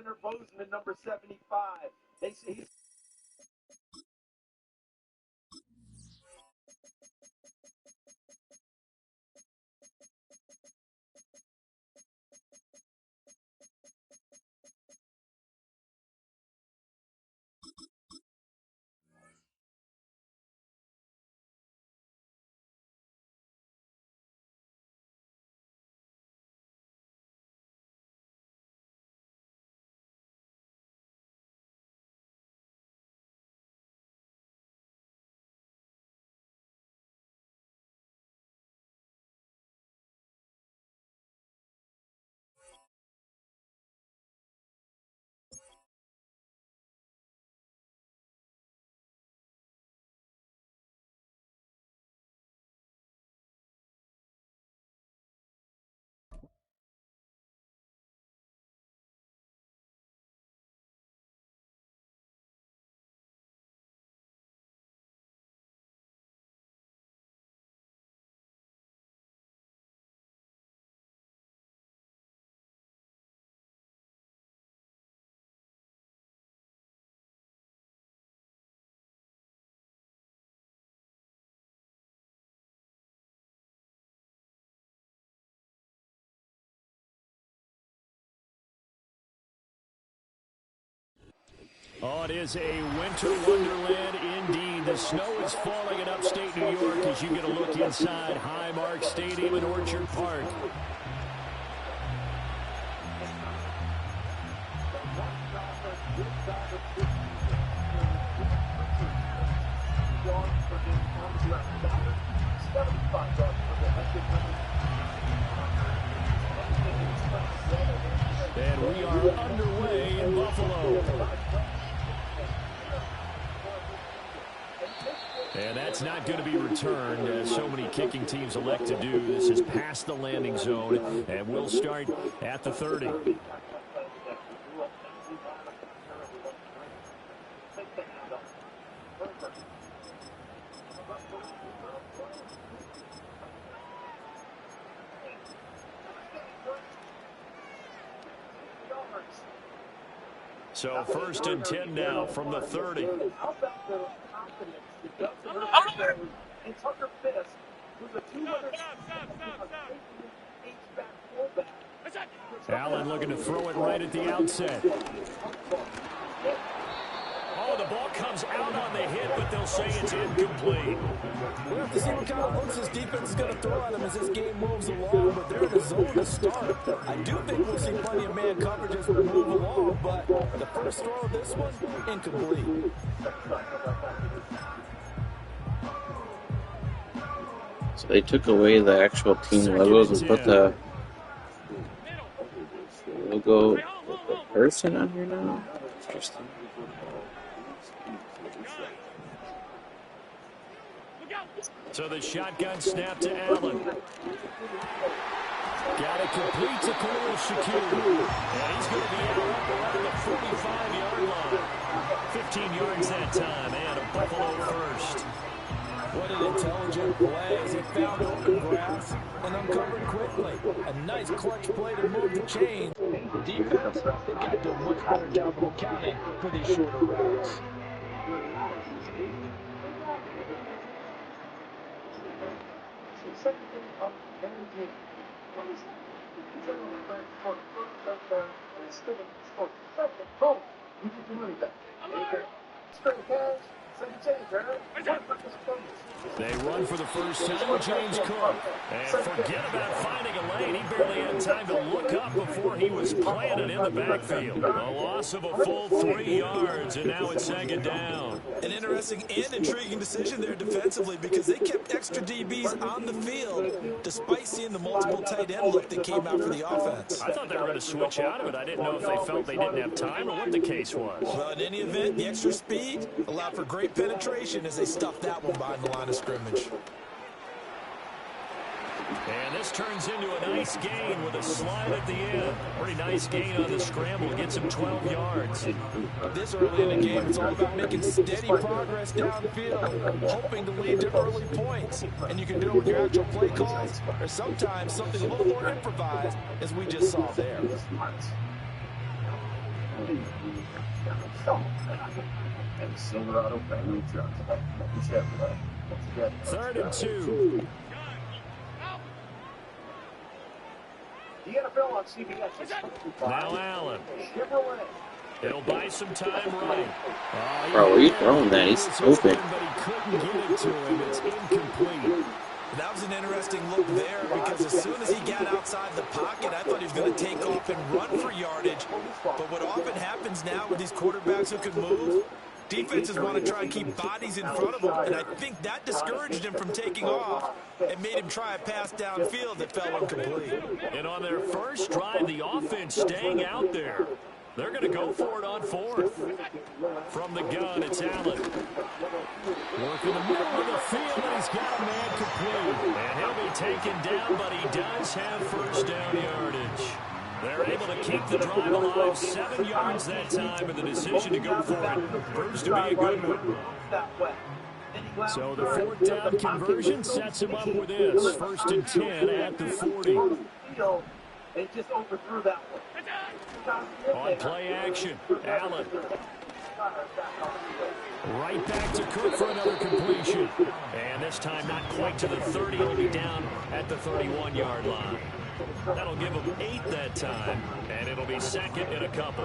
center Bozeman, number 75. They say he's Oh, it is a winter wonderland indeed. The snow is falling in upstate New York as you get a look inside Highmark Stadium in Orchard Park. And we are underway in Buffalo. And that's not going to be returned, as so many kicking teams elect to do. This is past the landing zone, and we'll start at the 30. So 1st and 10 now from the 30. And Tucker Fisk, who's a 200 Allen looking to throw it right at the outset. Oh, the ball comes out on the hit, but they'll say it's incomplete. We'll have to see what kind of looks this defense is going to throw at him as this game moves along, but they're in the zone to start. I do think we'll see plenty of man coverage as we move along, but the first throw of this one, incomplete. So they took away the actual team logos and put the logo of the person on here now. Interesting. So the shotgun snap to Allen. Got it complete to Khalil Shakir. And he's going to be out around the 45-yard line. 15 yards that time, and a Buffalo first. What an intelligent play as he found open grass and uncovered quickly. A nice clutch play to move the chain. The defense, they've got to do a much better job of accounting for these shorter routes. They run for the first time, James Cook. And forget about finding a lane. He barely had time to look up before he was planted in the backfield. A loss of a full 3 yards, and now it's 2nd down. An interesting and intriguing decision there defensively because they kept extra DBs on the field despite seeing the multiple tight end look that came out for the offense. I thought they were going to switch out of it. I didn't know if they felt they didn't have time or what the case was. Well, in any event, the extra speed allowed for great penetration as they stuffed that one behind the line of scrimmage. And this turns into a nice gain with a slide at the end. Pretty nice gain on the scramble. Gets him 12 yards. This early in the game, it's all about making steady progress downfield, hoping to lead to early points. And you can do it with your actual play calls, or sometimes something a little more improvised, as we just saw there. And Silverado family trucks. Chevrolet. 3rd and 2. The NFL on CBS. Now Allen. Chevrolet. He'll buy some time right. Bro, where are you throwing that? He's open. But he couldn't get it to him. It's incomplete. That was an interesting look there because as soon as he got outside the pocket, I thought he was going to take off and run for yardage. But what often happens now with these quarterbacks who can move, defenses want to try and keep bodies in front of them, and I think that discouraged him from taking off and made him try a pass downfield that fell incomplete. And on their first drive, the offense staying out there. They're going to go for it on 4th. From the gun, it's Allen. Working the middle of the field, and he's got a man complete. And he'll be taken down, but he does have first down yardage. They're able to keep the drive alive, 7 yards that time, and the decision to go for it proves to be a good one. So the 4th down conversion sets him up with this. 1st and 10 at the 40. They just overthrew that one. On play action, Allen. Right back to Cook for another completion. And this time not quite to the 30. He'll be down at the 31-yard line. That'll give him 8 that time, and it'll be 2nd and a couple.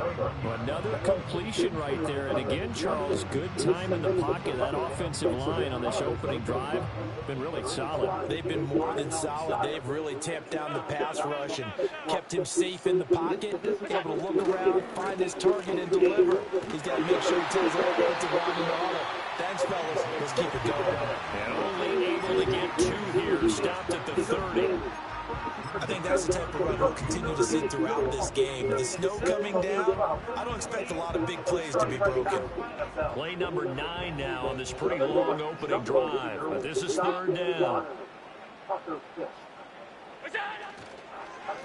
Another completion right there. And again, Charles, good time in the pocket. That offensive line on this opening drive been really solid. They've been more than solid. They've really tamped down the pass rush and kept him safe in the pocket, able to look around, find his target, and deliver. He's got to make sure he tells that offensive line in the huddle. Thanks, fellas. Let's keep it going. And only able to get 2 here, stopped at the 30. I think that's the type of run we'll continue to see throughout this game. The snow coming down, I don't expect a lot of big plays to be broken. Play number 9 now on this pretty long opening drive. But this is 3rd down.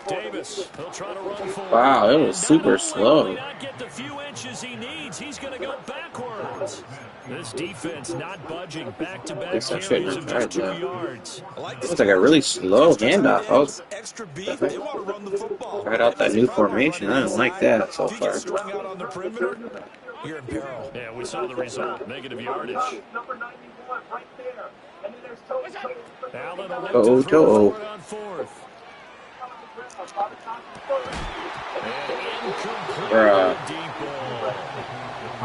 Davis, he'll try to run forward. Wow, it was super slow. Will he not get the few inches he needs? He's going to go backwards. This defense not budging. Back-to-back Guess I carries shouldn't of have just tried 2 that. yards. It was like a really slow handoff. I was Extra beef, they want to run the football. right out that new formation. I didn't like that so If you get far. strung out on the perimeter, you're in peril. Yeah, we saw the result. Negative yardage. Number 91 right there. And then there's Toby. Allen will look Uh-oh, to throw uh-oh. for it on 4th. And incomplete. Bruh. Deep ball.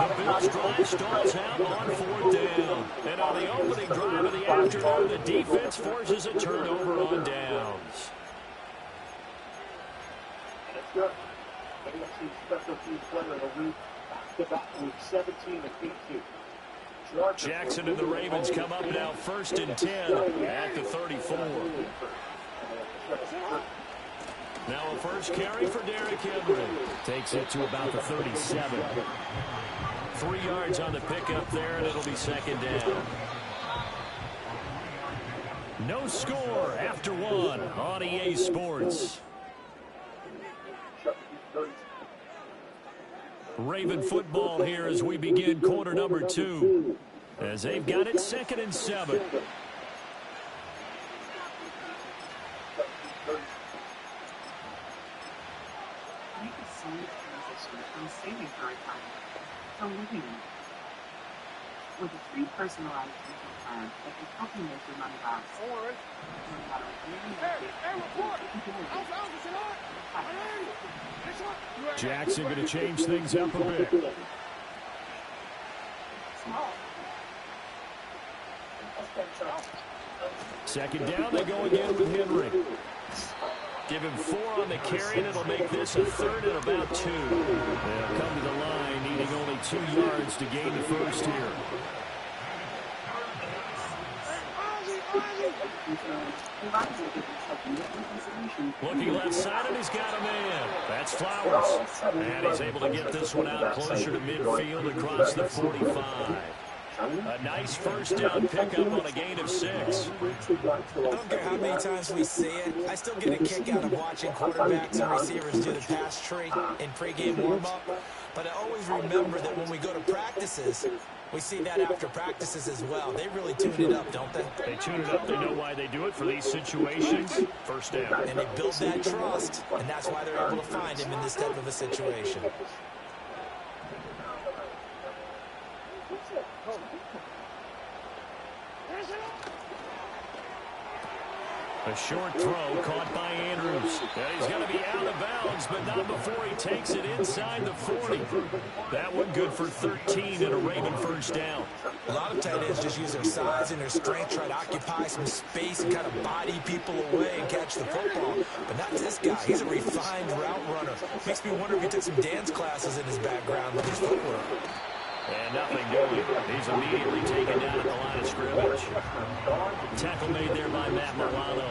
The Bills drive starts out on 4th down. And on the opening drive of the afternoon, the defense forces a turnover on downs. Jackson and the Ravens come up now 1st and 10 at the 34. Now a first carry for Derrick Henry. Takes it to about the 37. 3 yards on the pickup there, and it'll be 2nd down. No score after 1 on EA Sports. Raven football here as we begin quarter number 2. As they've got it 2nd and 7. Saving for retirement from living in it. With a free personalized income plan that can help you make your money last. No matter where you live, Jackson going to change things up a bit. Second down, they go again with Henry. Give him 4 on the carry, and it'll make this a 3rd and about 2. They'll come to the line, needing only 2 yards to gain the first here. Looking left side, and he's got a man. That's Flowers. And he's able to get this one out closer to midfield across the 45. A nice first down pickup on a gain of 6. I don't care how many times we see it. I still get a kick out of watching quarterbacks and receivers do the pass tree in pregame warm-up. But I always remember that when we go to practices, we see that after practices as well. They really tune it up, don't they? They tune it up. They know why they do it for these situations. First down. And they build that trust, and that's why they're able to find him in this type of a situation. A short throw caught by Andrews. And he's going to be out of bounds, but not before he takes it inside the 40. That one good for 13 and a Raven first down. A lot of tight ends just use their size and their strength, try to occupy some space and kind of body people away and catch the football. But not this guy. He's a refined route runner. Makes me wonder if he took some dance classes in his background with his footwork. And nothing doing. He's immediately taken down at the line of scrimmage. Tackle made there by Matt Milano.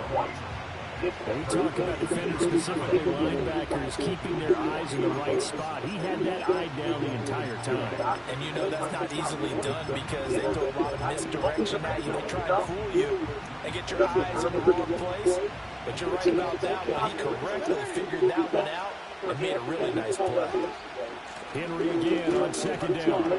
We talk about defenders, specifically linebackers, keeping their eyes in the right spot. He had that eye down the entire time. And you know that's not easily done because they throw a lot of misdirection at you. They try to fool you and get your eyes in the wrong place. But you're right about that one. He correctly figured that one out and made a really nice play. Henry again on second down.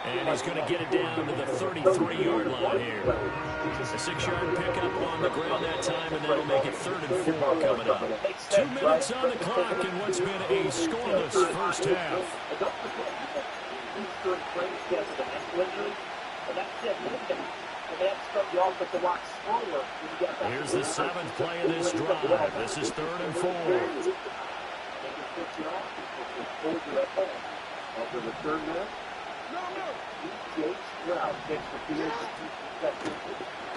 And he's going to get it down to the 33-yard line here. A 6-yard pickup on the ground that time, and that'll make it 3rd and 4 coming up. 2 minutes on the clock in what's been a scoreless first half. Here's the 7th play of this drive. This is 3rd and 4. After the 3rd minute,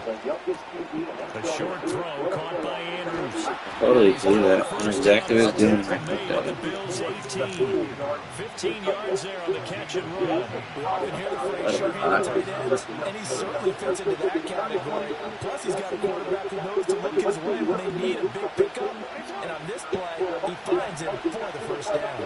a short throw caught by Andrews. Totally do that. That's exactly what he's doing. The Bills 18. 15 yards there on the catch and run. We often hear the phrase sure-handed tight ends, and he certainly fits into that category. Plus, he's got a quarterback who knows to look his way when they need a big pickup. And on this play, he finds it for the first down.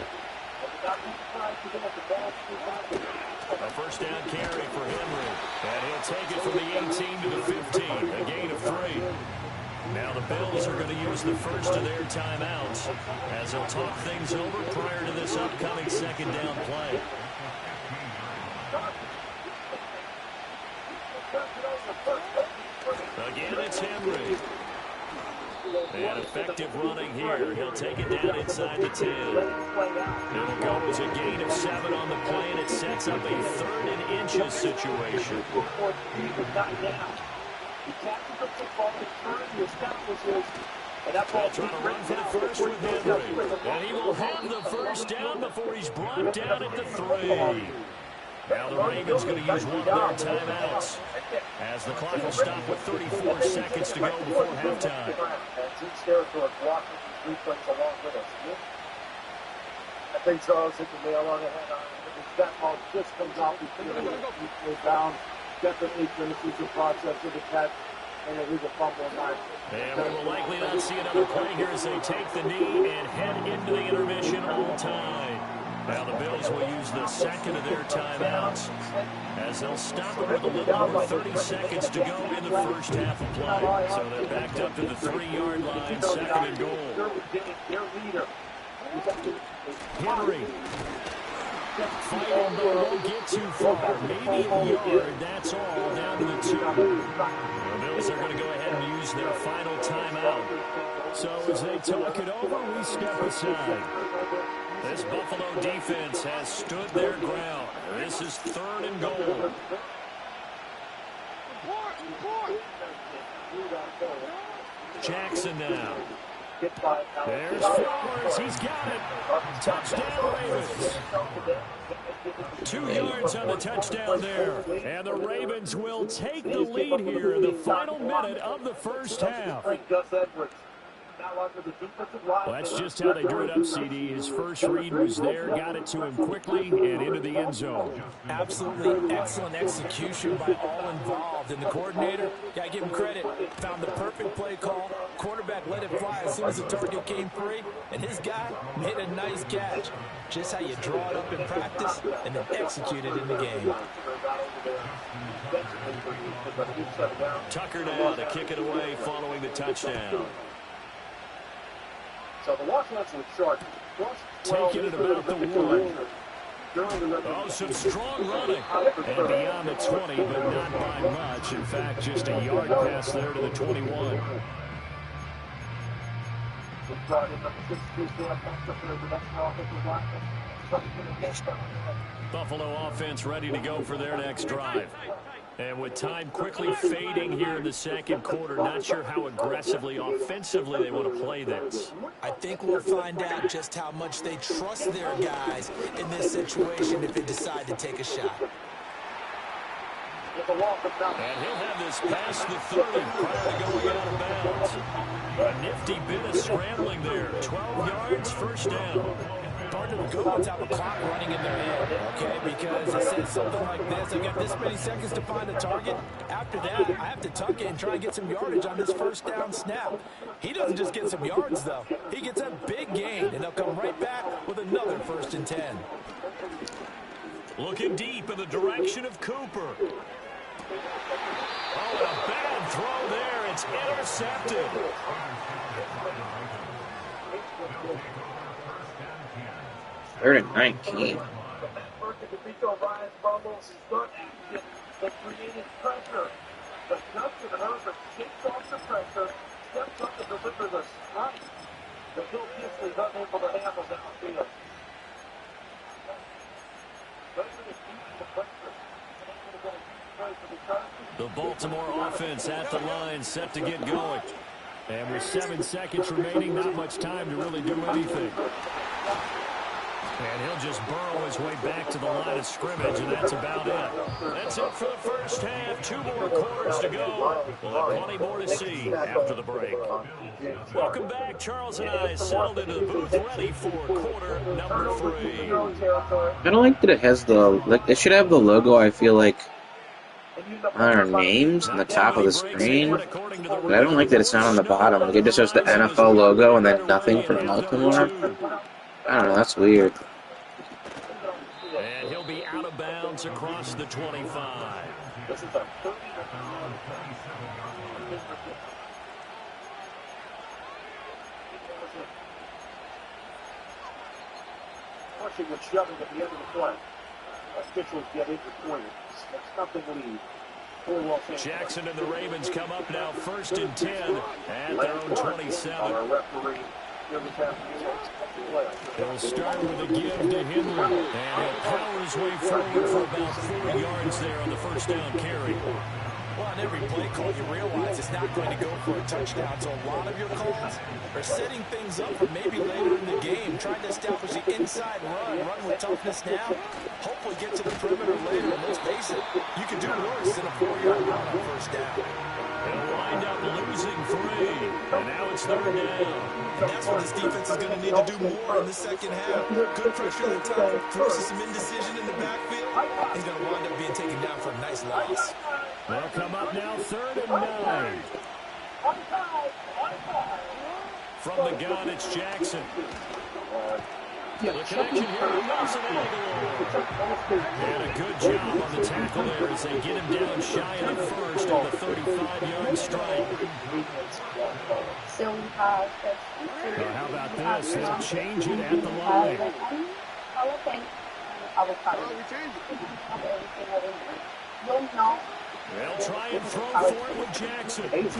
A first down carry for Henry. And he'll take it from the 18 to the 15. A gain of 3. Now the Bills are going to use the first of their timeouts as they'll talk things over prior to this upcoming 2nd down play. Again, it's Henry. And effective running here. He'll take it down inside the 10. It'll go as a gain of 7 on the play, and it sets up a 3rd and inches situation. They'll try to run for the first with Henry. And he will have the first down before he's brought down at the 3. Now the Ravens going to use one of their timeouts as the clock will stop with 34 seconds to go before halftime. I think Charles hit the nail on the head. That ball just comes off the field. Down, definitely finishes the process of the catch, and it is a fumble. And we will likely not see another play here as they take the knee and head into the intermission on time. Now the Bills will use the 2nd of their timeouts as they'll stop it with a little over 30 seconds to go in the first half of play. So they're backed up to the 3-yard line, 2nd and goal. Henry. Fighting, but won't get too far. Maybe a yard, that's all, down to the 2. The Bills are going to go ahead and use their final timeout. So as they talk it over, we step aside. This Buffalo defense has stood their ground. This is 3rd and goal. Jackson now. There's Flowers. He's got it. Touchdown, Ravens. 2 yards on the touchdown there. And the Ravens will take the lead here in the final minute of the first half. Well, that's just how they drew it up, CD. His first read was there, got it to him quickly, and into the end zone. Absolutely excellent execution by all involved. And the coordinator, got to give him credit, found the perfect play call. Quarterback let it fly as soon as the target came free, and his guy made a nice catch. Just how you draw it up in practice and then execute it in the game. Tucker now to kick it away following the touchdown. So the Washington was short. Taking it about the 1. Oh, some strong running. And beyond the 20, but not by much. In fact, just a yard pass there to the 21. Buffalo offense ready to go for their next drive. And with time quickly fading here in the second quarter, not sure how aggressively, offensively they want to play this. I think we'll find out just how much they trust their guys in this situation if they decide to take a shot. And he'll have this past the 30 prior to going out of bounds. A nifty bit of scrambling there. 12 yards, first down. Partner to go without a clock running in their head, okay? Because it says something like this. I've got this many seconds to find a target. After that, I have to tuck it and try and get some yardage on this first down snap. He doesn't just get some yards, though. He gets a big gain, and they'll come right back with another 1st and 10. Looking deep in the direction of Cooper. Oh, and a bad throw there. It's intercepted. Third and 19. The Baltimore offense at the line, set to get going. And with 7 seconds remaining, not much time to really do anything. And he'll just burrow his way back to the line of scrimmage, and that's about it. That's it for the first half. 2 more quarters to go. We'll have plenty more to see after the break. Welcome back. Charles and I settled into the booth, ready for quarter number 3. I don't like that it has it should have the logo, I feel like, on our names on the top of the screen. But I don't like that it's not on the bottom. Like, it just shows the NFL logo and then nothing from Baltimore. I don't know, that's weird. And he'll be out of bounds across the 25. Pushing and shoving at the end of the play. Officials get interpointed. That's nothing to lead. Jackson and the Ravens come up now 1st and 10 at their own 27. He'll start with a give to Henry, and he'll power his way forward for about 4 yards there on the first down carry. Well, on every play call, you realize it's not going to go for a touchdown, so a lot of your calls are setting things up for maybe later in the game, trying to establish the inside run with toughness now, hopefully get to the perimeter later, and let's face it, you could do worse than a 4-yard run on first down. He'll wind up losing 3, and now it's 3rd down. And that's what this defense is going to need to do more in the second half. Good pressure at the time, forces some indecision in the backfield. He's going to wind up being taken down for a nice loss. They'll come up now 3rd and 9. From the gun, it's Jackson. The connection here with Nelson Aguilar. And a good job on the tackle there as they get him down shy of the first on the 35-yard strike. Well, how about this? They'll change it at the line. They'll try and throw for it with Jackson. And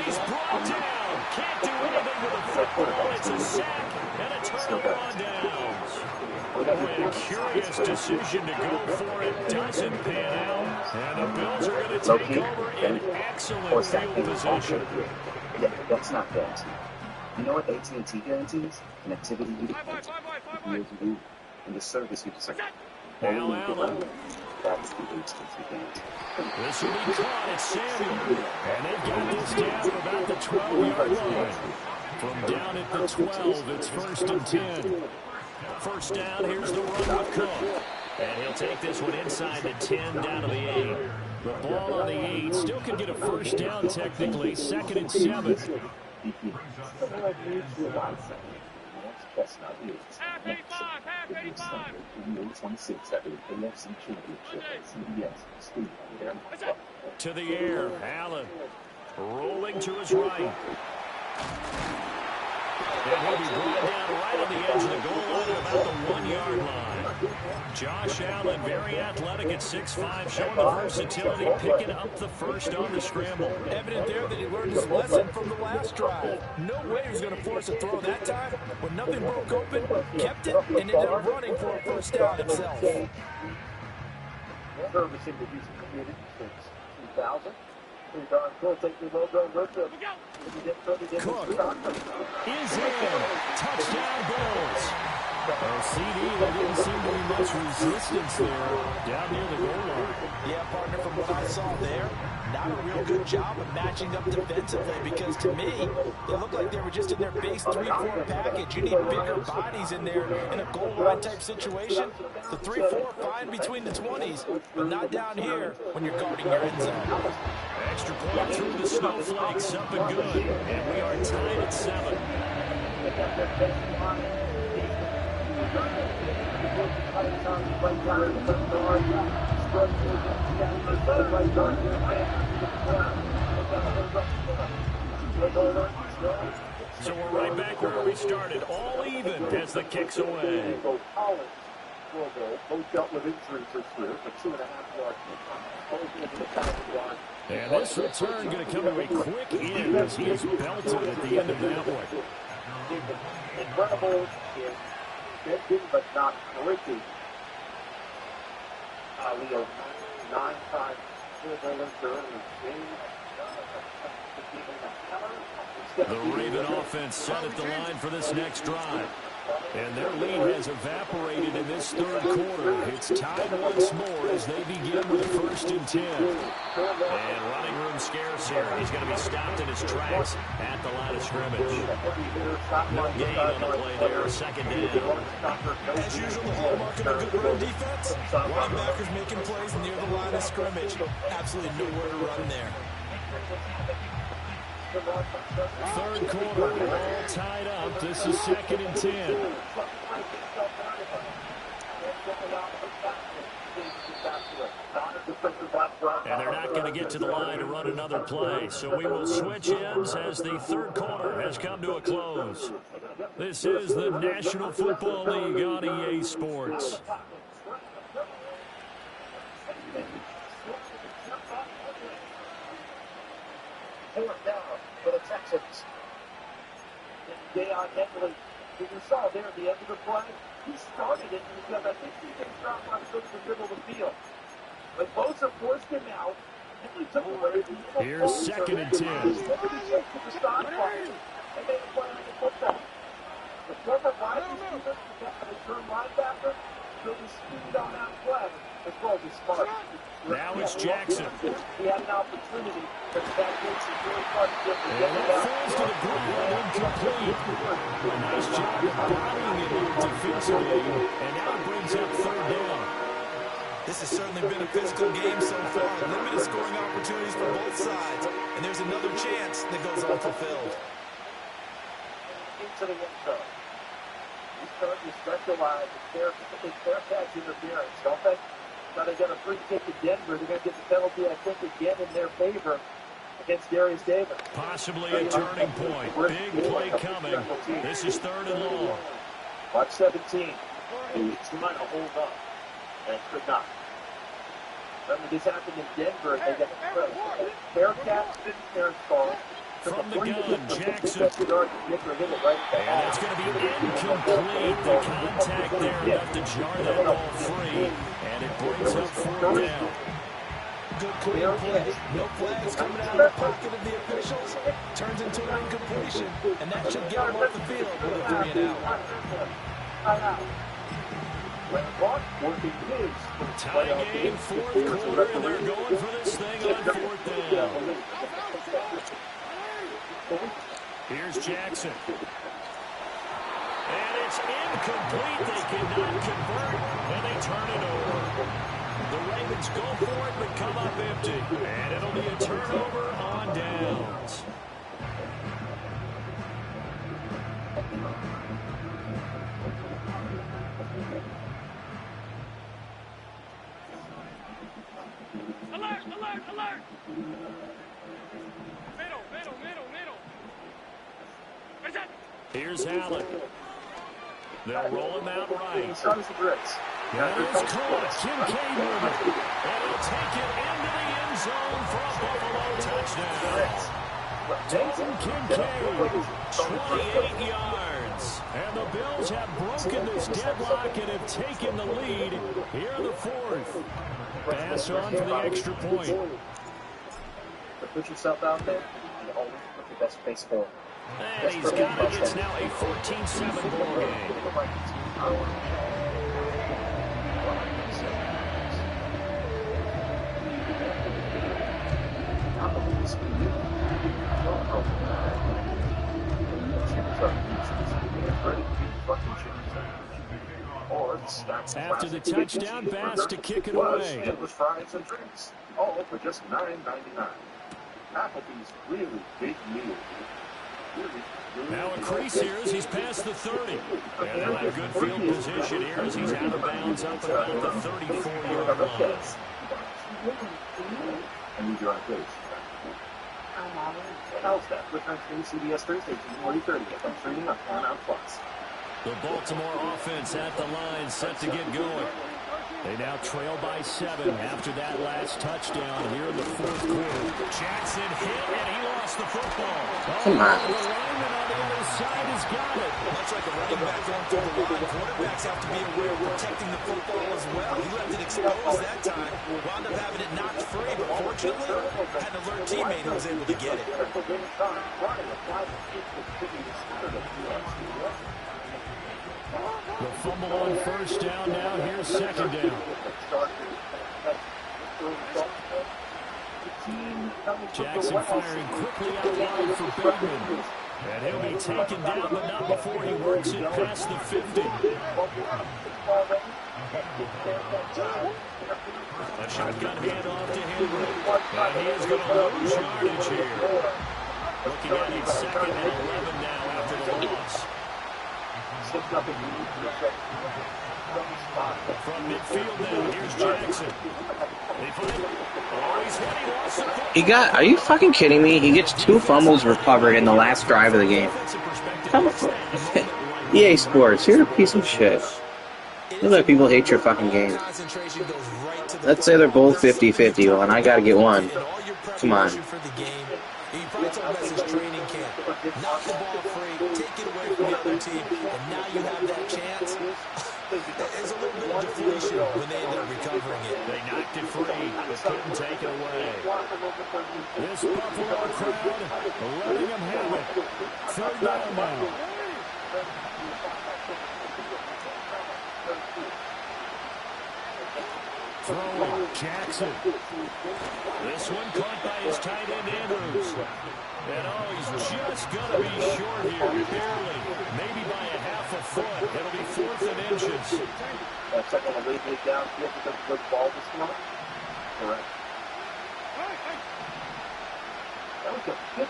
he's brought down. Can't do anything with a football. It's a sack and a turnover on downs. And a curious decision to go for it doesn't pan out. And the Bills are going to take over in excellent field position. Yeah, that's not guaranteed. You know what AT&T guarantees? Connectivity you can and the service you deserve. Now Allen. That's the AT&T guarantee. This will be caught at Samuel. And they've got this down at about the 12-yard line. From down at the 12, it's 1st and 10. First down, here's the run with Cook. And he'll take this one inside the 10 down to the 8. The ball on the 8 still could get a first down technically. 2nd and 7. To the air, Allen rolling to his right. And he'll be brought down right on the edge of the goal line at about the 1-yard line. Josh Allen, very athletic at 6'5", showing the versatility, picking up the first on the scramble. Evident there that he learned his lesson from the last drive. No way he was going to force a throw that time. When nothing broke open, kept it, and ended up running for a first down himself. Servicing the Houston community since 2000. Pretty darn cool. Take your logo with them. Cook is in. Touchdown Bills. CD, there didn't seem to be much resistance there down near the goal line. Yeah, partner, from what I saw there, not a real good job of matching up defensively, because to me, they looked like they were just in their base 3-4 package. You need bigger bodies in there in a goal line type situation. The 3-4 fine between the 20s, but not down here when you're guarding your end zone. Extra point through the snowflakes, up and good. And we are tied at 7. So we're right back where we started, all even as the kick's away. Both dealt with injuries this year, a 2.5 yard. And this return going to come to a quick end as he is belted at the end of that one. Incredible in bending, but not breaking. We are 9-time The Raven offense set at the line for this next drive. And their lead has evaporated in this third quarter. It's tied once more as they begin with a 1st and 10. And running room scarce here. He's going to be stopped in his tracks at the line of scrimmage. No gain on the play there, 2nd down. As usual, the hallmark of a good run defense. Linebackers making plays near the line of scrimmage. Absolutely nowhere to run there. Third quarter, all tied up. This is 2nd and 10. And they're not going to get to the line to run another play. So we will switch ends as the third quarter has come to a close. This is the National Football League on EA Sports. For the Texans. Deion Henley, who you saw there at the end of the play, he started it because I think he can drop on the middle of the field. But Bosa forced him out. Henley took away the Here's 2nd and 10. And they play on the football. The former wide receiver, the return linebacker, showed his speed on that play as well as his smart. Now it's Jackson. He had an opportunity, but that makes it really hard to get And that falls to the ground, incomplete. A nice job of bottling it here defensively, and now it brings up 3rd down. This has certainly been a physical game so far. Limited scoring opportunities for both sides, and there's another chance that goes unfulfilled. Into the end zone. You start to specialize in fair catch interference, don't they? Now they got a free kick to Denver. They're going to get the penalty, I think, again in their favor against Darius Davis. Possibly a turning point. Big play coming. This is 3rd and long. Watch 17. He's trying to hold up and could not. Remember, this happened in Denver. They got a fair catch interference call. From the gun, Jackson. And it's going to be incomplete. The contact there enough to jar that ball free. And it brings up 4th down. Good clear play. No flags coming out of the pocket of the officials. Turns into an incompletion. And that should get them off the field with a 3 and out. Tying game, 4th quarter, and they're going for this thing on 4th down. Here's Jackson. And it's incomplete. They cannot convert, and they turn it over. The Ravens go for it, but come up empty. And it'll be a turnover on downs. Alert, alert, alert! Middle. Here's Allen. They'll roll him out right. He's got his bricks. That is caught. Kincaid with it. And he'll take it into the end zone for a Buffalo touchdown. Dalton Kincaid, 28 yards. And the Bills have broken this deadlock and have taken the lead here in the fourth. Pass on for the extra point. But put yourself out there and always put the best face forward. And he's got it. It's now a 14-7 ball game. After the touchdown, Bass to kick it away. It was fries and drinks, all for just $9.99. Applebee's really big meal. Now a crease here as he's past the 30. And they'll have good field position here as he's out of bounds up at about the 34-yard line. And you drive this. How's that? Returns to CBS Thursday, 40:30. From streaming on Paramount Plus. The Baltimore offense at the line, set to get going. They now trail by 7 after that last touchdown here in the fourth quarter. Jackson hit, and he lost the football. Come on. The lineman on the other side has got it. Much like a running back going through the line, quarterbacks have to be aware of protecting the football as well. He left it exposed that time, wound up having it knocked free, but fortunately, had an alert teammate who was able to get it. The fumble on first down, now here's second down. Jackson firing quickly out wide for Bateman. And he'll be taken down, but not before he works it past the 50. A shotgun handoff to Henry. And he is going to lose yardage here. Looking at it, 2nd and 11 now after the loss. From midfield now, here's Jackson. He got, are you fucking kidding me? He gets 2 fumbles recovered in the last drive of the game. Come on. EA Sports, you're a piece of shit. You let people hate your fucking game. Let's say they're both 50-50, well, and I gotta get one. Come on. Knock the ball free, take it away from the other team, and now you have that chance. There's a little bit of deflation when they end up recovering it. They knocked it free, but couldn't take it away. This Buffalo crowd letting them have it. 3rd down now. Throwing Jackson. This one caught by his tight end Andrews. And oh, he's just going to be short here, barely. Maybe by a half a foot. It'll be 4th and inches. That's going to lead me downfield because of the ball this morning. Correct. That was a 15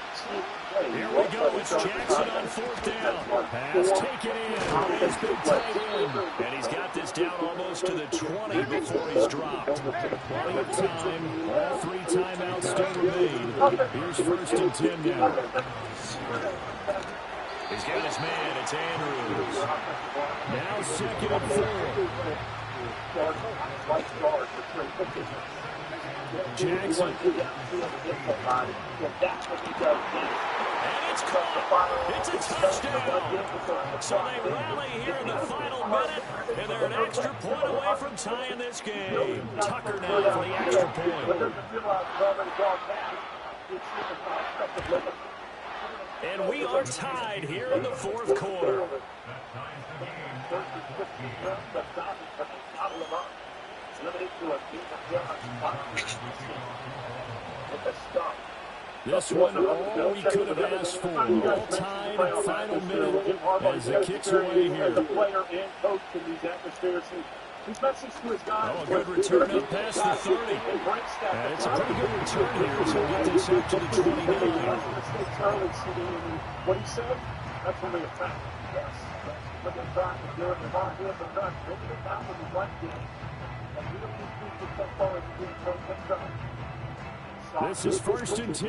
play. Here we go. It's Jackson on 4th down. Pass taken in. It's been tight end. And he's got this down almost to the 20 before he's dropped. Plenty of time. All 3 timeouts still remain. Here's 1st and 10 now. He's got his man. It's Andrews. Now 2nd and 4. Jackson. And it's caught. It's a touchdown. So they rally here in the final minute, and they're an extra point away from tying this game. Tucker now for the extra point. And we are tied here in the 4th quarter. This one, all we could have asked for. All tied, final minute as the kicks away here. Oh, a good return up past the 30. And it's a pretty good return here, so we'll get this up to the 29. What he said? That's when they attack. Yes. But they're trying to do it. They're not doing the run. They're doing it with the run game. And we don't need to get so far as to do it. This is 1st and 10.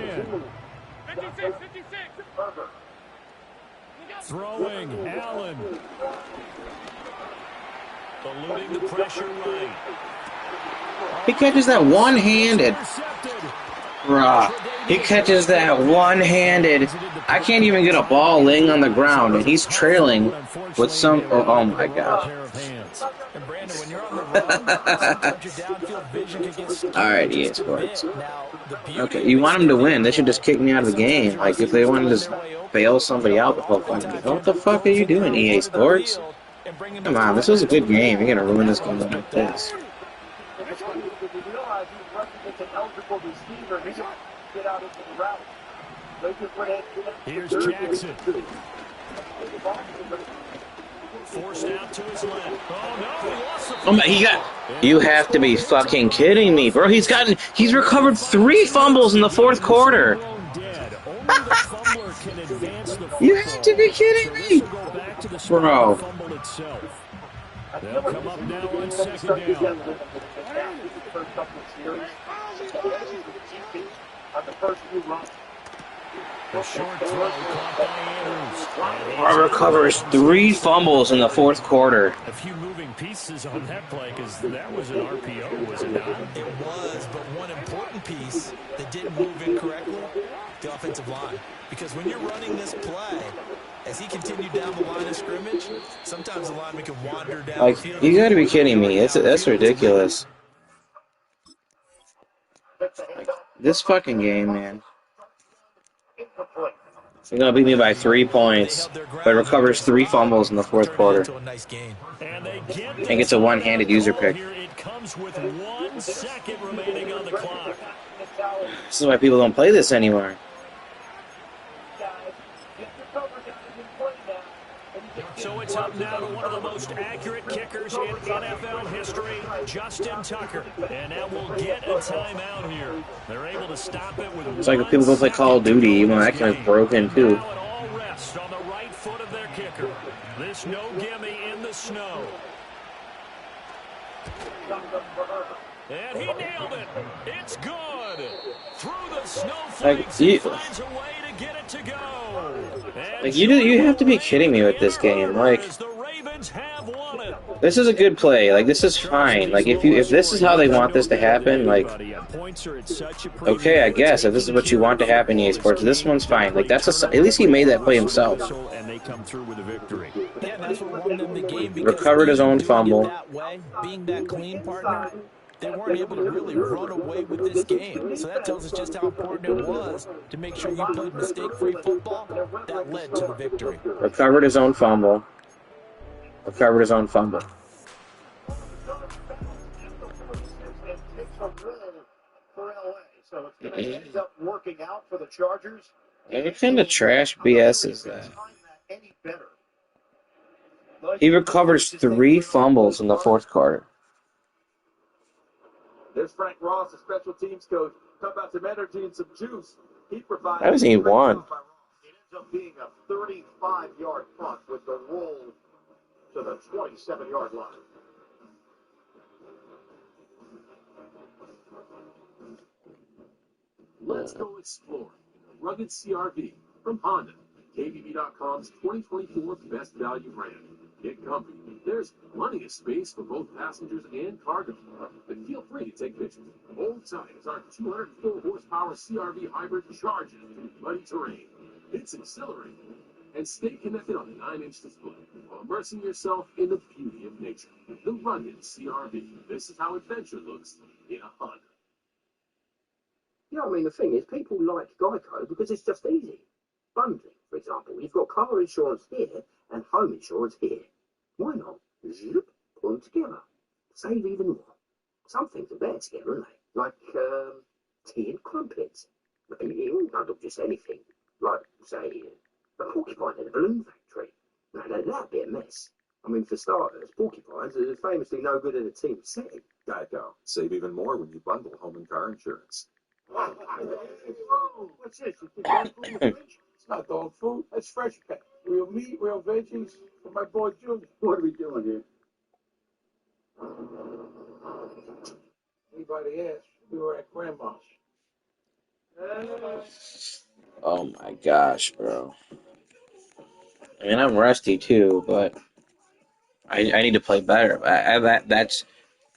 56. Throwing, Allen. eluding the pressure right. He catches that one-handed. Bruh. He catches that one-handed. I can't even get a ball laying on the ground, and he's trailing with some... Oh my gosh. And Brandon, when you're on the run, sometimes your downfield vision can get skewed. Alright, EA Sports. Now, the beauty Okay, you want them to win. They should just kick me out of the game. Like, if they want to just bail somebody out the whole fucking game. What the fuck are you doing, EA Sports? Come on, this was a good game. You're gonna ruin this game like this. Here's Jackson. Forced out to his left. Oh, no, he lost the Oh my, he got... You have to be fucking kidding me, bro. He's recovered 3 fumbles in the fourth quarter. You have to be kidding me, bro. They'll come up now on second down. The short throw caught by Andrews. Recovers 3 fumbles in the fourth quarter. A few moving pieces on that play because that was an RPO, was it not? It was, but one important piece that didn't move incorrectly, the offensive line. Because when you're running this play, as he continued down the line of scrimmage, sometimes the lineman can wander down Like, the field. you gotta be kidding me. That's ridiculous. Like, this fucking game, man. They're gonna beat me by 3 points, but recovers 3 fumbles in the fourth quarter. And gets a one-handed user pick. It comes with 1 second remaining on the clock. This is why people don't play this anymore. So it's up now to one of the most accurate kickers in NFL history, Justin Tucker. And that will get a timeout here. They're able to stop it with It's like if people go play Call of Duty, even that kind of broken too. Now it all rests on the right foot of their kicker. This no gimme in the snow. And he nailed it. It's good. Through the snowflakes, he finds a way to get it to go. Like, you have to be kidding me with this game. Like, this is a good play. Like, this is fine. Like, if this is how they want this to happen, like, okay, I guess if this is what you want to happen, EA Sports, this one's fine. Like, at least he made that play himself. Recovered his own fumble. Being that clean partner, they weren't able to really run away with this game. So that tells us just how important it was to make sure you played mistake-free football. That led to the victory. Recovered his own fumble. Recovered his own fumble. So it ends up working out for the Chargers. What kind of trash BS is that? He recovers 3 fumbles in the fourth quarter. There's Frank Ross, the special teams coach. Talk about some energy and some juice. He provides. How does he won? It ends up being a 35-yard punt with the roll to the 27-yard line. Let's go explore. Rugged CRV from Honda. KBB.com's 2024 Best Value brand. Get comfy. There's plenty of space for both passengers and cargo. But feel free to take pictures. Hold tight as our 204 horsepower CRV hybrid charges through muddy terrain. It's exhilarating. And stay connected on the 9-inch display while immersing yourself in the beauty of nature. The rugged CRV. This is how adventure looks in a Honda. Yeah, I mean, the thing is, people like Geico because it's just easy. Bundling, for example, you've got car insurance here and home insurance here. Why not? Zip, put them together. Save even more. Some things are better together, aren't they? Like, tea and crumpets. Maybe you can bundle just anything. Like, say, a porcupine in a balloon factory. Now, that'd be a mess. I mean, for starters, porcupines are famously no good in a team setting. Geico. Save even more when you bundle home and car insurance. Whoa, what's this? It's not dog food. That's fresh cut. Real meat, real veggies for my boy Junior. What are we doing here? Anybody else? We were at Grandma's. Oh my gosh, bro. I mean, I'm rusty too, but I need to play better.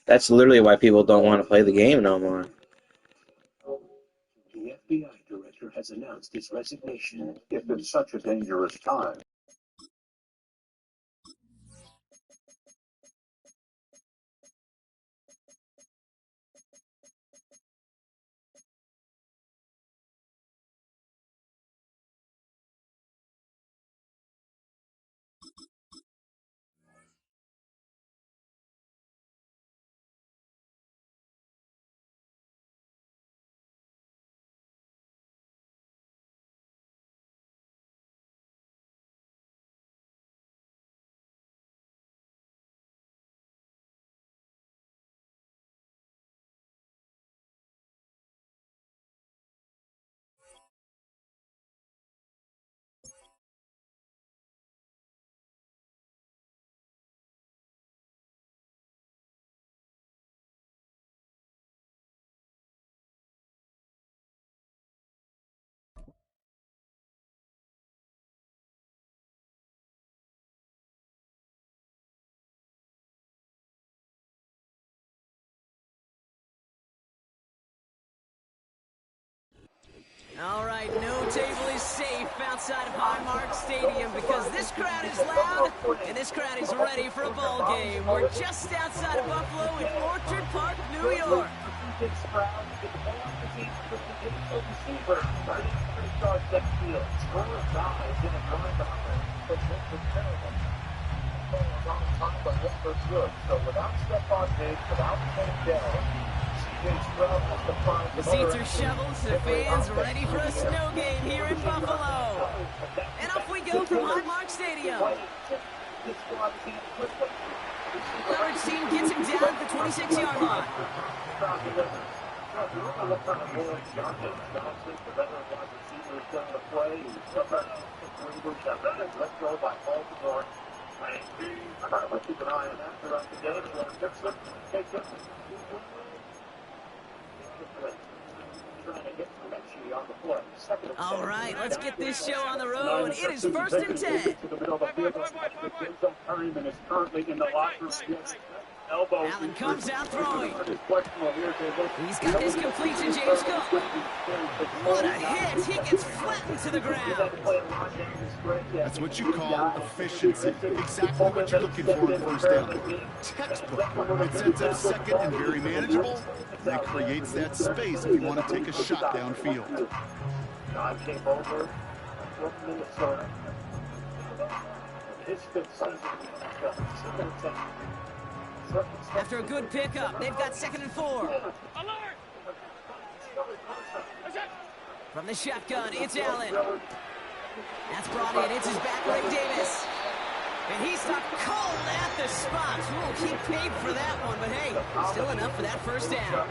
That's literally why people don't want to play the game no more. The FBI director has announced his resignation. If it's such a dangerous time. All right, no table is safe outside of Highmark Stadium because this crowd is loud and this crowd is ready for a ball game. We're just outside of Buffalo in Orchard Park, New York. So without Stephon Diggs, without Tank Dell, the seats are shoveled, so the fans are ready for a snow game here in Buffalo. And off we go from Highmark Stadium. Coverage team gets him down at the 26-yard line. Keep an eye on that throughout the game. All right, let's get this show on the road. It is 1st and 10. Allen comes out throwing. He's got his complete to James Cook. What a hit. He gets flattened to the ground. That's what you call efficiency. Exactly what you're looking for in first down. Textbook. It sets up second and very manageable. And it creates that space if you want to take a shot downfield. God came over from Minnesota. His fifth season. After a good pickup, they've got 2nd and 4. Alert! From the shotgun, it's Allen. That's brought in. It's his back leg, Davis. And he stopped cold at the spot. Ooh, he paid for that one, but hey, still enough for that first down.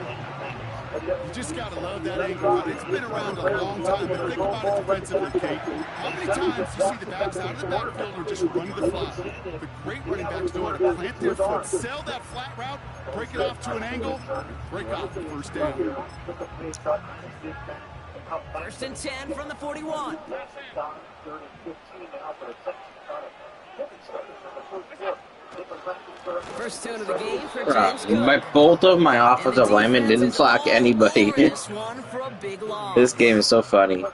You just got to love that angle route. It's been around a long time, but think about it defensively, Kate. How many times do you see the backs out of the backfield or just running the flat? The great running backs know how to plant their foot, sell that flat route, break it off to an angle, break off the first down. 1st and 10 from the 41. First tune of the game for James Cook. Both of my offensive linemen didn't block anybody. This game is so funny.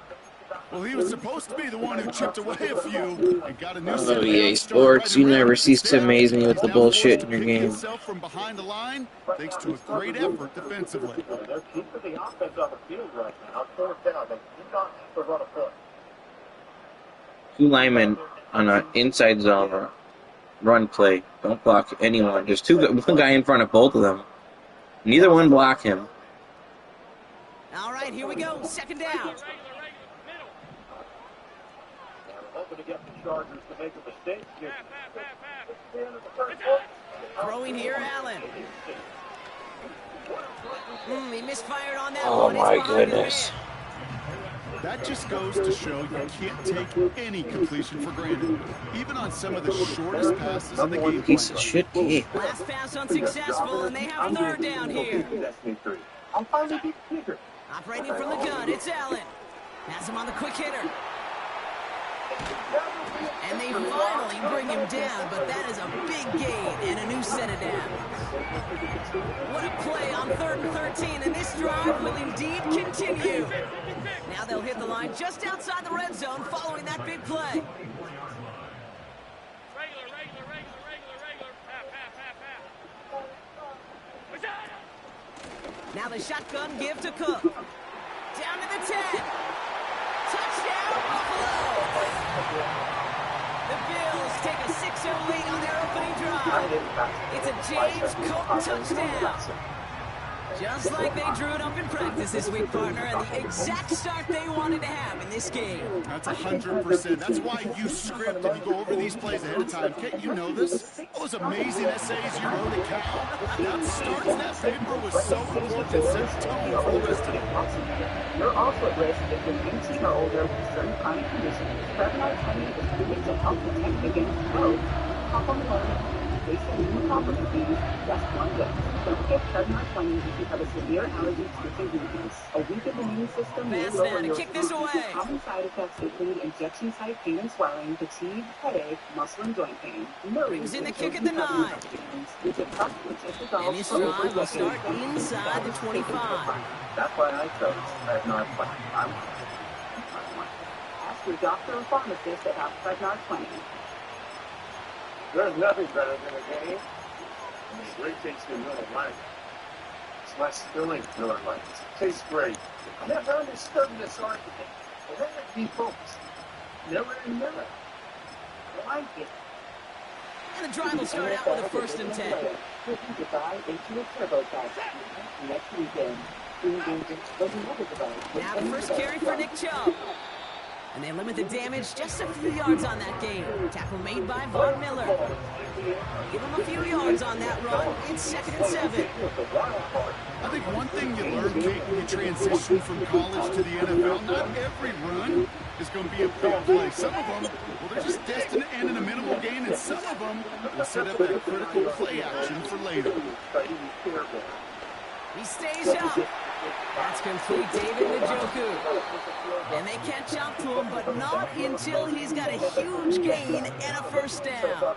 Well, he was supposed to be the one who chipped away a few and got a new set of EA Sports, you never cease to amaze me with the bullshit in your game. From behind the line, thanks to a great effort defensively. They're keeping the offense on the field right now. 4th down. They do not have to run a foot. 2 linemen on an inside zone run play. Don't block anyone. There's one guy in front of both of them. Neither one block him. All right, here we go. 2nd down. Hoping to get the Chargers to make a mistake here. Throwing here, Allen. He misfired on that Oh one. my goodness. That just goes to show you can't take any completion for granted, even on some of the shortest passes in the game. Piece of shit game. Last pass unsuccessful, and they have 3rd down here. Operating from the gun, it's Allen. Has him on the quick hitter. And they finally bring him down, but that is a big gain and a new set of downs. What a play on 3rd and 13, and this drive will indeed continue. Now they'll hit the line just outside the red zone following that big play. Now the shotgun give to Cook. Down to the 10. Touchdown, Buffalo! The Bills take a 6-0 lead on their opening drive. It's a James Cook touchdown. Just like they drew it up in practice this week, partner, and the exact start they wanted to have in this game. That's 100%. That's why you script and you go over these plays ahead of time. Kate, you know this. All those amazing essays you wrote at Cal, that start in that paper was so important to set the tone for the rest of it. You're also at risk if you're 18 or older with certain chronic conditions. Prevnar 20 is proven to help protect against both complementary based on immunocompetencies, just one dose. Don't get Prevnar 20 if you have a severe allergy to its ingredients. A weakened immune system may lower your common side effects include injection site pain and swelling, fatigue, headache, muscle and joint pain. Brings in the kick at the 9. And his drive will start inside the 25. That's why I chose Prevnar 20. Ask your doctor or pharmacist about Prevnar 20. There's nothing better than a game. Great tasting Miller Lite. It's less filling Miller Lite. It tastes great. I never understood this argument. Well, let it be focused. Miller and Miller. I like it. And the drive will start out with a 1st and 10. Goodbye into a turbo test. Next weekend. Now the first carry for Nick Chubb. And they limit the damage just a few yards on that game. Tackle made by Von Miller. Give him a few yards on that run. It's 2nd and 7. I think one thing you learn, Kate, when you transition from college to the NFL, not every run is going to be a big play. Some of them, well, they're just destined to end in a minimal gain, and some of them will set up that critical play action for later. He stays up. That's complete David Njoku. And they catch up to him, but not until he's got a huge gain and a 1st down.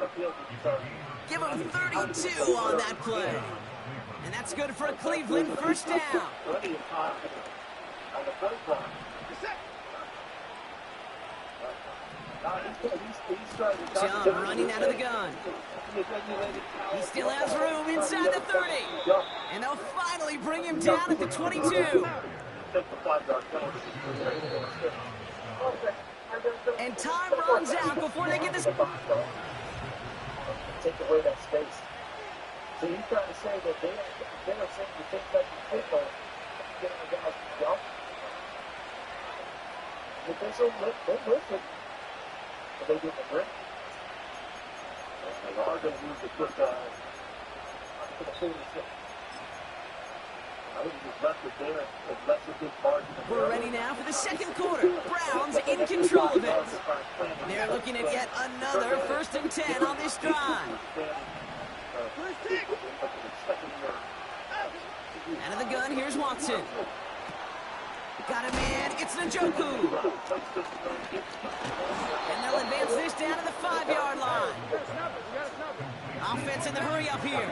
Give him 32 on that play. And that's good for a Cleveland 1st down. Chubb running out of the gun. He still has room inside the 30. And they'll finally bring him down at the 22. And time runs out before they get this. Take away that space. So you trying to say that they're saying you take that football, get the guys to jump? But they listen. But they get the break. They are going to use the quick to the 46. I think he just left it there. It left a big margin. We're ready now for the 2nd quarter. Browns in control of it. They're looking at yet another 1st and 10 on this drive. Out of the gun, here's Watson. Got a man, it's Njoku. And they'll advance this down to the 5-yard line. Offense in the hurry up here.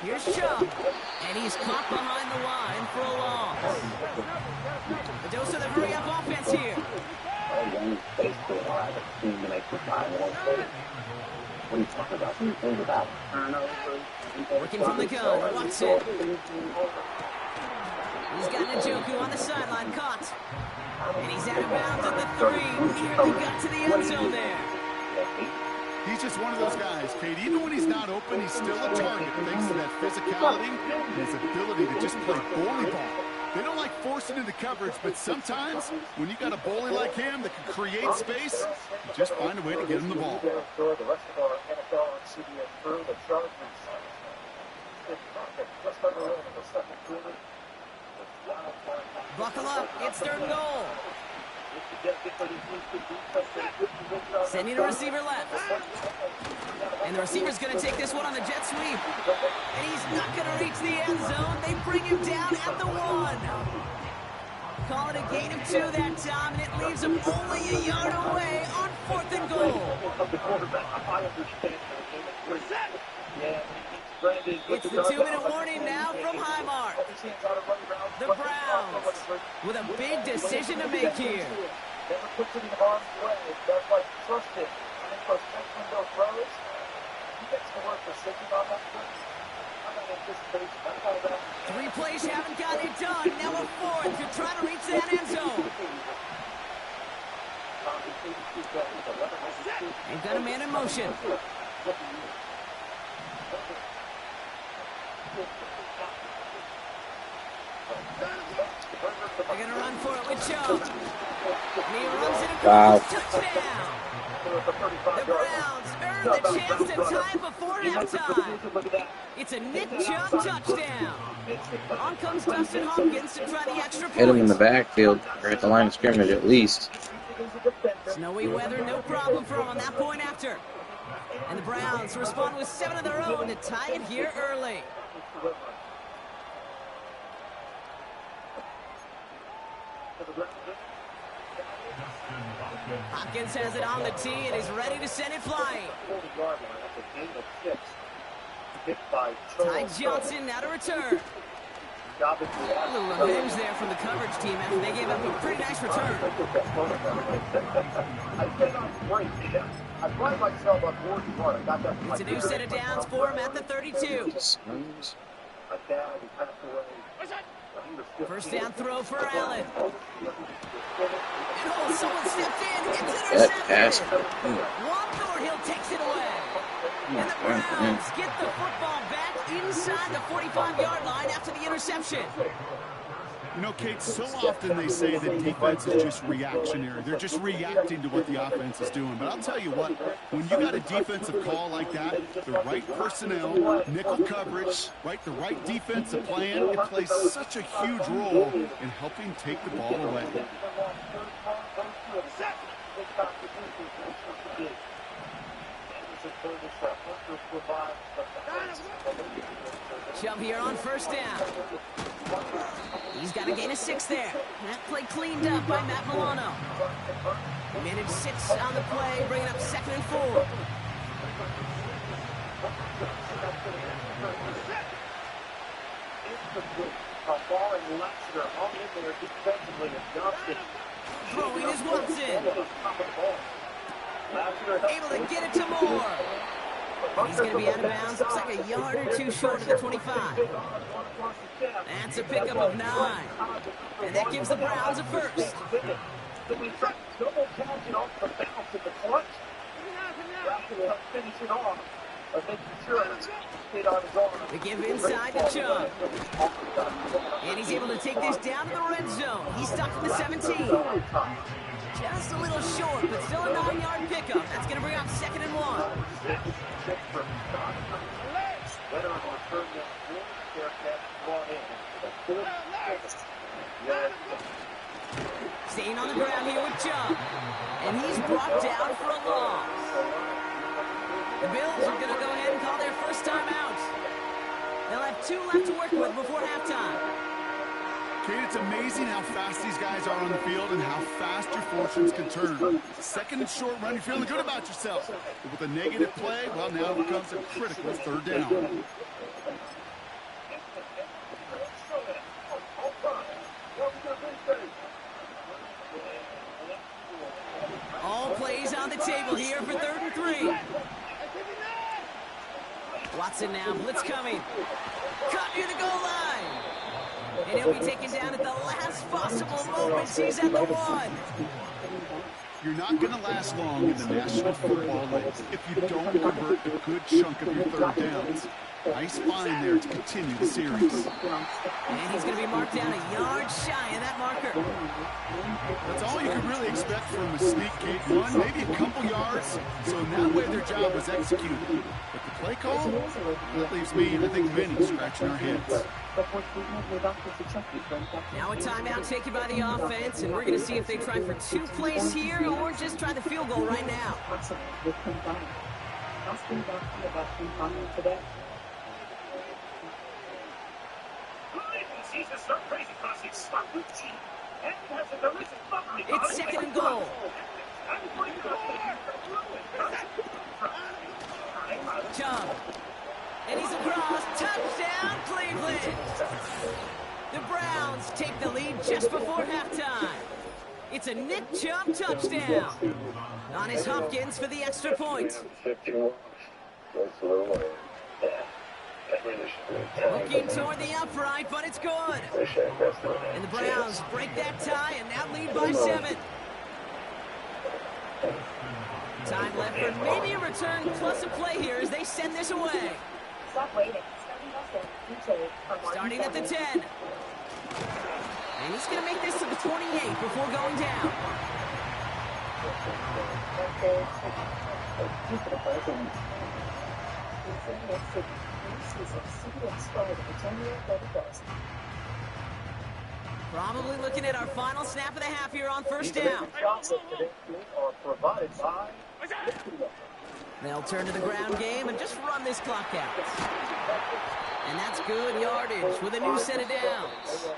Here's Chubb. And he's caught behind the line for a loss. The dose of the hurry up offense here. What are you talking about? What do you think about turnover? Working from the gun, Watson. He's got Njoku on the sideline, caught. And he's out of bounds at the 3. Nearly got to the end zone there. He's just one of those guys, Kate. Even when he's not open, he's still a target thanks to that physicality and his ability to just play bully ball. They don't like forcing into coverage, but sometimes when you got a bully like him that can create space, you just find a way to get him the ball. Buckle up, it's 3rd and goal. Sending a receiver left. And the receiver's going to take this one on the jet sweep. And he's not going to reach the end zone. They bring him down at the 1. call it a gain of 2 that time, and it leaves them only a yard away on 4th and goal. It's the 2-minute warning now from Highmark. The Browns with a big decision to make here. Never puts it in harm's way. That's like trust it. And for those throws, he gets to work precision on that play. I'm not anticipation. I call that. 3 plays haven't got it done. Now a 4th to try to reach that end zone. They've got a man in motion. They're going to run for it with Chubb. And he runs it across. Touchdown. The Browns earn the chance to tie before halftime. It's a Nick Chubb touchdown. On comes Dustin Hopkins to try the extra point. Hit him in the backfield, or at the line of scrimmage at least. Snowy weather, no problem for him on that point after. And the Browns respond with 7 of their own to tie it here early. Hopkins has it on the tee and he's ready to send it flying. Ty Johnson now to return. A little revenge there from the coverage team after they gave up a pretty nice return. It's a new set of downs for him at the 32. First down throw for Allen. And oh, someone stepped in. It's intercepted. Juan Thornhill takes it away. And the Browns get the football back inside the 45-yard line after the interception. You know, Kate, so often they say that defense is just reactionary. They're just reacting to what the offense is doing. But I'll tell you what, when you got a defensive call like that, the right personnel, nickel coverage, right, the right defensive plan, it plays such a huge role in helping take the ball away. Chubb here on first down. He's got a gain of 6 there. That play cleaned up by Matt Milano. Managed 6 on the play, bringing up 2nd and 4. Throwing is Watson. Able to get it to Moore. He's going to be out of bounds. Looks like a yard or 2 short of the 25. That's a pickup of 9. And that gives the Browns a first. They give inside to Chubb. And he's able to take this down to the red zone. He's stuck in the 17. Just a little short, but still a 9-yard pickup. That's going to bring up 2nd and 1. Staying on the ground here with Chubb. And he's brought down for a loss. The Bills are going to go ahead and call their first time out. They'll have 2 left to work with before halftime. Kate, it's amazing how fast these guys are on the field and how fast your fortunes can turn. 2nd and short run, you're feeling good about yourself. But with a negative play, well, now it becomes a critical 3rd down. All plays on the table here for 3rd and 3. Watson now, blitz coming. Cut near the goal line. And he'll be taken down at the last possible moment. He's at the 1. You're not going to last long in the National Football League if you don't convert a good chunk of your 3rd downs. Nice find there to continue the series. And he's going to be marked down a yard shy of that marker. That's all you can really expect from a sneak, Kate. 1, maybe a couple yards. So in that way, their job was executed. But the play call, that leaves me, and I think many, scratching our heads. Now a timeout taken by the offense, and we're going to see if they try for 2 plays here or just try the field goal right now. It's second and goal. Chubb. And he's across. Touchdown, Cleveland. The Browns take the lead just before halftime. It's a Nick Chubb touchdown. On his Hopkins for the extra point. Looking toward the upright, but it's good. And the Browns break that tie and now lead by 7. Time left for maybe a return plus a play here as they send this away. Stop waiting. Starting at the 10. And he's going to make this to the 28 before going down. Probably looking at our final snap of the half here on first down. They'll turn to the ground game and just run this clock out. And that's good yardage with a new set of downs.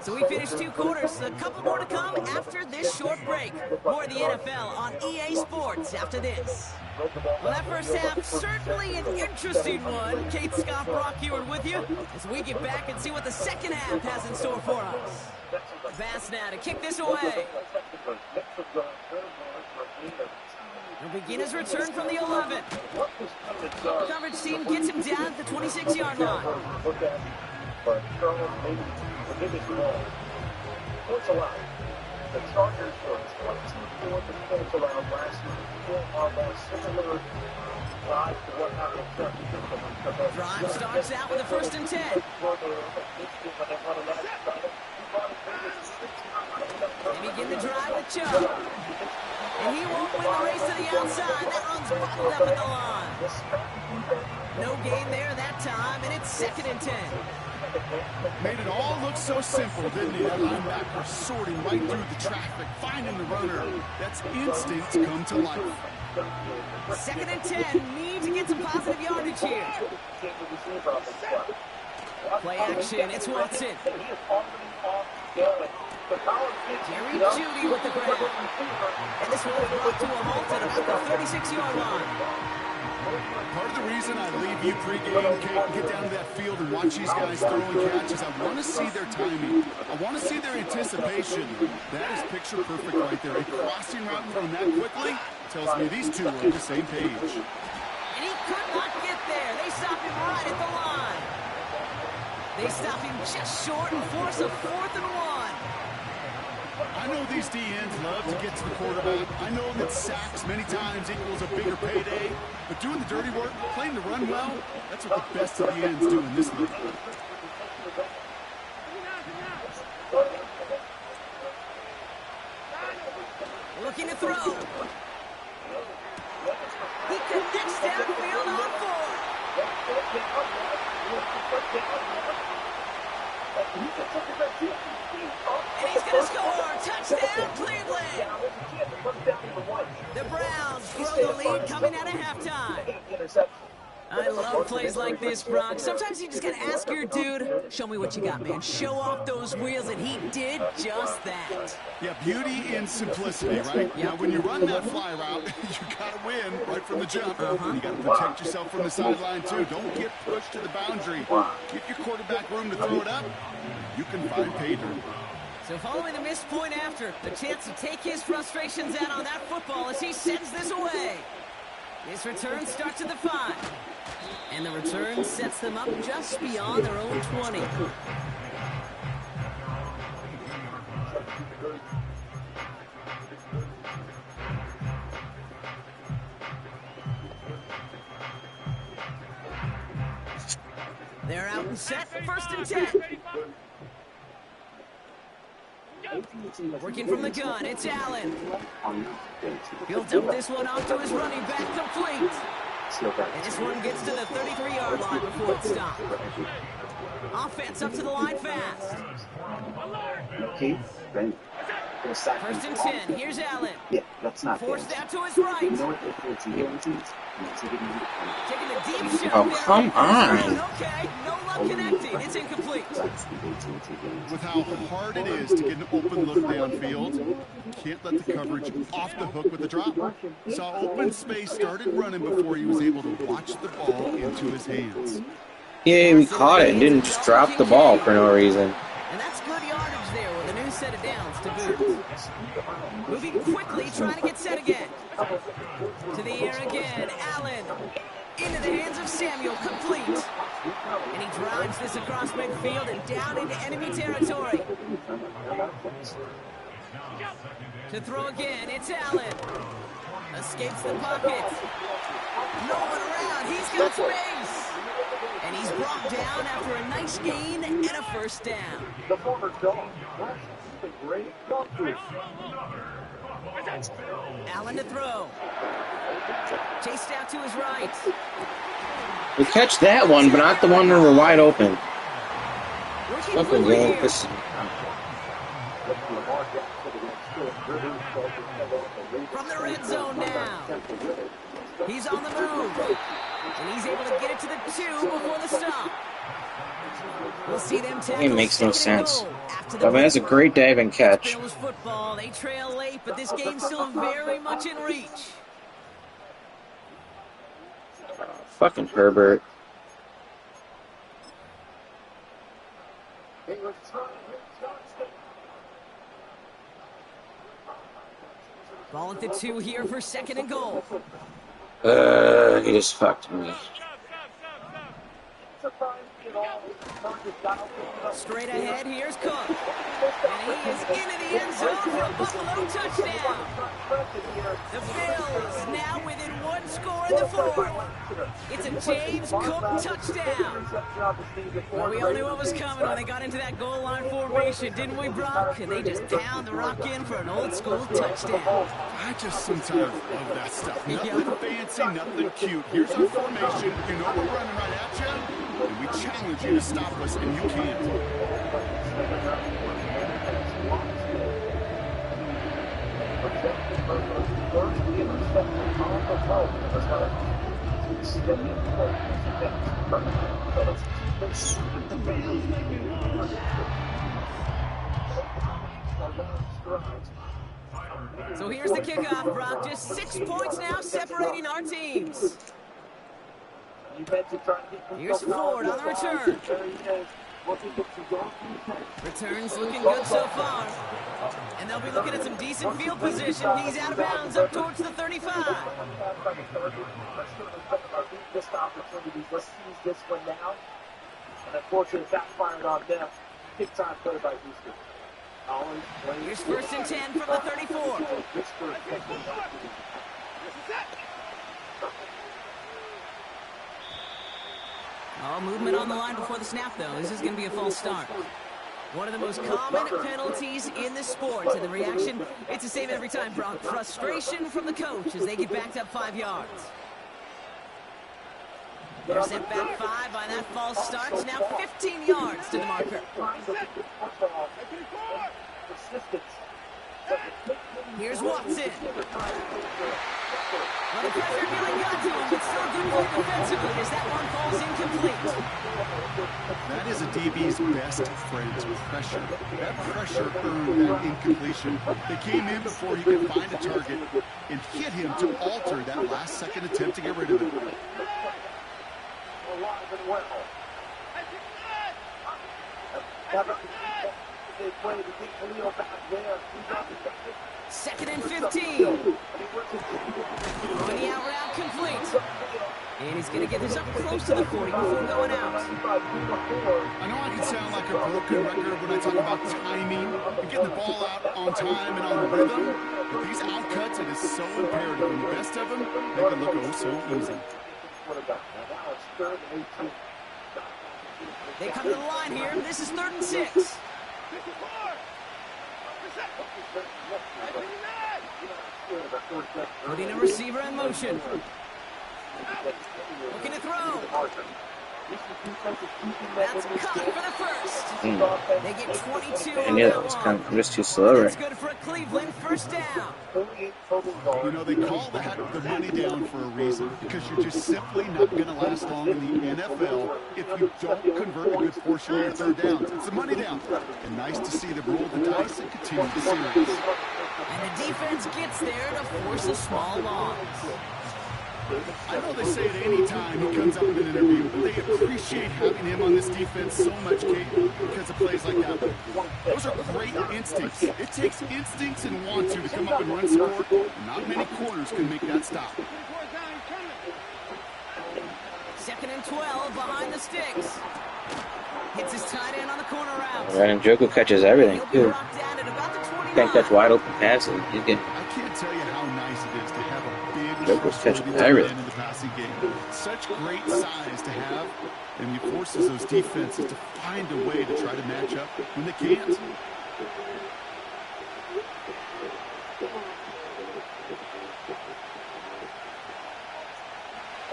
So we finished 2 quarters. A couple more to come after this short break. More of the NFL on EA Sports after this. Well, that first half, certainly an interesting one. Kate, Scott, Brock Ewart with you as we get back and see what the second half has in store for us. Pass now to kick this away. He'll begin his return from the 11. Coverage team gets him down at the 26-yard line. The Chargers were 24 points allowed last year. Almost similar drive to what happened. Drive starts out with a 1st and 10. They begin the drive with Chubb. And he won't win the race to the outside. That runs bottled up at the line. No gain there that time, and it's 2nd and 10. Made it all look so simple, didn't he? That linebacker sorting right through the traffic, finding the runner. That's instinct come to life. 2nd and 10. Need to get some positive yardage here. Play action. It's Watson. Jerry Jeudy with the grab. And this one is brought to a halt at about the 36-yard line. Part of the reason I leave you pregame, Kate, and get down to that field and watch these guys throw and catch is I want to see their timing. I want to see their anticipation. That is picture perfect right there. A crossing route thrown that quickly tells me these two are on the same page. And he could not get there. They stop him right at the line. They stop him just short and force a 4th and 1. I know these DNs love to get to the quarterback. I know that sacks many times equals a bigger payday. But doing the dirty work, playing to run well, that's what the best of the ends do in this league. Looking to throw. He connects downfield on 4. And he's going to score. Touchdown, Cleveland. The Browns grow the lead coming out of halftime. I love plays like this, Brock. Sometimes you just got to ask your dude, show me what you got, man. Show off those wheels, and he did just that. Yeah, beauty and simplicity, right? Now, when you run that fly route, you got to win right from the jump. You got to protect yourself from the sideline, too. Don't get pushed to the boundary. Give your quarterback room to throw it up. You can find pay dirt. So following the missed point after, the chance to take his frustrations out on that football as he sends this away. This return starts at the 5. And the return sets them up just beyond their own 20. They're out and set, 1st and 10. Working from the gun, it's Allen. Built up this one off to his running back, complete. And this one gets to the 33-yard line before it stopped. Offense up to the line fast. First and 10. Here's Allen. Yeah, that's not Forced guaranteed. out to his right. You know what H2H guarantees? Connectivity. Taking the deep shot. Oh, there come on first on. down. Okay, no luck connecting. It's incomplete. That's the H2H guarantee. With how hard it is to get an open look downfield, can't let the coverage off the hook with the drop. Saw open space, started running before he was able to watch the ball into his hands. Yeah, we caught it and didn't just drop the ball for no reason. And that's good yardage there with a new set of downs to boot. Moving quickly, trying to get set again. To the air again, Allen. Into the hands of Samuel, complete. And he drives this across midfield and down into enemy territory. To throw again, it's Allen. Escapes the pocket. No one around, he's got space. And he's brought down after a nice gain and a first down. The former dog. That's a great dog. Allen to throw. Chased out to his right. We catch that one, but not the one where we're wide open. Fucking game. This. From the red zone now. He's on the move. And he's able to get it to the 2 before the stop. We'll see them tackle. It makes no sense. I mean, that's a great diving catch. Bills football. They trail late, but this game's still very much in reach. Fucking Herbert. Ball at the 2 here for second and goal. He just fucked me. Straight ahead, here's Cook. And he is into the end zone for a Buffalo touchdown. The Bills now within 1 score in the 4th. It's a James Cook touchdown. Well, we all knew what was coming when they got into that goal line formation, didn't we, Brock? And they just pound the rock in for an old school touchdown. I just sometimes love that stuff. Nothing fancy, nothing cute. Here's our formation. You know we're running right at you. And we challenge you to stop us, and you can't. So here's the kickoff, Brock. Just 6 points now separating our teams. Here's Ford on the return. Returns looking good so far. And they'll be looking at some decent field position. He's out of bounds up towards the 35. Let's seize this one now. And unfortunately, it's backfired on them. Big time play by Houston. Here's first and 10 from the 34. Oh, movement on the line before the snap, though. This is going to be a false start. One of the most common penalties in this sport. And the reaction, it's the same every time, Brock. Frustration from the coach as they get backed up 5 yards. They're set back 5 by that false start. It's now 15 yards to the marker. Here's Watson. Well, the pressure nearly got to him, but still a good play defensively as that one falls incomplete. That is a DB's best friend, pressure. That pressure earned that incompletion. They came in before he could find a target and hit him to alter that last-second attempt to get rid of it. Second and 15. Money out route complete. And he's going to get this up close to the 40 before going out. I know I can sound like a broken record when I talk about timing and getting the ball out on time and on rhythm, but these outcuts, it is so imperative. And the best of them, they can look oh so easy. They come to the line here. This is 3rd and 6. Putting a receiver in motion. Looking to throw. That's caught for the first. They get 22 I on knew that that was one. coming. I'm just too slow That's right good for a Cleveland first down. You know, they call that the money down for a reason, because you're just simply not going to last long in the NFL if you don't convert a good portion of your third downs. It's the money down. And nice to see them roll the dice and continue the series. And the defense gets there to force a small loss. I know they say it any time he comes up in an interview, but they appreciate having him on this defense so much, Kate, because of plays like that one. Those are great instincts. It takes instincts and want to come up and run score. Not many corners can make that stop. 2nd and 12 behind the sticks. Hits his tight end on the corner route. Right, and Joko catches everything, He'll be too. brought down at about the 29. Can't catch wide open passes. He's getting I can't tell you how nice it is to have a big, Joko's catching trustworthy tight everything. end in the passing game. Such great size to have, and it forces those defenses to find a way to try to match up when they can't.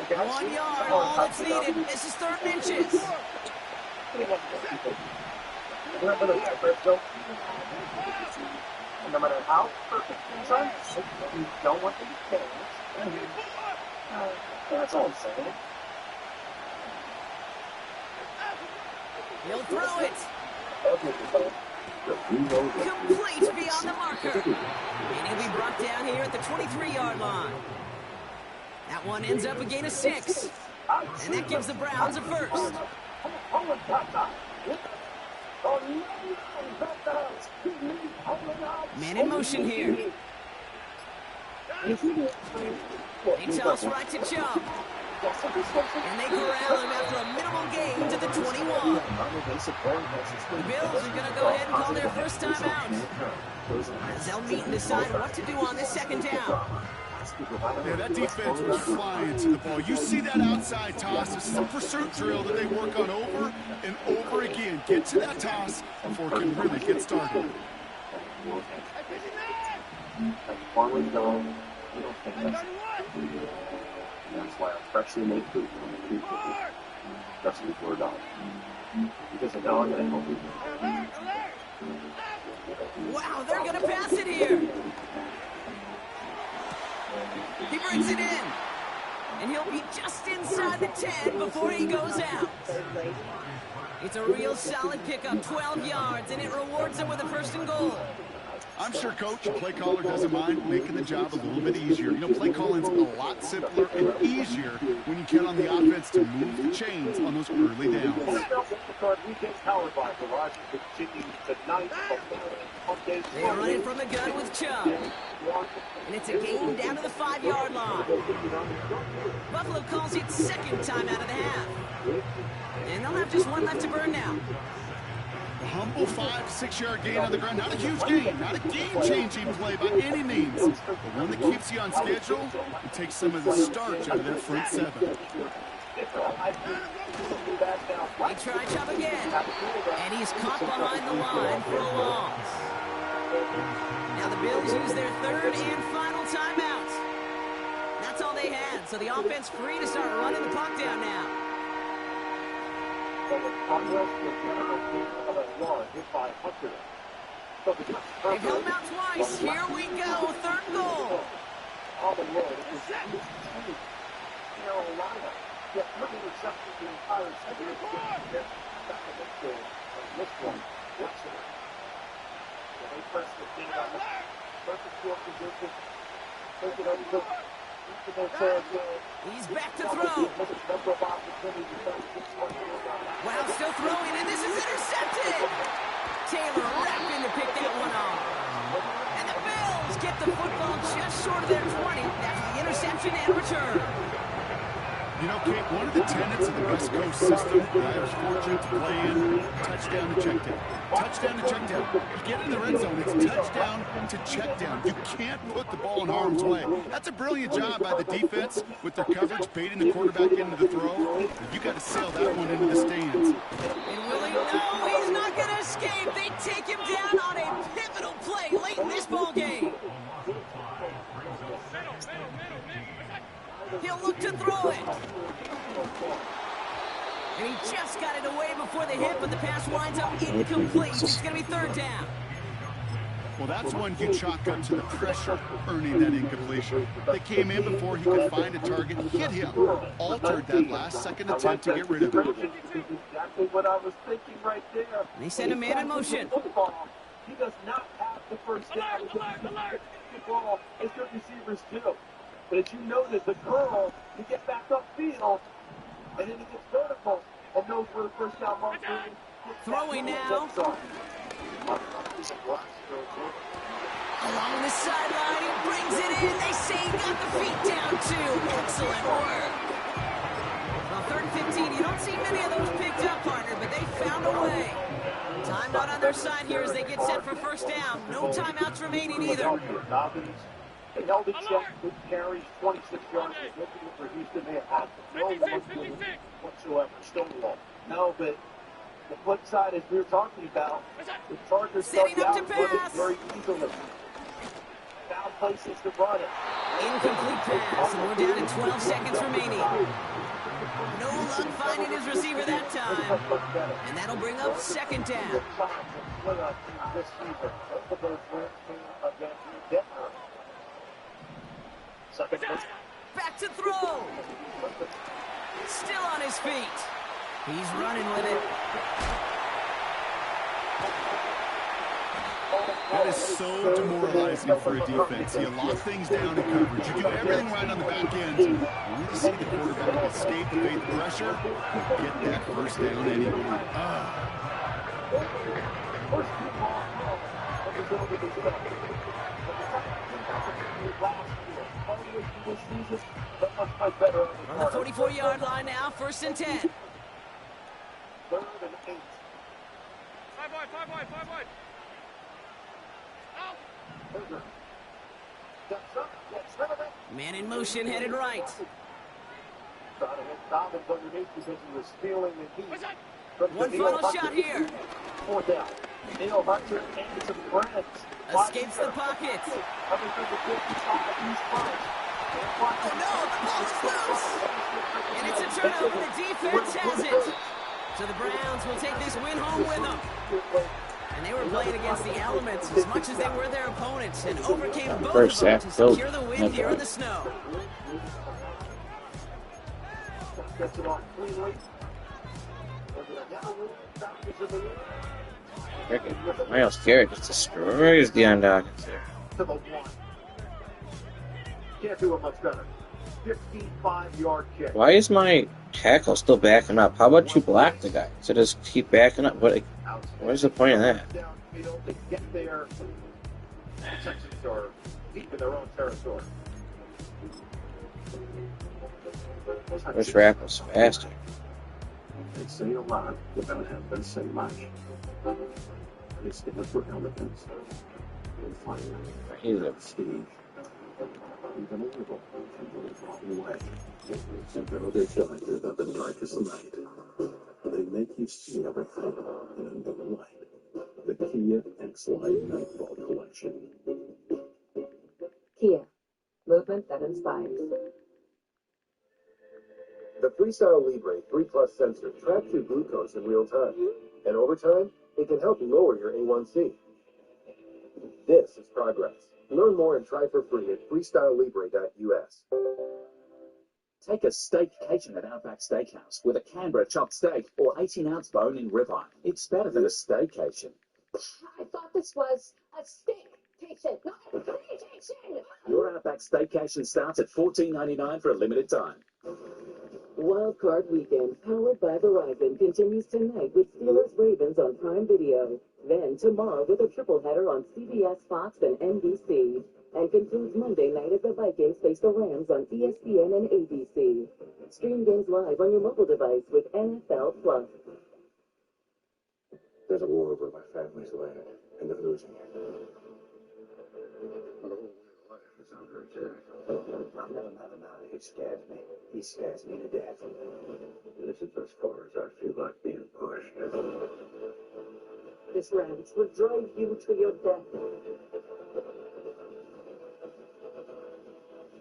One yard, all that's needed. This is 3rd and inches. No matter how perfect things are, you don't want them to change. That's all I'm saying. He'll throw it. Complete beyond the marker. And he'll be brought down here at the 23-yard line. That one ends up a gain of 6. And that gives the Browns a first. Man in motion here. They toss right to Chubb. And they corral him after a minimal gain to the 21. The Bills are going to go ahead and call their first time out, as they'll meet and decide what to do on this 2nd down. Yeah, that defense was flying to the ball. You see that outside toss. This is a pursuit drill that they work on over and over again. Get to that toss before it can really get started. That's why I freshly made food on the food cookie, especially for a dog. Because a dog that I hope you. Wow, they're going to pass it here. He brings it in. And he'll be just inside the 10 before he goes out. It's a real solid pickup, 12 yards, and it rewards him with a 1st and goal. I'm sure, Coach, the play caller doesn't mind making the job a little bit easier. You know, play calling's a lot simpler and easier when you count on the offense to move the chains on those early downs. They run it from the gun with Chubb. And it's a gain down to the 5-yard line. Buffalo calls it 2nd time out of the half. And they'll have just one left to burn now. A humble 5-6-yard gain on the ground. Not a huge gain, not a game-changing play by any means, but one that keeps you on schedule and takes some of the starch out of that front 7. They try Chubb again, and he's caught behind the line for a loss. Now the Bills use their 3rd and final timeout. That's all they had, so the offense free to start running the clock down now. They've held him out twice. Here we go. 3rd goal. He's back to throw. Wow, still throwing, and this is intercepted. Taylor rapping to pick that one off. And the Bills get the football just short of their 20. That's the interception and return. You know, Kate, one of the tenets of the West Coast system that I was fortunate to play in, touchdown to check down. Touchdown to check down. You get in the red zone, it's touchdown to check down. You can't put the ball in harm's way. That's a brilliant job by the defense with their coverage, baiting the quarterback into the throw. You got to sail that one into the stands. And Willie, no, he's not going to escape. They take him down on a pivotal play late in this ball game. He'll look to throw it. And he just got it away before the hit, but the pass winds up incomplete. It's going to be third down. Well, that's one you chalk up to the pressure earning that incompletion. They came in before he could find a target, hit him, altered that last-second attempt to get rid of it. Exactly what I was thinking right there. And he sent a man in motion. He does not have the first down. The ball as good receivers do. But as you notice, the curl, you get back upfield, and then he gets vertical and knows where the first down mark is. Throwing now. Along the sideline, he brings it in. They say he got the feet down, too. Excellent work. Well, 3rd and 15, you don't see many of those picked up, partner, but they found a way. Time not on their side here as they get set for first down. No timeouts remaining either. They held it check with carries, 26 yards. Looking for Houston, they had no one whatsoever. Stonewall. No, but the flip side, as we were talking about, the Chargers setting up to pass very easily. Found places to run it. Incomplete pass, and we're down to 12 seconds remaining. No luck finding his receiver that time. And that'll bring up second down. Back to throw. Still on his feet. He's running with it. That is so demoralizing for a defense. You lock things down in coverage. You do everything right on the back end. Only to see the quarterback escape, evade the pressure, and get that first down anyway. On the 44-yard line now, 1st and 10. 3rd and 8. 5 wide. Man in motion, headed right. Trying to hit Dobbins underneath because he was feeling the heat. One final shot here. 4th down. Neil Hunter and some friends. Escapes the pocket. Coming through the 55, he's first. Oh no, the ball is loose. And it's a turnover. The defense has it. So the Browns will take this win home with them. And they were playing against the elements as much as they were their opponents and overcame both of them to secure the win here in the snow. Gets it off cleanly. Miles Garrett just destroys Deion Dawkins there. To the 1. Can't do it much better. 55-yard kick. Why is my tackle still backing up? How about you block the guy? So just keep backing up? What is the point of that? Downfield, they get there. Texans are deep in their own territory. Wish Rapp was faster. They say a lot without having to say much. They stand for elegance and finally, prestige. Even a little can go the wrong way. And though they tell you that the dark is the night, they make you see everything in a new light. The Kia X-Lite Nightfall Collection. Kia, movement that inspires. The Freestyle Libre 3 Plus sensor tracks your glucose in real time. And over time, it can help you lower your A1C. This is progress. Learn more and try for free at freestylelibre.us. Take a staycation at Outback Steakhouse with a Canberra chopped steak or 18-ounce bone-in ribeye. It's better than a staycation. I thought this was a staycation, not a staycation. Your Outback Staycation starts at $14.99 for a limited time. Wildcard Weekend, powered by Verizon, continues tonight with Steelers-Ravens on Prime Video. Then tomorrow with a triple header on CBS, Fox, and NBC. And concludes Monday night as the Vikings face the Rams on ESPN and ABC. Stream games live on your mobile device with NFL Plus. There's a war over my family's land, and they're losing it. My whole life is under attack. I've never met a man who scares me. He scares me to death. This is as far as I feel like being pushed. This ranch will drive you to your death.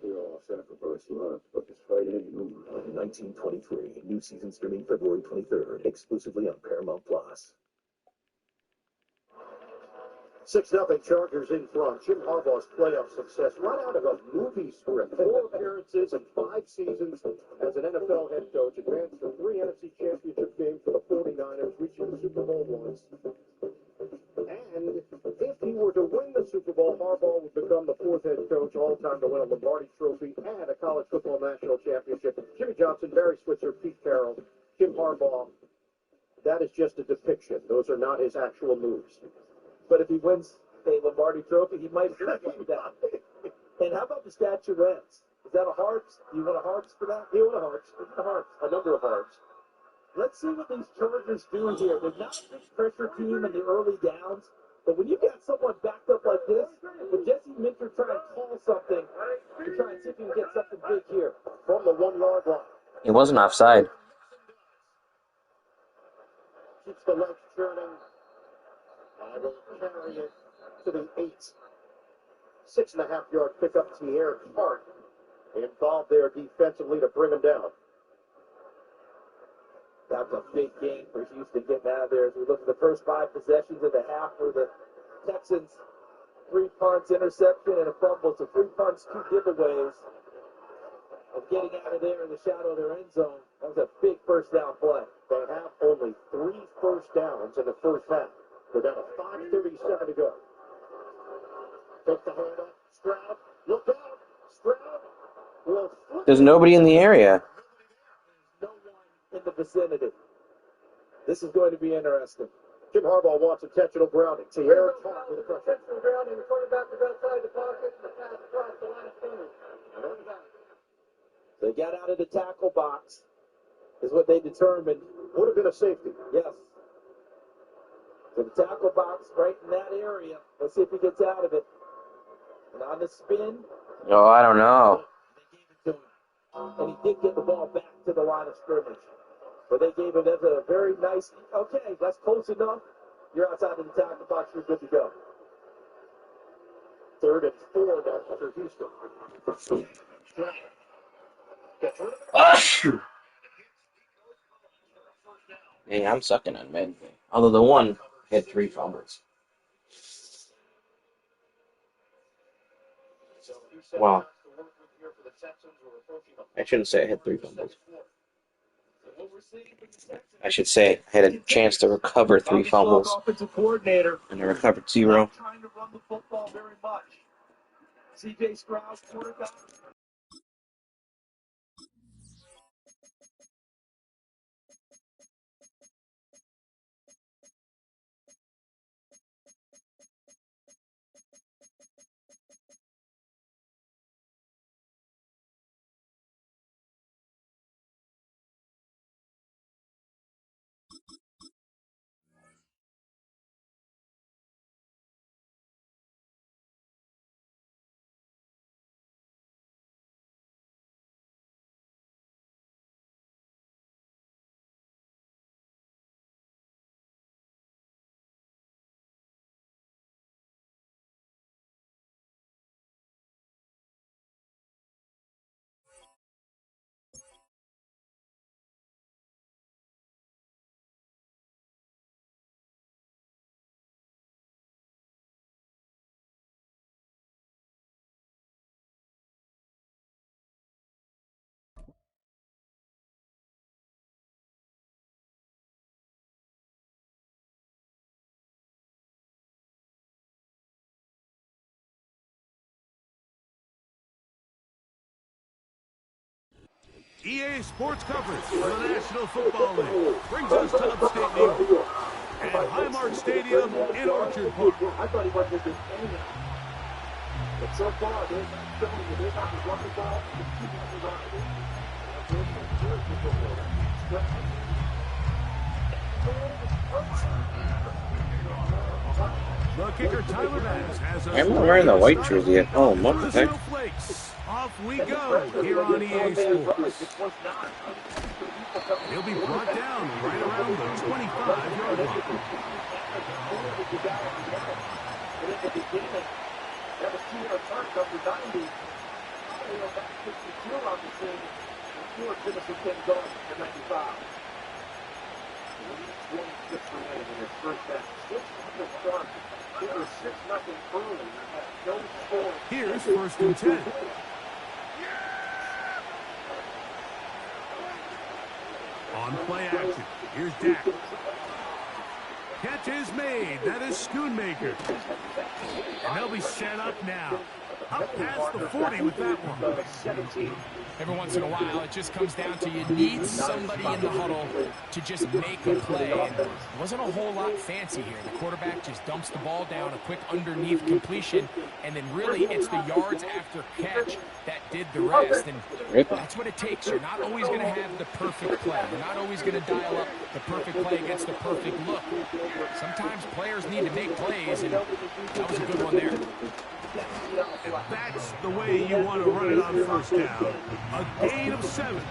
You're off. Center for First Love, but this Friday, 1923. New season streaming February 23rd, exclusively on Paramount Plus. 6-0 Chargers in front. Jim Harbaugh's playoff success right out of a movie script. 4 appearances and 5 seasons as an NFL head coach. Advanced to 3 NFC championship games for the 49ers, reaching the Super Bowl once. And if he were to win the Super Bowl, Harbaugh would become the 4th head coach all-time to win a Lombardi Trophy and a college football national championship. Jimmy Johnson, Barry Switzer, Pete Carroll, Jim Harbaugh. That is just a depiction. Those are not his actual moves. But if he wins a Lombardi Trophy, he might do that. And how about the statuettes? Is that a hearts? Do you want a hearts for that? He want a hearts. A number of hearts. Let's see what these Chargers do here. They're not a big pressure team in the early downs, but when you got someone backed up like this, when Jesse Minter try and call something, to try and see if you can get something big here From the 1-yard line. He wasn't offside. Keeps the legs churning. And will carry it to the 8. 6.5-yard pickup to Eric Hart. Involved there defensively to bring him down. That's a big game for Houston getting out of there. As we look at the first 5 possessions of the half for the Texans, 3 punts, interception, and a fumble. So 3 punts, 2 giveaways. Of getting out of there in the shadow of their end zone. That was a big first down play. They have only 3 first downs in the first half. We're down to 5:37 to go. Take the hand up. Stroud. Look out. Stroud will flip. There's nobody in the area. No one in the vicinity. This is going to be interesting. Jim Harbaugh wants intentional grounding. Tierra Hart with a pressure. Intentional grounding. The quarterback is outside the pocket. The pass across the line of scrimmage. They got out of the tackle box, is what they determined. Would have been a safety. Yes. So the tackle box right in that area. Let's see if he gets out of it. And on the spin. Oh, I don't know. They gave it to him. And he did get the ball back to the line of scrimmage. But they gave him a very nice, okay, that's close enough. You're outside of the tackle box. You're good to go. 3rd and 4 now for Houston. Hey, I'm sucking on Madden. Although the one had 3 fumbles. Wow. I shouldn't say I had 3 fumbles. I should say I had a chance to recover 3 fumbles. And I recovered 0. Trying to run the football very much. C.J. Stroud, quarterback. EA Sports coverage for the National Football League brings us to upstate New York at Highmark Stadium in Orchard Park. I thought he wasn't going to do anything. But so far, they're not showing that they're not just running the ball. The kicker, Tyler Bass, has I'm not wearing the white jersey yet. Oh, what the heck? Off we go here on EA Sports. He'll be brought down right around the 25-yard line. Back 62 on the scene. Stewart finishing things off at 95. 26 remaining in his first half. 6-0 start. They were 6-0 early. No score. Here's 1st and 10. On play action. Here's Dak. Catch is made. That is Schoonmaker. And they'll be set up now. Up past the 40 with that one. Every once in a while, it just comes down to you need somebody in the huddle to just make a play. And it wasn't a whole lot fancy here. The quarterback just dumps the ball down, a quick underneath completion, and then really it's the yards after catch that did the rest. And that's what it takes. You're not always going to have the perfect play. You're not always going to dial up the perfect play against the perfect look. Sometimes players need to make plays, and that was a good one there. And that's the way you want to run it on 1st down. A gain of 7.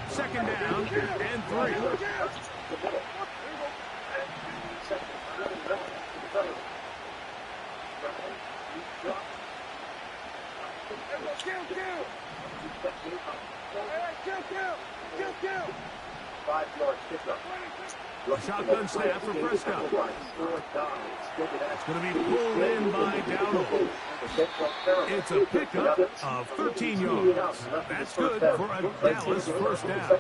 Second down and 3. Shotgun snap for Prescott. It's going to be pulled in by Dowdle. It's a pickup of 13 yards. That's good for a Dallas 1st down.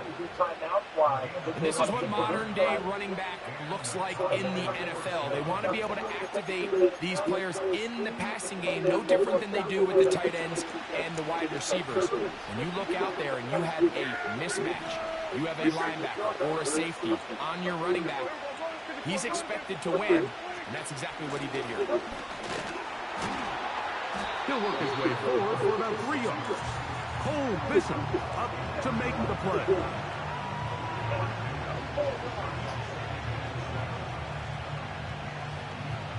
This is what modern-day running back looks like in the NFL. They want to be able to activate these players in the passing game, no different than they do with the tight ends and the wide receivers. When you look out there and you have a mismatch, you have a linebacker or a safety on your running back, he's expected to win, and that's exactly what he did here. He'll work his way forward for about 3 yards. Cole Bishop up to make the play.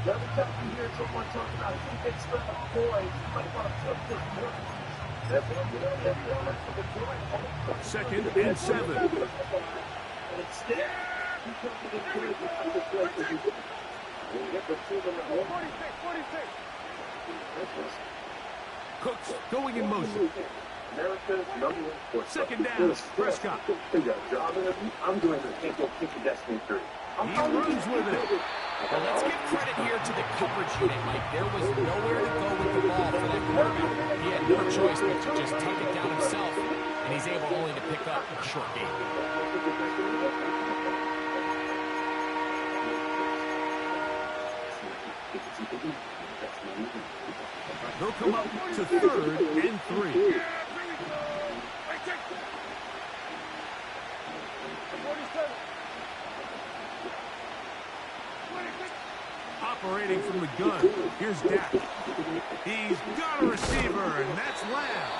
Every time you hear someone talk about defense spread of points, you might want to flip this point. 2nd and 7. And instead, you come to the field with the play. You get the 46. Cooks going in motion. America's #1 2nd down, Prescott. I'm doing the kick destiny 3. He runs with it. Well, let's give credit here to the coverage unit, Mike. There was nowhere to go with the ball for that quarterback. He had no choice but to just tuck it down himself, and he's able only to pick up a short gain. They'll come up to 3rd and 3. Operating from the gun, here's Dak. He's got a receiver, and that's Lamb.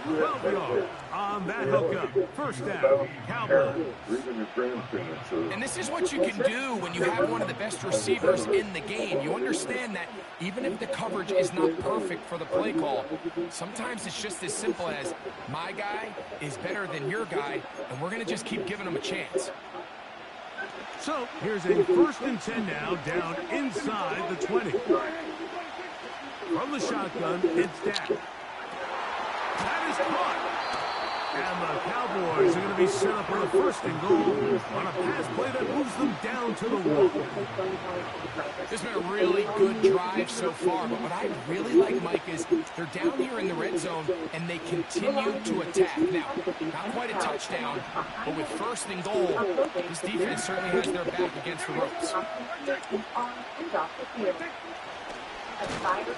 12 yards on that hookup. 1st down, Cowboys. And this is what you can do when you have one of the best receivers in the game. You understand that even if the coverage is not perfect for the play call, sometimes it's just as simple as my guy is better than your guy, and we're going to just keep giving him a chance. So here's a 1st and 10 now, down inside the 20. From the shotgun, it's Dak. That is caught. And the Cowboys are going to be set up on a 1st and goal on a pass play that moves them down to the 1. This has been a really good drive so far, but what I really like, Mike, is they're down here in the red zone, and they continue to attack. Now, not quite a touchdown, but with 1st and goal, this defense certainly has their back against the ropes.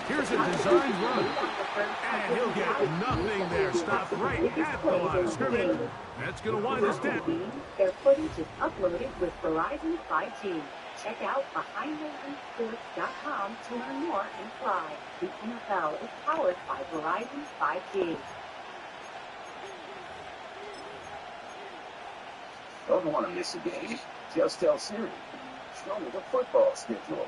Here's a designed run, and he'll get nothing there. Stopped right at the line of scrimmage. That's going to wind us down. Their footage is uploaded with Verizon 5G. Check out BehindTheSports.com to learn more and fly. The NFL is powered by Verizon 5G. Don't want to miss a game. Just tell Siri. Show me the football schedule.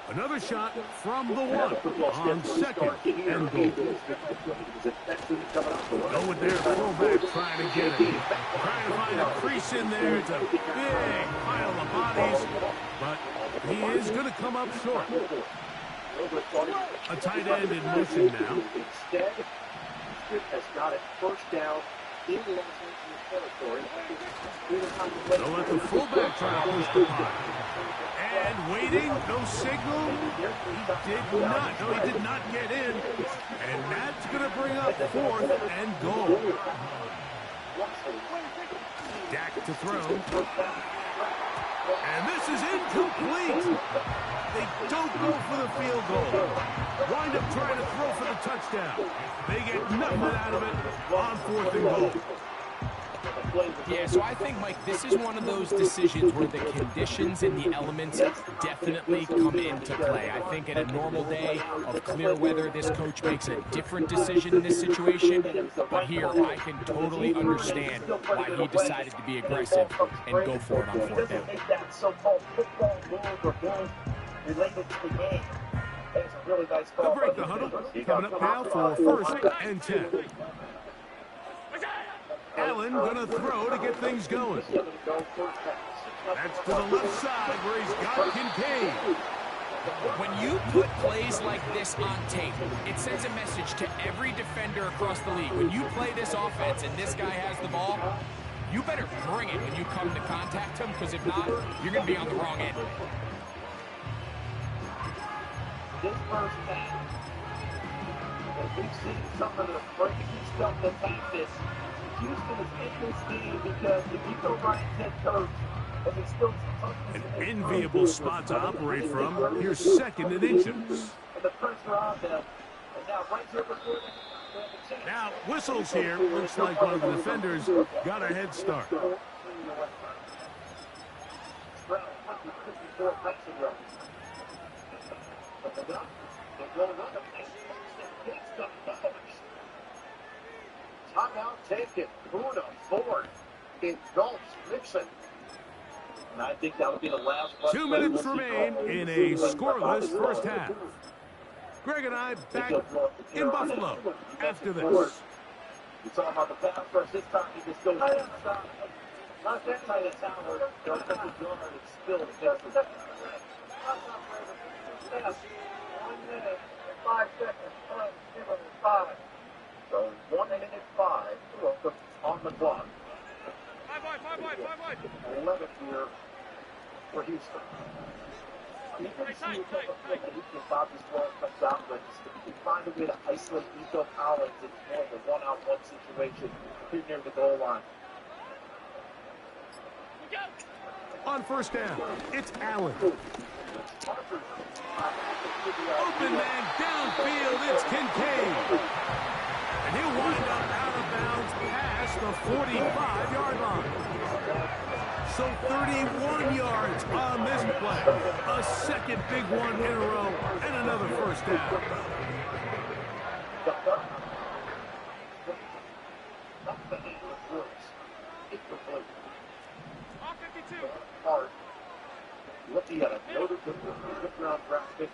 Another shot from the one on second and goal. Go with their fullback trying to get it. Trying to find a crease in there. It's a big pile of bodies, but he is going to come up short. A tight end in motion now. Instead, has got it first down in Los Angeles territory. They'll let the fullback try to push the punt. And waiting, no signal. He did not get in. And that's going to bring up fourth and goal. Dak to throw. And this is incomplete. They don't go for the field goal. Wind up trying to throw for the touchdown. They get nothing out of it on fourth and goal. Yeah, so I think, Mike, this is one of those decisions where the conditions and the elements definitely come into play. I think in a normal day of clear weather, this coach makes a different decision in this situation. But here, I can totally understand why he decided to be aggressive and go for it on fourth down. They'll break the huddle. Coming up now for first and 10. Allen gonna throw to get things going. That's to the left side where he's got Kincaid. When you put plays like this on tape, it sends a message to every defender across the league. When you play this offense and this guy has the ball, you better bring it when you come to contact him, because if not, you're going to be on the wrong end. This first half, we've seen some of the crazy stuff that's happened. Houston is in this game because if you go right head coach, and it's still an enviable spot to operate from. Here's second and inches. And the pressure on them. And now right here before now whistles here. Looks like one of the defenders got a head start. Timeout taken. Bruno, Ford, engulfs Nixon. And I think that'll be the last. 2 minutes remain in a scoreless first half. Greg and I back in Buffalo after this. You're talking about the pass first. This time he just goes inside. Not that kind of tower. Don't think the guard is still there. 1 minute, 5 seconds, 5. So 1 minute 5 on the clock. 11 here for Houston. You can see Bob this ball comes out, but if you can find a way to isolate Nico Collins in more of a one-on-one situation here near the goal line. On first down, it's Allen. Open man downfield, it's Kincaid. And he'll wind up out of bounds past the 45-yard line. So 31 yards on this play. A second big one in a row and another first down. Looking at a noted round draft pick.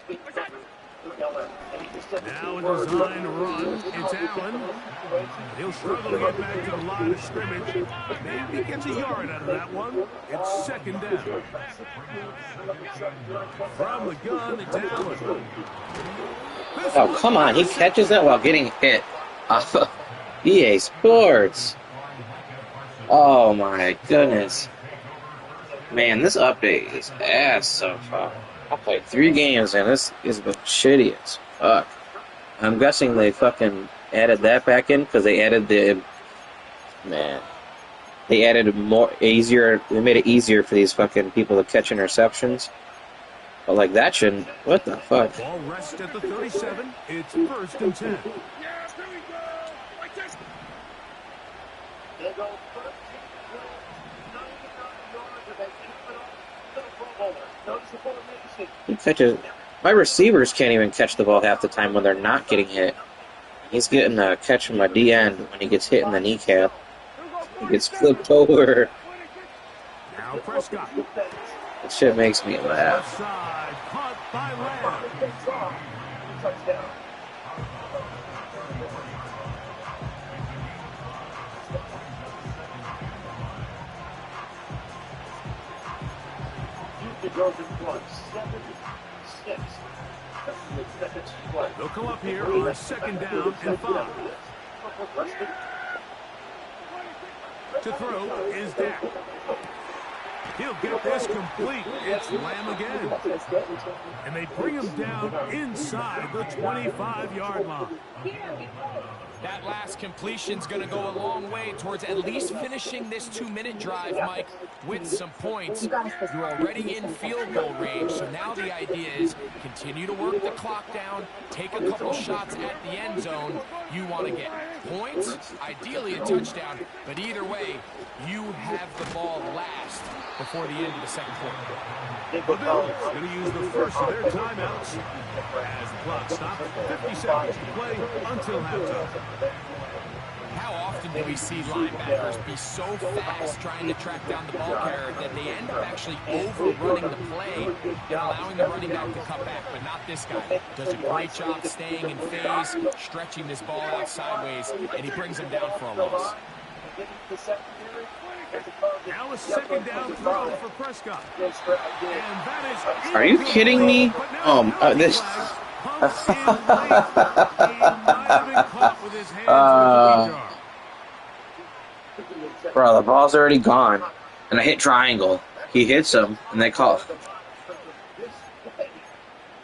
Now a design run. It's Allen. He'll struggle to get back to the line of scrimmage. Maybe he gets a yard out of that one. It's second down. From the gun, it's Allen. Oh, come on. He catches that while getting hit off of EA Sports. Oh, my goodness. Man, this update is ass so far. I played 3 games, and this is shitty as fuck. I'm guessing they fucking added that back in because they added the... Man. They added more easier... They made it easier for these fucking people to catch interceptions. But like that shouldn't... What the fuck? Ball rests at the 37. It's first and 10. He catches... My receivers can't even catch the ball half the time when they're not getting hit. He's getting a catch from a D-end when he gets hit in the kneecap. He gets flipped over. Now Prescott. That shit makes me laugh. Offside, punt by Lamb. Touchdown. Houston goes in front, 7-6. They'll come up here on second down and 5. To throw is Dak. He'll get this complete. It's Lamb again. And they bring him down inside the 25-yard line. That last completion's going to go a long way towards at least finishing this 2-minute drive, Mike, with some points. You're already in field goal range, so now the idea is continue to work the clock down, take a couple shots at the end zone. You want to get points, ideally a touchdown, but either way, you have the ball last before the end of the second quarter. The Bills going to use the first of their timeouts as the clock stops. 50 seconds to play until halftime. How often do we see linebackers be so fast trying to track down the ball carrier that they end up actually overrunning the play and allowing the running back to cut back, but not this guy. Does a great job staying in phase, stretching this ball out sideways, and he brings him down for a loss. Now a second down throw for Prescott. And that is Are you kidding me? This. Bro, the ball's already gone. And I hit triangle. He hits him, and they call it.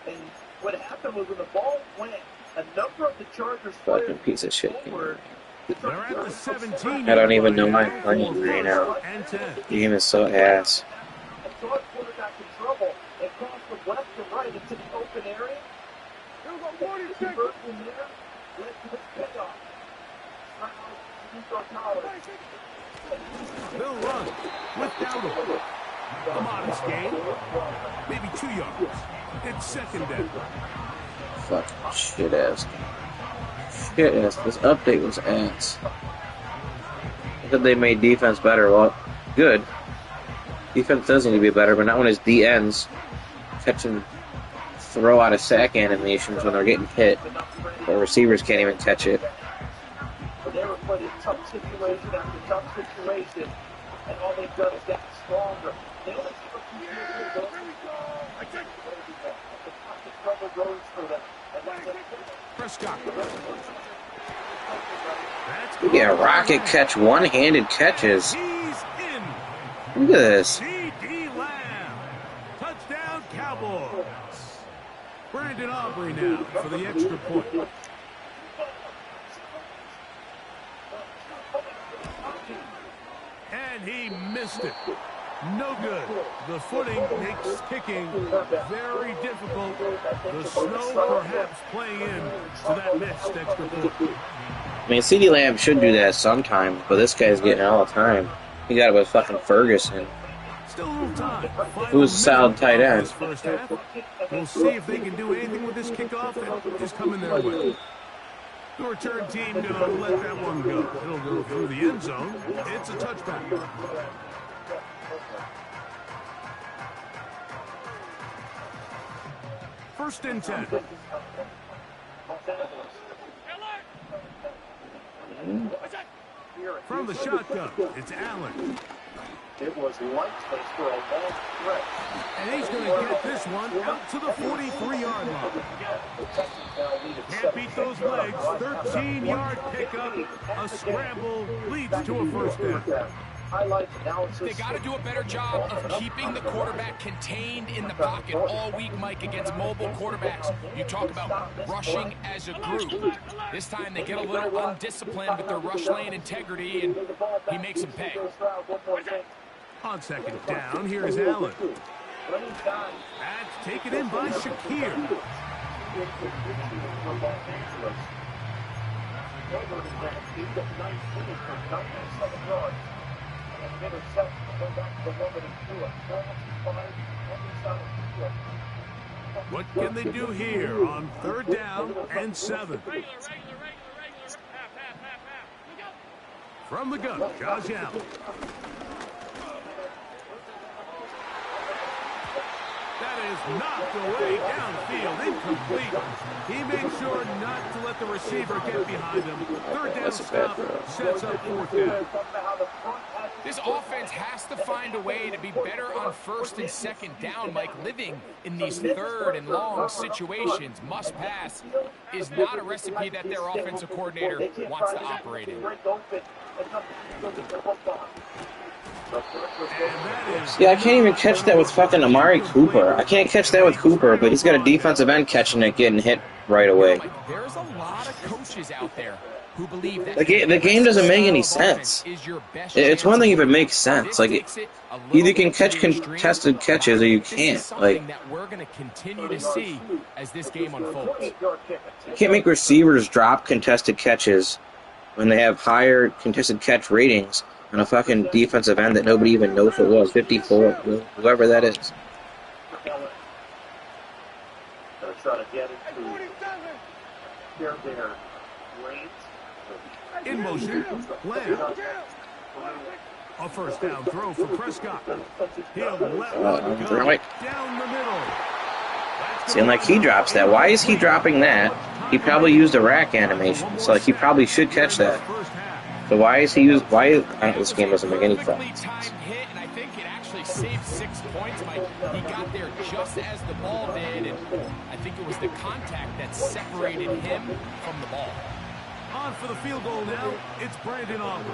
And what happened was when the ball went, a number of the Chargers Fucking piece of shit. They're at the 17. I don't even know why I'm playing right now. The game is so ass. And so our quarterback in trouble. It crossed from left to right into the open area. Convert from there, led to the payoff. They'll run without him. A modest gain. Maybe 2 yards. It's second down. Fucking shit ass. Shit ass. This update was ass. I thought they made defense better. Well, good. Defense does need to be better, but not when it's DNs catching throw out of sack animations when they're getting hit. The receivers can't even catch it. They were put in tough situation after tough situation, and all they've done is get stronger. They only keep a few years ago. The trouble goes for them. Prescott. Yeah, rocket catch, one-handed catches. Look at this. C.D. Lamb. Touchdown, Cowboys. Brandon Aubrey now for the extra point. And he missed it. No good. The footing makes kicking very difficult. The snow perhaps playing in to that missed extra point. I mean, C.D. Lamb should do that sometimes, but this guy's getting it all the time. He got it with fucking Ferguson. Still a little time. Who's a solid tight end? First half. We'll see if they can do anything with this kickoff that is coming their way. The return team going to let that one go. It'll go through the end zone. It's a touchback. First and 10. From the shotgun, it's Allen. It was lights for a long stretch. And he's going to get this one out to the 43-yard line. Can't beat those legs. 13-yard pickup. A scramble leads to a first down. They got to do a better job of keeping the quarterback contained in the pocket all week, Mike, against mobile quarterbacks. You talk about rushing as a group. This time they get a little undisciplined with their rush lane integrity, and he makes them pay. On second down, here is Allen. That's taken in by Shakir. What can they do here on third down and 7? From the gun, Josh Allen. That is knocked away downfield, incomplete. He made sure not to let the receiver get behind him. Third down stop sets up fourth down. This offense has to find a way to be better on first and second down, Mike. Living in these third and long situations, must pass, is not a recipe that their offensive coordinator wants to operate in. Yeah, I can't even catch that with fucking Amari Cooper. I can't catch that with Cooper, but he's got a defensive end catching it, getting hit right away. There's a lot of coaches out there who believe that the game doesn't make any sense. It's one thing if it makes sense. Like, either you can catch contested catches or you can't. Like, that we're going to continue to see as this game unfolds. You can't make receivers drop contested catches when they have higher contested catch ratings on a fucking defensive end that nobody even knows who it was. 54, whoever that is. In motion, Lamb. A first down throw for Prescott. He'll let one go down the middle. See, like he drops that. Why is he dropping that? He probably used a rack animation, so like he probably should catch that. So why is he used? Why? This game doesn't make any sense. Hit, and I think it actually saved 6 points, Mike. He got there just as the ball did, and I think it was the contact that separated him from the ball. On for the field goal now, it's Brandon Aubrey.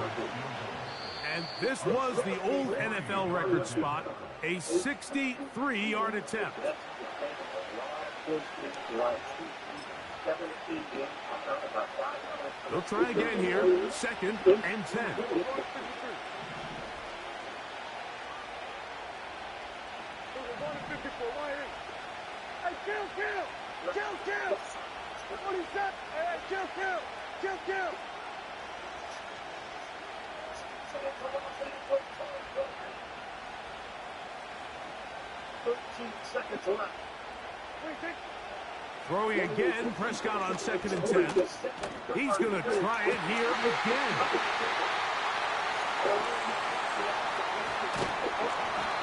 And this was the old NFL record spot, a 63-yard attempt. They'll try again here, 2nd and 10. Throwing again, Prescott on 2nd and 10. He's going to try it here again.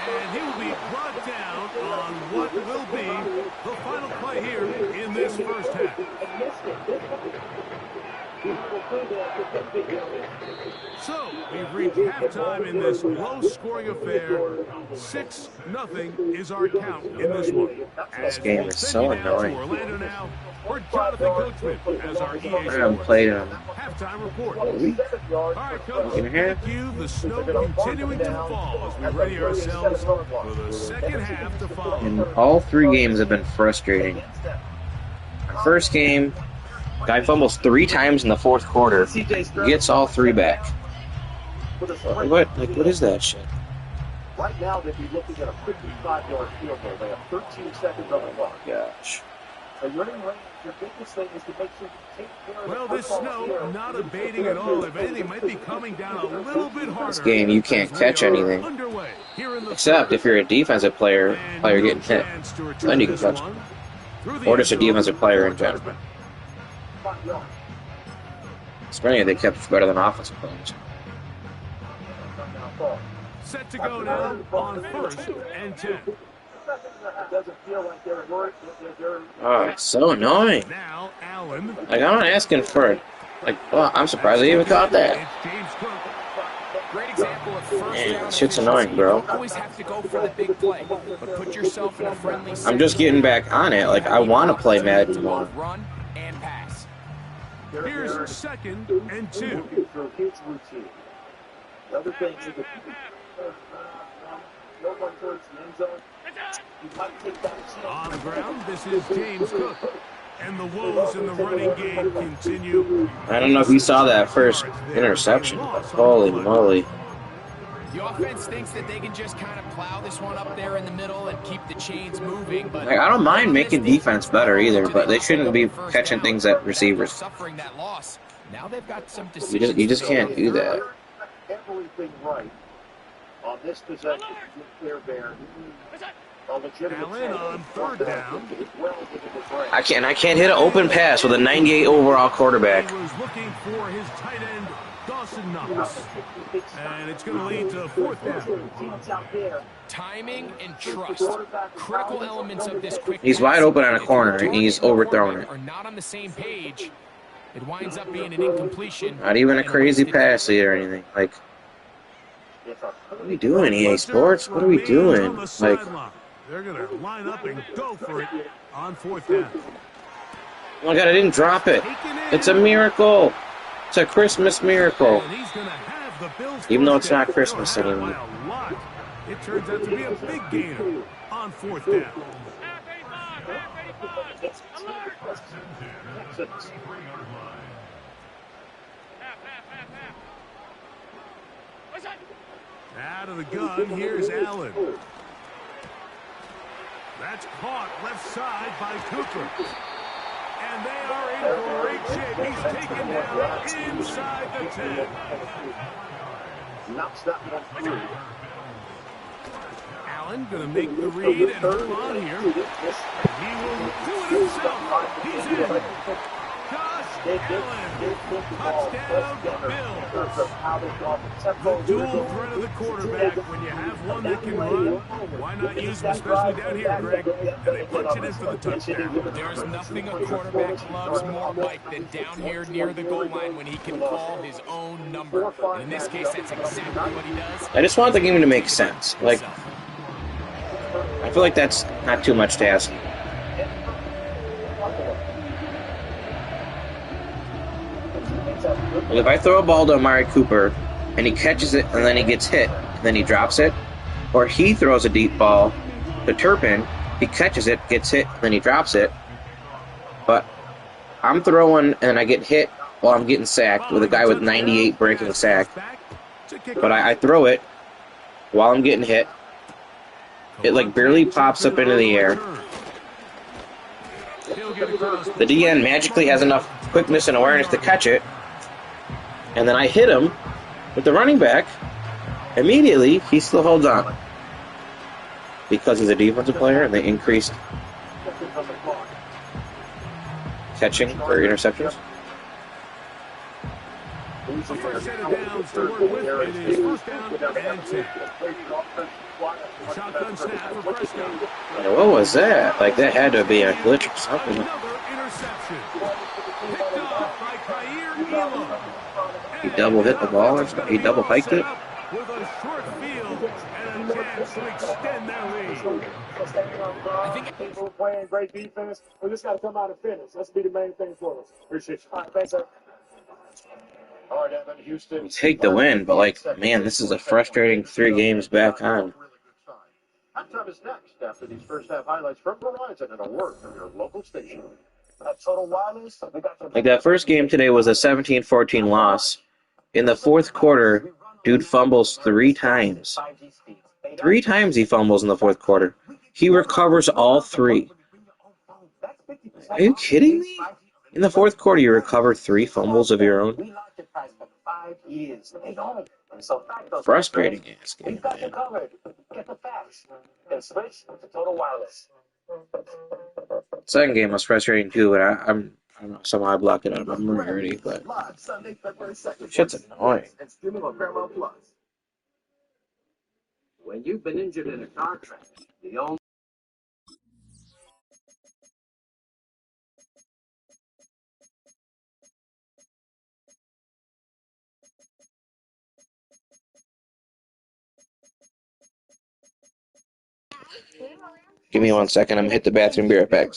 And he will be brought down on what will be the final play here in this first half. So, we've reached halftime in this low-scoring affair. 6-0 is our count in this one. This game is so annoying. Orlando now, for Jonathan Coachman as our EA I haven't played it on halftime report. All right, Coach, thank you. The snow continuing to fall as we ready ourselves for the second half to follow. And all 3 games have been frustrating. Our first game, guy fumbles 3 times in the 4th quarter, gets all 3 back. What is that shit? Right now, they'd be looking at a 55-yard field goal. They have 13 seconds on the clock. Gosh. So you're in range. Your biggest thing is to make sure you take care of well, this snow not abating at all. If anything, might be coming down a little bit harder. This game, you can't catch anything. Except if you're a defensive player getting hit. Then you can catch them. Or just a defensive player in general. Especially they kept better than offensive players. Set to go now on 1st and 10. Oh, it's so annoying. Now, Allen. Like, I'm not asking for it. Like, well, I'm surprised they even caught that. Great example of first Man, shit's annoying, bro. Always have to go for the big play, but put yourself in a friendly I'm just getting back on it. Like, I want to play Madden more. Run and pass. Here's 2nd and 2. The other thing is that no one towards the end zone. You might take that chance. On the ground, this is James Cook. And the woes in the running game continue. I don't know if you saw that first interception, but holy moly. The offense thinks that they can just kind of plow this one up there in the middle and keep the chains moving. But like, I don't mind making defense better either, but they shouldn't be catching things at receivers. Suffering that loss. Now they've got some You just can't do that. Everything right on this possession with Bear. Allen on 3rd down. I can't hit an open pass with a 98 overall quarterback. He was looking for his tight end, Dawson Knox. And it's going to lead to 4th down. Timing and trust, critical elements of this quick He's wide open on a If corner, the and he's target and the overthrowing it. quarterback are not on the same page, it winds up being an incompletion. Not even a and crazy wasted pass or anything. Like, what are we doing, EA Sports? What are we doing? Like, they're going to line up and go for it on 4th down. Oh my God, I didn't drop it. It's a miracle. It's a Christmas miracle. Even though it's not Christmas anymore. It turns out to be a big gainer on 4th down. Out of the gun, here's Allen. That's caught left side by Cooper. And they are in great shape. He's taken down inside the 10. Knocks that one through. Allen going to make the read and hold on here. And he will do it himself. He's in. Josh Allen. Touchdown, Bills. The dual threat of the quarterback. When you have one that can run, why not use him, especially down here, Greg? And they punch it in for the touchdown. There's nothing a quarterback loves more, Mike, than down here near the goal line when he can call his own number. And in this case, that's exactly what he does. I just want the game to make sense. Like, I feel like that's not too much to ask. Like if I throw a ball to Amari Cooper and he catches it and then he gets hit and then he drops it, or he throws a deep ball to Turpin, he catches it, gets hit, and then he drops it, but I'm throwing and I get hit while I'm getting sacked with a guy with 98 breaking sack, but I throw it while I'm getting hit, it like barely pops up into the air. The DN magically has enough quickness and awareness to catch it, and then I hit him with the running back. Immediately, he still holds on. Because he's a defensive player, and they increased catching for interceptions. The first set of downs to work with. It is 1st down and 10. Shotgun snap for Prescott. What was that? Like, that had to be a glitch or something. Another interception. Picked off by Khair Elam. He double hit the ball or something? He double hiked it? With a short field and a chance to extend their lead. I think people playing great defense. We just got to come out and finish. That's be the main thing for us. Appreciate you. All right, thanks, sir. All right, Evan, Houston. Take the win, but like, man, this is a frustrating 3 games back on. Halftime is next after these first half highlights from Verizon and a word from your local station. Total Wireless. Like, that first game today was a 17-14 loss. In the 4th quarter, dude fumbles 3 times. 3 times he fumbles in the 4th quarter. He recovers all 3. Are you kidding me? In the 4th quarter, you recover 3 fumbles of your own? Frustrating ass game, man. Second game was frustrating too, but I don't know, somehow I blocked it out of my memory already, but shit's annoying. When you've been injured in a car crash, the only Give me 1 second, I'm gonna hit the bathroom, be right back.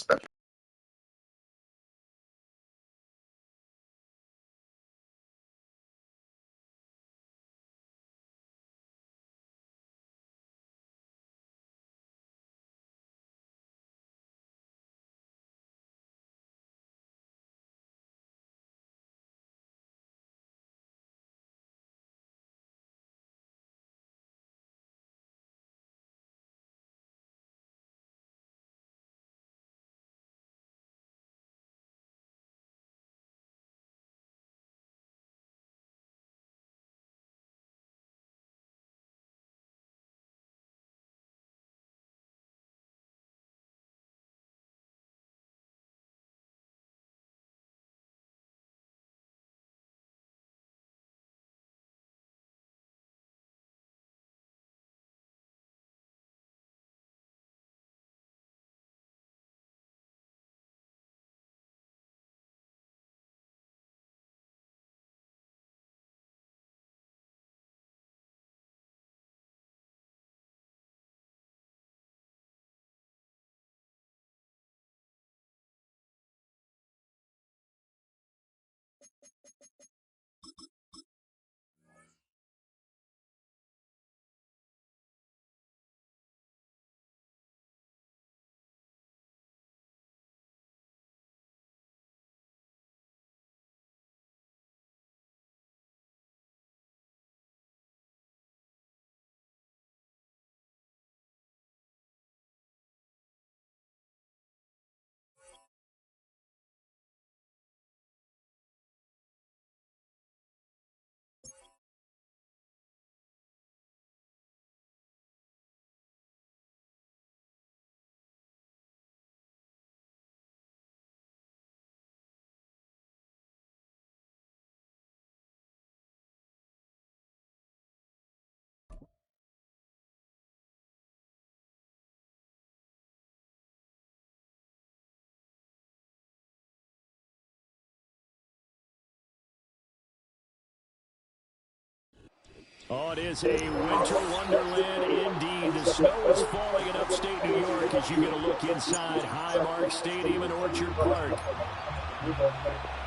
Oh, it is a winter wonderland indeed. The snow is falling in upstate New York as you get a look inside Highmark Stadium in Orchard Park.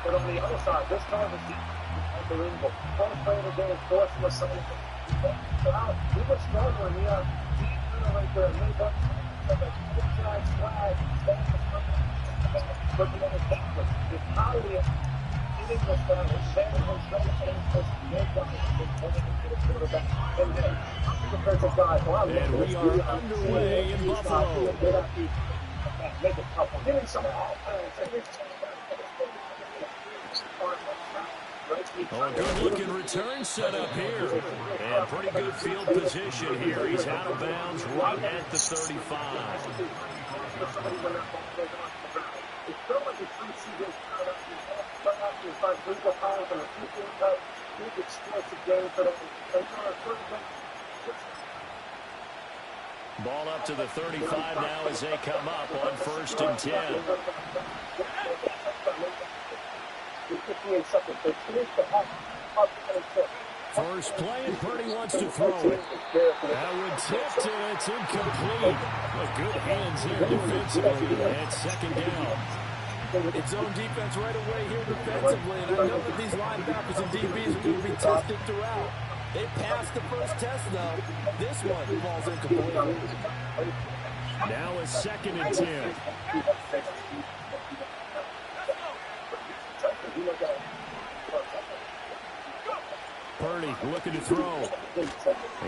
But on the other side, this time it's unbelievable. One player today is forcing us something. So Alex, we were struggling. We are deep right there. Made up flag, but the other captain is highly getting this down. It's seven and seven and we are underway in Buffalo. Make it tough. Give him some Oh, good-looking return set up here. And pretty good field position here. He's out of bounds right at the 35. Ball up to the 35 now as they come up on 1st and 10. First play, and Purdy wants to throw it. That one tipped, and it's incomplete. But good hands there defensively. And 2nd down. It's zone defense right away here defensively, and I know that these linebackers and DBs are going to be tested throughout. They passed the first test, though. This one falls incomplete. Now a 2nd and 10. Purdy looking to throw.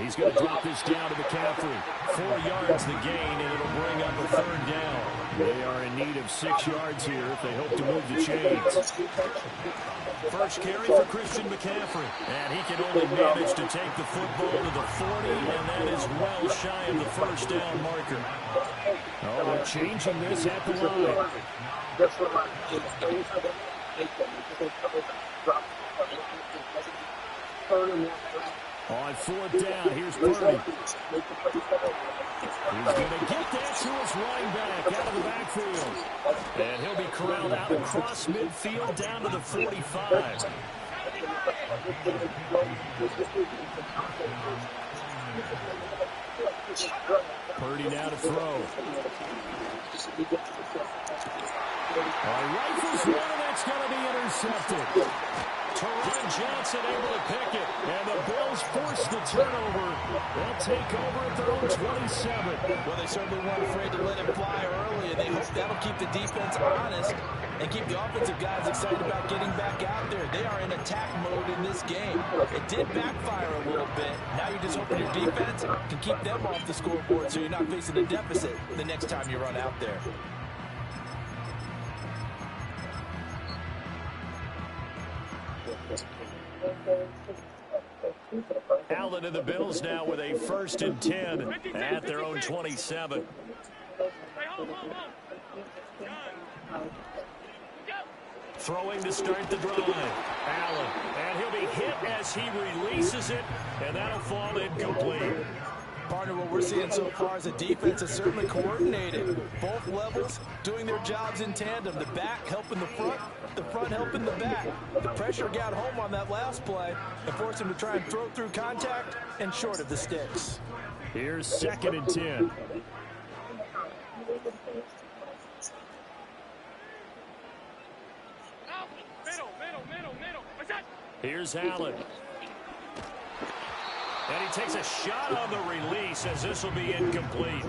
He's going to drop this down to McCaffrey. 4 yards the gain, and it'll bring up a 3rd down. They are in need of 6 yards here if they hope to move the chains. First carry for Christian McCaffrey. And he can only manage to take the football to the 40, and that is well shy of the 1st down marker. Oh, they're changing this at the line. On 4th down, here's Purdy. He's going to get that to his running back out of the backfield. And he'll be corralled out across midfield down to the 45. Purdy now to throw. Rifles one, and that's going to be intercepted. Teron Johnson able to pick it, and the Bills force the turnover. They'll take over at their own 27. Well, they certainly weren't afraid to let it fly early, and they hope that'll keep the defense honest and keep the offensive guys excited about getting back out there. They are in attack mode in this game. It did backfire a little bit. Now you're just hoping your defense can keep them off the scoreboard so you're not facing a deficit the next time you run out there. Allen and the Bills now with a 1st and 10 at their own 27. Throwing to start the drive. Allen, and he'll be hit as he releases it, and that'll fall incomplete. Partner, what we're seeing so far is a defense that's certainly coordinated. Both levels doing their jobs in tandem. The back helping the front helping the back. The pressure got home on that last play and forced him to try and throw through contact and short of the sticks. Here's 2nd and 10. Here's Allen. And he takes a shot on the release as this will be incomplete.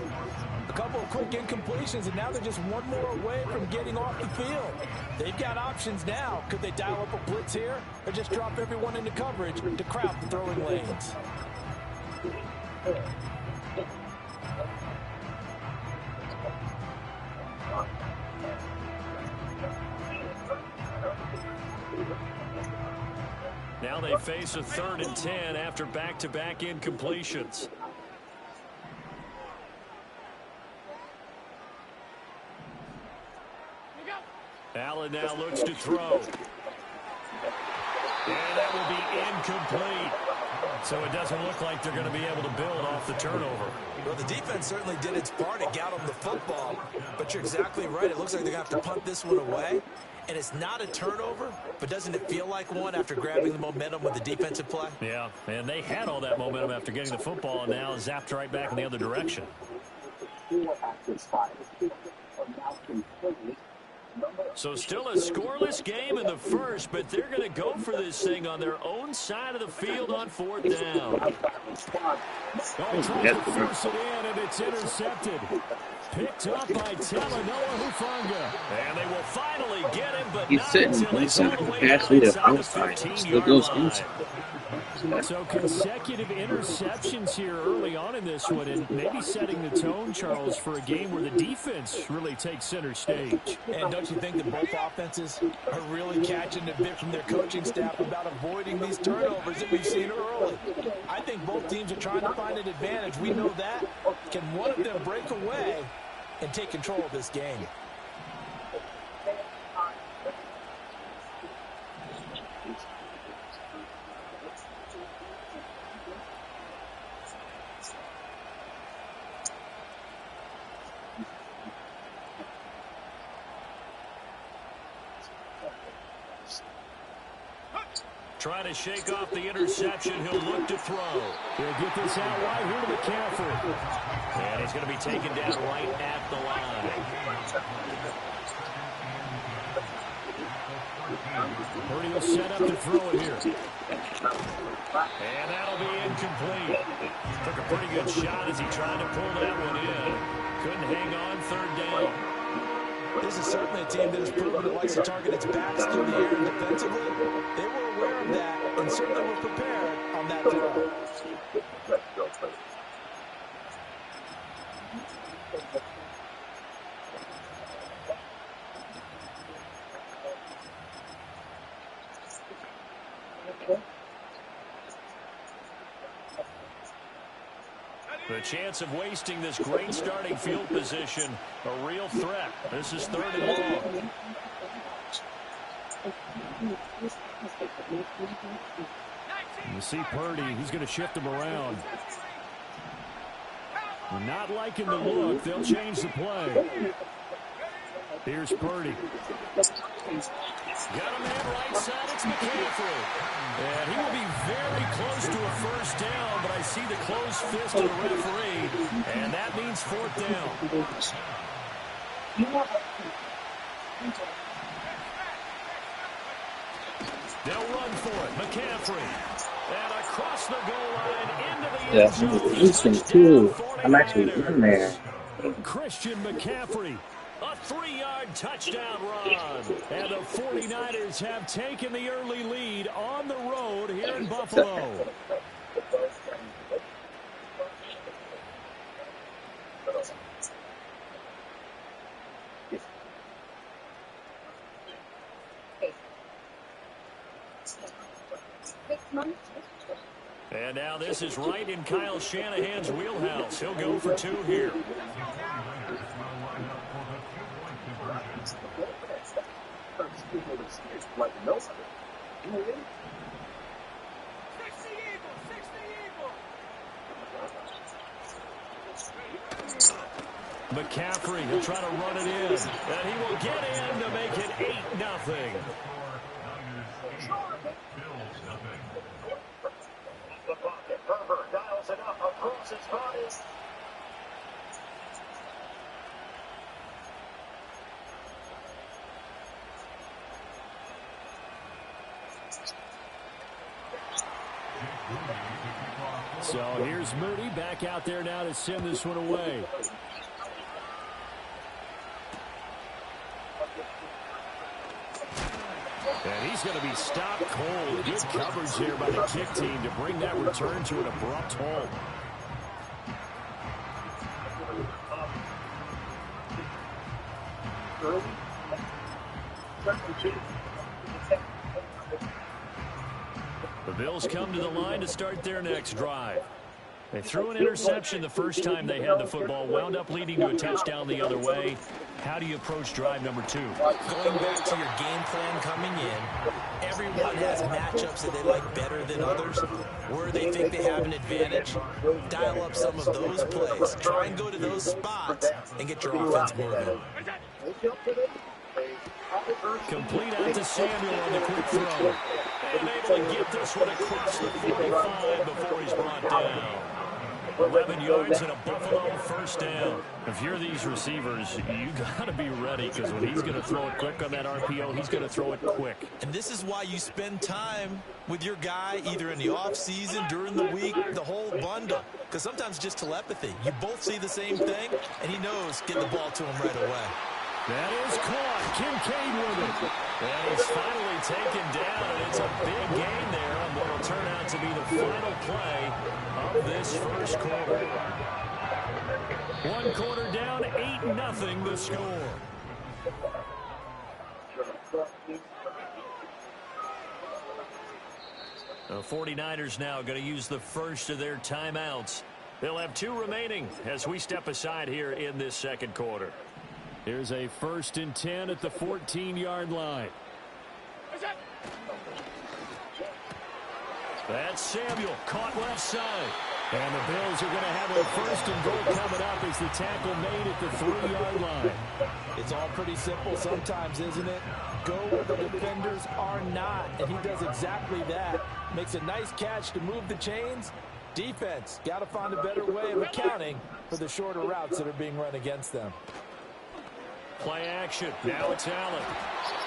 A couple of quick incompletions, and now they're just one more away from getting off the field. They've got options now. Could they dial up a blitz here or just drop everyone into coverage to crowd the throwing lanes? Now they face a 3rd and 10 after back-to-back incompletions. Allen now looks to throw. And that will be incomplete. So it doesn't look like they're going to be able to build off the turnover. Well, the defense certainly did its part to get them the football. But you're exactly right. It looks like they're going to have to punt this one away. And it's not a turnover, but doesn't it feel like one after grabbing the momentum with the defensive play? Yeah, and they had all that momentum after getting the football, and now zapped right back in the other direction. So still a scoreless game in the first, but they're going to go for this thing on their own side of the field on 4th down. Oh, tries to force it in, and it's intercepted. Picked up by Talanoa Hufanga. And they will finally get him, but not until it's all the way down inside the 15-yard line. So consecutive interceptions here early on in this one, and maybe setting the tone, Charles, for a game where the defense really takes center stage. And don't you think that both offenses are really catching a bit from their coaching staff about avoiding these turnovers that we've seen early? I think both teams are trying to find an advantage. We know that. Can one of them break away and take control of this game? Trying to shake off the interception. He'll look to throw. He'll get this out wide here to McCaffrey. And he's going to be taken down right at the line. Purdy will set up to throw it here. And that'll be incomplete. Took a pretty good shot as he tried to pull that one in. Couldn't hang on 3rd down. This is certainly a team that has proven it likes to target its backs through the air and defensively. They were aware of that and certainly were prepared on that throw. The chance of wasting this great starting field position, a real threat. This is 3rd and long. You see Purdy, he's going to shift him around. Not liking the look, they'll change the play. Here's Purdy. Got a man right side, it's McCaffrey. And he will be very close to a 1st down, but I see the closed fist of the referee, and that means 4th down. They'll run for it, McCaffrey. And across the goal line into the end zone. Too. I'm actually in there. Christian McCaffrey. A 3-yard touchdown run. And the 49ers have taken the early lead on the road here in Buffalo. And now this is right in Kyle Shanahan's wheelhouse. He'll go for 2 here. McCaffrey will try to run it in, and he will get in to make it 8-0. Dials it up across his body. So here's Moody back out there now to send this one away. And he's going to be stopped cold. Good coverage here by the kick team to bring that return to an abrupt halt. The Bills come to the line to start their next drive. They threw an interception the first time they had the football, wound up leading to a touchdown the other way. How do you approach drive number 2? Going back to your game plan coming in, everyone has matchups that they like better than others, where they think they have an advantage. Dial up some of those plays. Try and go to those spots and get your offense moving. Complete out to Samuel on the quick throw. And able to get this one across the 45 before he's brought down. 11 yards and a Buffalo first down. If you're these receivers, you got to be ready, because when he's going to throw it quick on that RPO, he's going to throw it quick. And this is why you spend time with your guy either in the offseason, during the week, the whole bundle. Because sometimes just telepathy. You both see the same thing, and he knows get the ball to him right away. That is caught. Kincaid with it. And he's finally taken down, and it's a big gain there on what will turn out to be the final play of this first quarter. 1 quarter down, 8-0 the score. The 49ers now going to use the first of their timeouts. They'll have 2 remaining as we step aside here in this second quarter. Here's a 1st and 10 at the 14-yard line. That's Samuel, caught left side. And the Bills are going to have a 1st and goal coming up as the tackle made at the 3-yard line. It's all pretty simple sometimes, isn't it? Go where the defenders are not, and he does exactly that. Makes a nice catch to move the chains. Defense, got to find a better way of accounting for the shorter routes that are being run against them. Play action. Now it's Allen.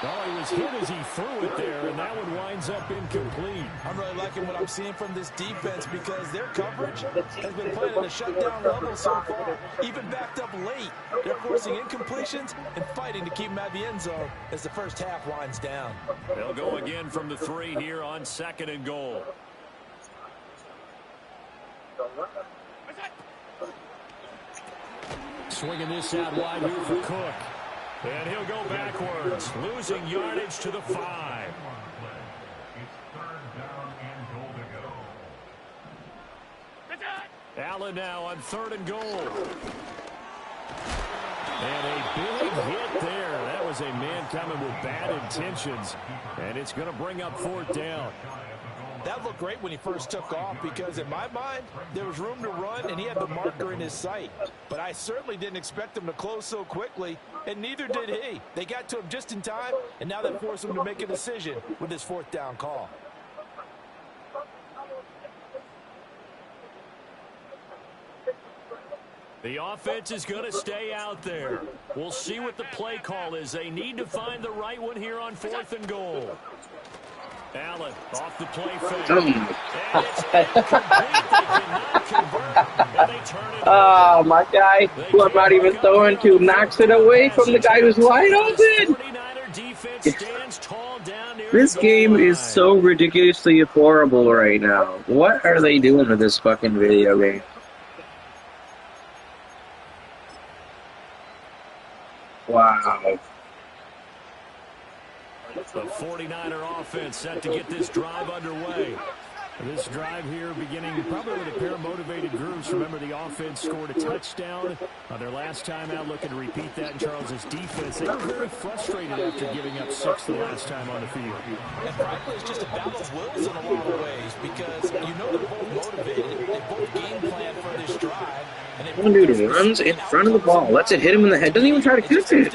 Oh, he was hit as he threw it there, and that one winds up incomplete. I'm really liking what I'm seeing from this defense because their coverage has been playing at a shutdown level so far. Even backed up late, they're forcing incompletions and fighting to keep them at the end zone as the first half winds down. They'll go again from the 3 here on 2nd and goal. Swinging this out wide here for Cook. And he'll go backwards, losing yardage to the 5. Allen now on 3rd and goal. And a big hit there. That was a man coming with bad intentions. And it's going to bring up 4th down. That looked great when he first took off because, in my mind, there was room to run and he had the marker in his sight. But I certainly didn't expect him to close so quickly, and neither did he. They got to him just in time, and now that forced him to make a decision with his 4th down call. The offense is going to stay out there. We'll see what the play call is. They need to find the right one here on 4th and goal. Allen off the play Oh, my guy, who I'm not even throwing to, knocks it away from the guy who's wide open. This game is so ridiculously horrible right now. What are they doing with this fucking video game? Wow. The 49er offense set to get this drive underway. This drive here beginning probably with a pair of motivated groups. Remember, the offense scored a touchdown their last time out, looking to repeat that in Charles's defense. They were very frustrated after giving up 6 the last time on the field. And frankly, it's just a battle of wills in a lot of ways because you know they're both motivated. They both game plan for this drive. One dude runs in front of the ball, lets it hit him in the head, doesn't even try to catch it.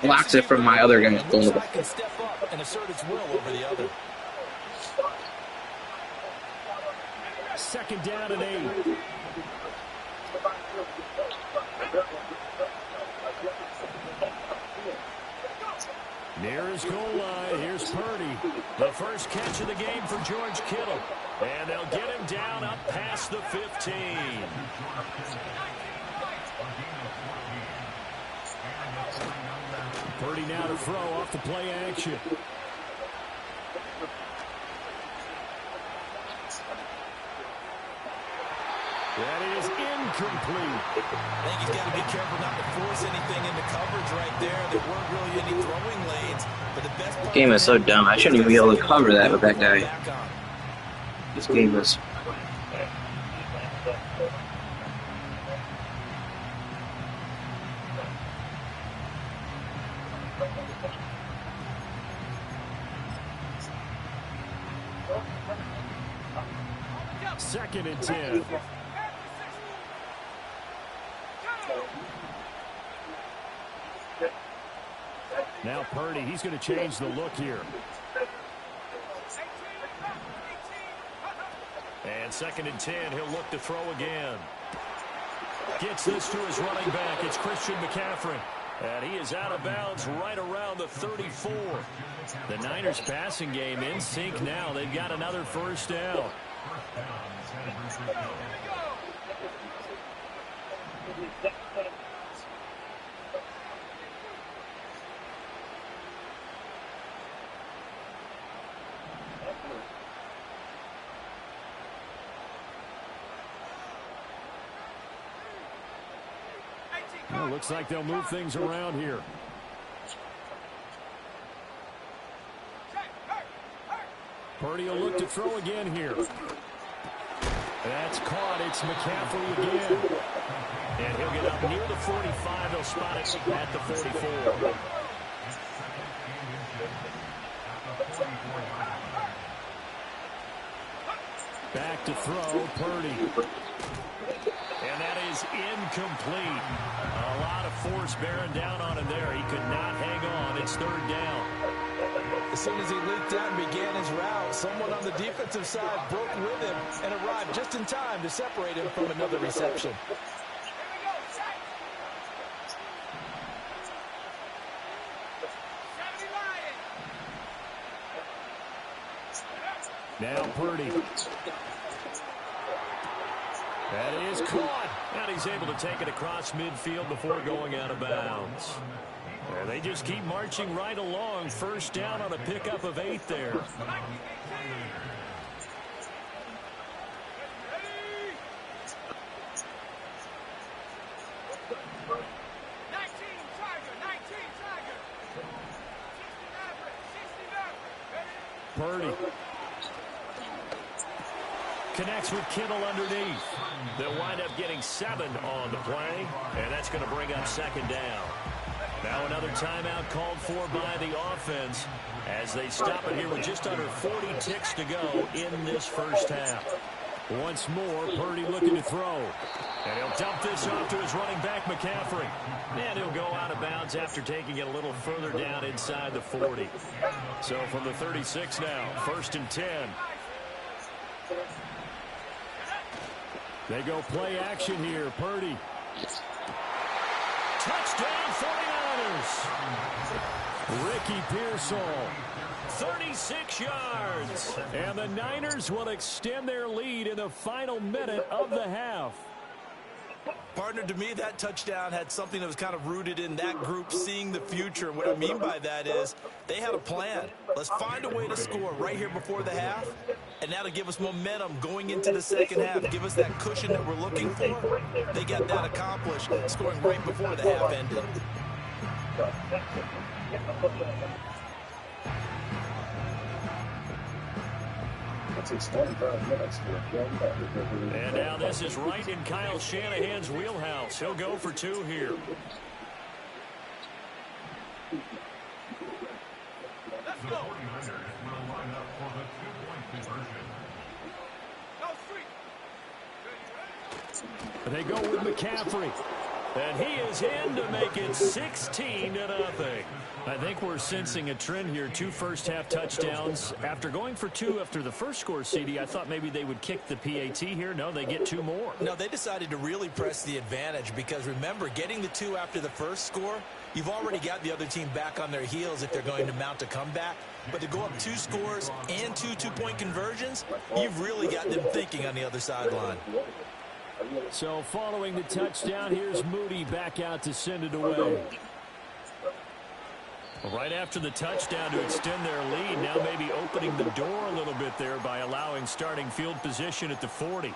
Blocks it from my other guy pulling the ball. Can step up and assert its will over the other. 2nd down and 8. Near his goal line, here's Purdy. The first catch of the game for George Kittle. And they'll get him down up past the 15. Purdy now to throw off the play action. That is incomplete. I think he's got to be careful not to force anything into coverage right there. There weren't really any throwing lanes. But the best This game is so dumb. I shouldn't even be able to cover that with that guy. This game is... Second and 10. Now Purdy, he's going to change the look here. And second and 10, he'll look to throw again. Gets this to his running back. It's Christian McCaffrey. And he is out of bounds right around the 34. The Niners passing game in sync now. They've got another first down. Well, looks like they'll move things around here. Purdy will look to throw again here. That's caught. It's McCaffrey again. And he'll get up near the 45. He'll spot it at the 44. Back to throw, Purdy. And that is incomplete. A lot of force bearing down on him there. He could not hang on. It's third down. As soon as he leaped out and began his route, someone on the defensive side broke with him and arrived just in time to separate him from another reception. Now Purdy. That is caught. And he's able to take it across midfield before going out of bounds. And they just keep marching right along. First down on a pickup of 8 there. Purdy connects with Kittle underneath. They'll wind up getting 7 on the play, and that's going to bring up second down. Now another timeout called for by the offense as they stop it here with just under 40 ticks to go in this first half. Once more, Purdy looking to throw. And he'll dump this off to his running back, McCaffrey. And he'll go out of bounds after taking it a little further down inside the 40. So from the 36 now, first and 10. They go play action here. Purdy. Touchdown 49ers. Ricky Pearsall. 36 yards. And the Niners will extend their lead in the final minute of the half. Partner, to me, that touchdown had something that was kind of rooted in that group seeing the future. And what I mean by that is they had a plan. Let's find a way to score right here before the half. And that'll give us momentum going into the second half. Give us that cushion that we're looking for. They got that accomplished, scoring right before the half ended. And now this is right in Kyle Shanahan's wheelhouse. He'll go for 2 here. Let's go. Will line up for the 2-point conversion. They go with McCaffrey. And he is in to make it 16-0. I think we're sensing a trend here. 2 first-half touchdowns. After going for 2 after the first score, CD, I thought maybe they would kick the PAT here. No, they get 2 more. No, they decided to really press the advantage because, remember, getting the 2 after the first score, you've already got the other team back on their heels if they're going to mount a comeback. But to go up 2 scores and 2 two-point conversions, you've really got them thinking on the other sideline. So following the touchdown, here's Moody back out to send it away. Right after the touchdown to extend their lead, now maybe opening the door a little bit there by allowing starting field position at the 40.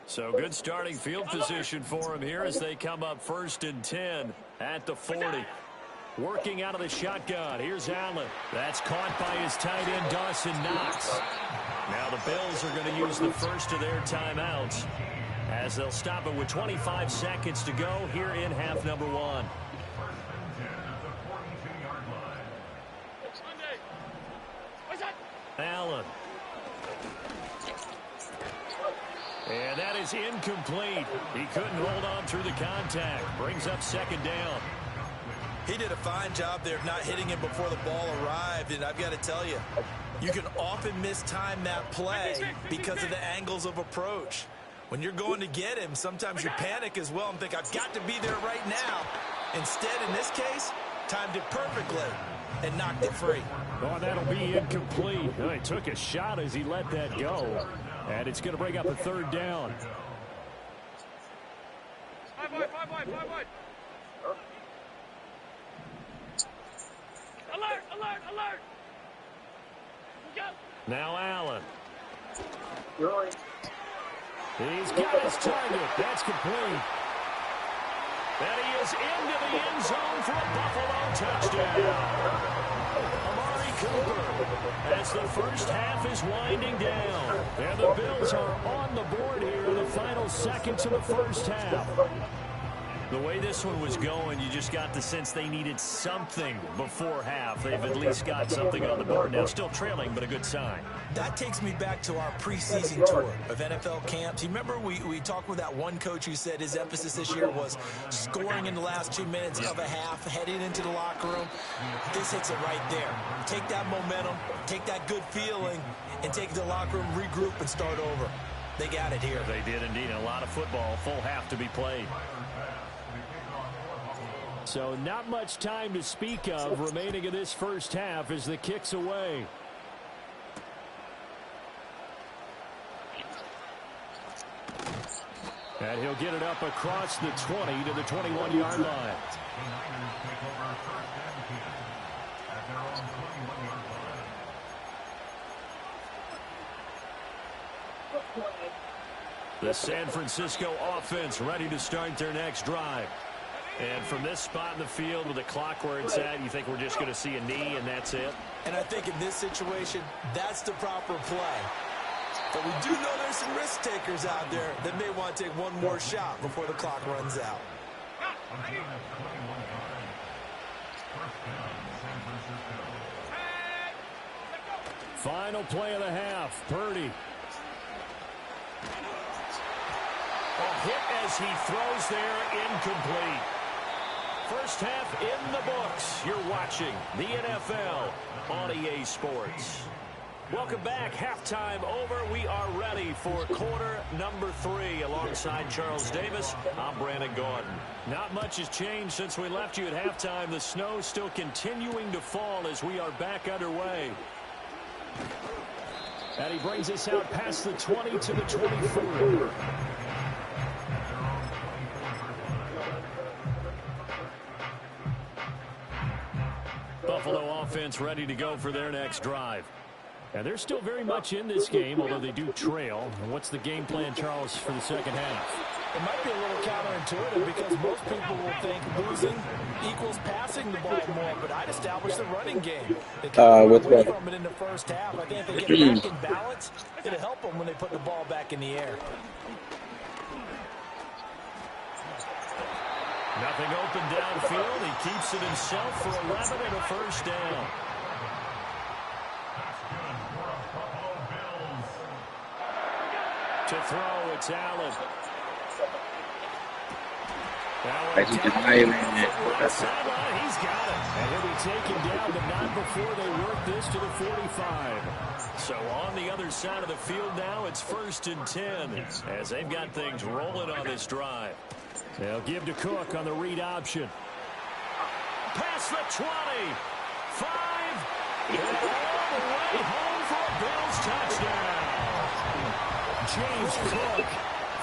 So good starting field position for him here as they come up 1st and 10 at the 40. Working out of the shotgun. Here's Allen. That's caught by his tight end, Dawson Knox. Now the Bills are going to use the first of their timeouts as they'll stop it with 25 seconds to go here in half number 1. Allen. And that is incomplete. He couldn't hold on through the contact. Brings up 2nd down. He did a fine job there of not hitting him before the ball arrived, and I've got to tell you, you can often mistime that play because of the angles of approach. When you're going to get him, sometimes you panic as well and think, I've got to be there right now. Instead, in this case, timed it perfectly and knocked it free. Oh, that'll be incomplete. Oh, he took a shot as he let that go, and it's going to bring up a 3rd down. Alert, alert, alert! Now Allen. He's got his target. That's complete. And he is into the end zone for a Buffalo touchdown. Amari Cooper as the first half is winding down. And the Bills are on the board here in the final seconds of the first half. The way this one was going, you just got the sense they needed something before half. They've at least got something on the board now. Still trailing, but a good sign. That takes me back to our preseason tour of NFL camps. You remember we talked with that one coach who said his emphasis this year was scoring in the last 2 minutes of a half, heading into the locker room. This hits it right there. Take that momentum, take that good feeling, and take it to the locker room, regroup, and start over. They got it here. They did indeed. A lot of football, full half to be played. So not much time to speak of remaining in this first half as the kick's away. And he'll get it up across the 20 to the 21-yard line. The San Francisco offense ready to start their next drive. And from this spot in the field with the clock where it's at, you think we're just going to see a knee and that's it? And I think in this situation, that's the proper play. But we do know there's some risk takers out there that may want to take one more shot before the clock runs out. Final play of the half. Purdy. A hit as he throws there, incomplete. First half in the books. You're watching the NFL on EA Sports. Welcome back. Halftime over. We are ready for quarter number 3. Alongside Charles Davis, I'm Brandon Gordon. Not much has changed since we left you at halftime. The snow still continuing to fall as we are back underway. And he brings us out past the 20 to the 24. Buffalo offense ready to go for their next drive. And they're still very much in this game, although they do trail. And what's the game plan, Charles, for the second half? It might be a little counterintuitive because most people will think losing equals passing the ball more, but I'd establish the running game. They come away from it in the first half. I think if they get back in balance, it'll help them when they put the ball back in the air. Nothing open downfield. He keeps it himself for 11 and a first down. To throw, it's Allen. He's got it. And he'll be taken down, but not before they work this to the 45. So on the other side of the field now, it's 1st and 10 as they've got things rolling on this drive. They'll give to Cook on the read option. Past the 20. 5. And all the way home for a Bills touchdown. James Cook,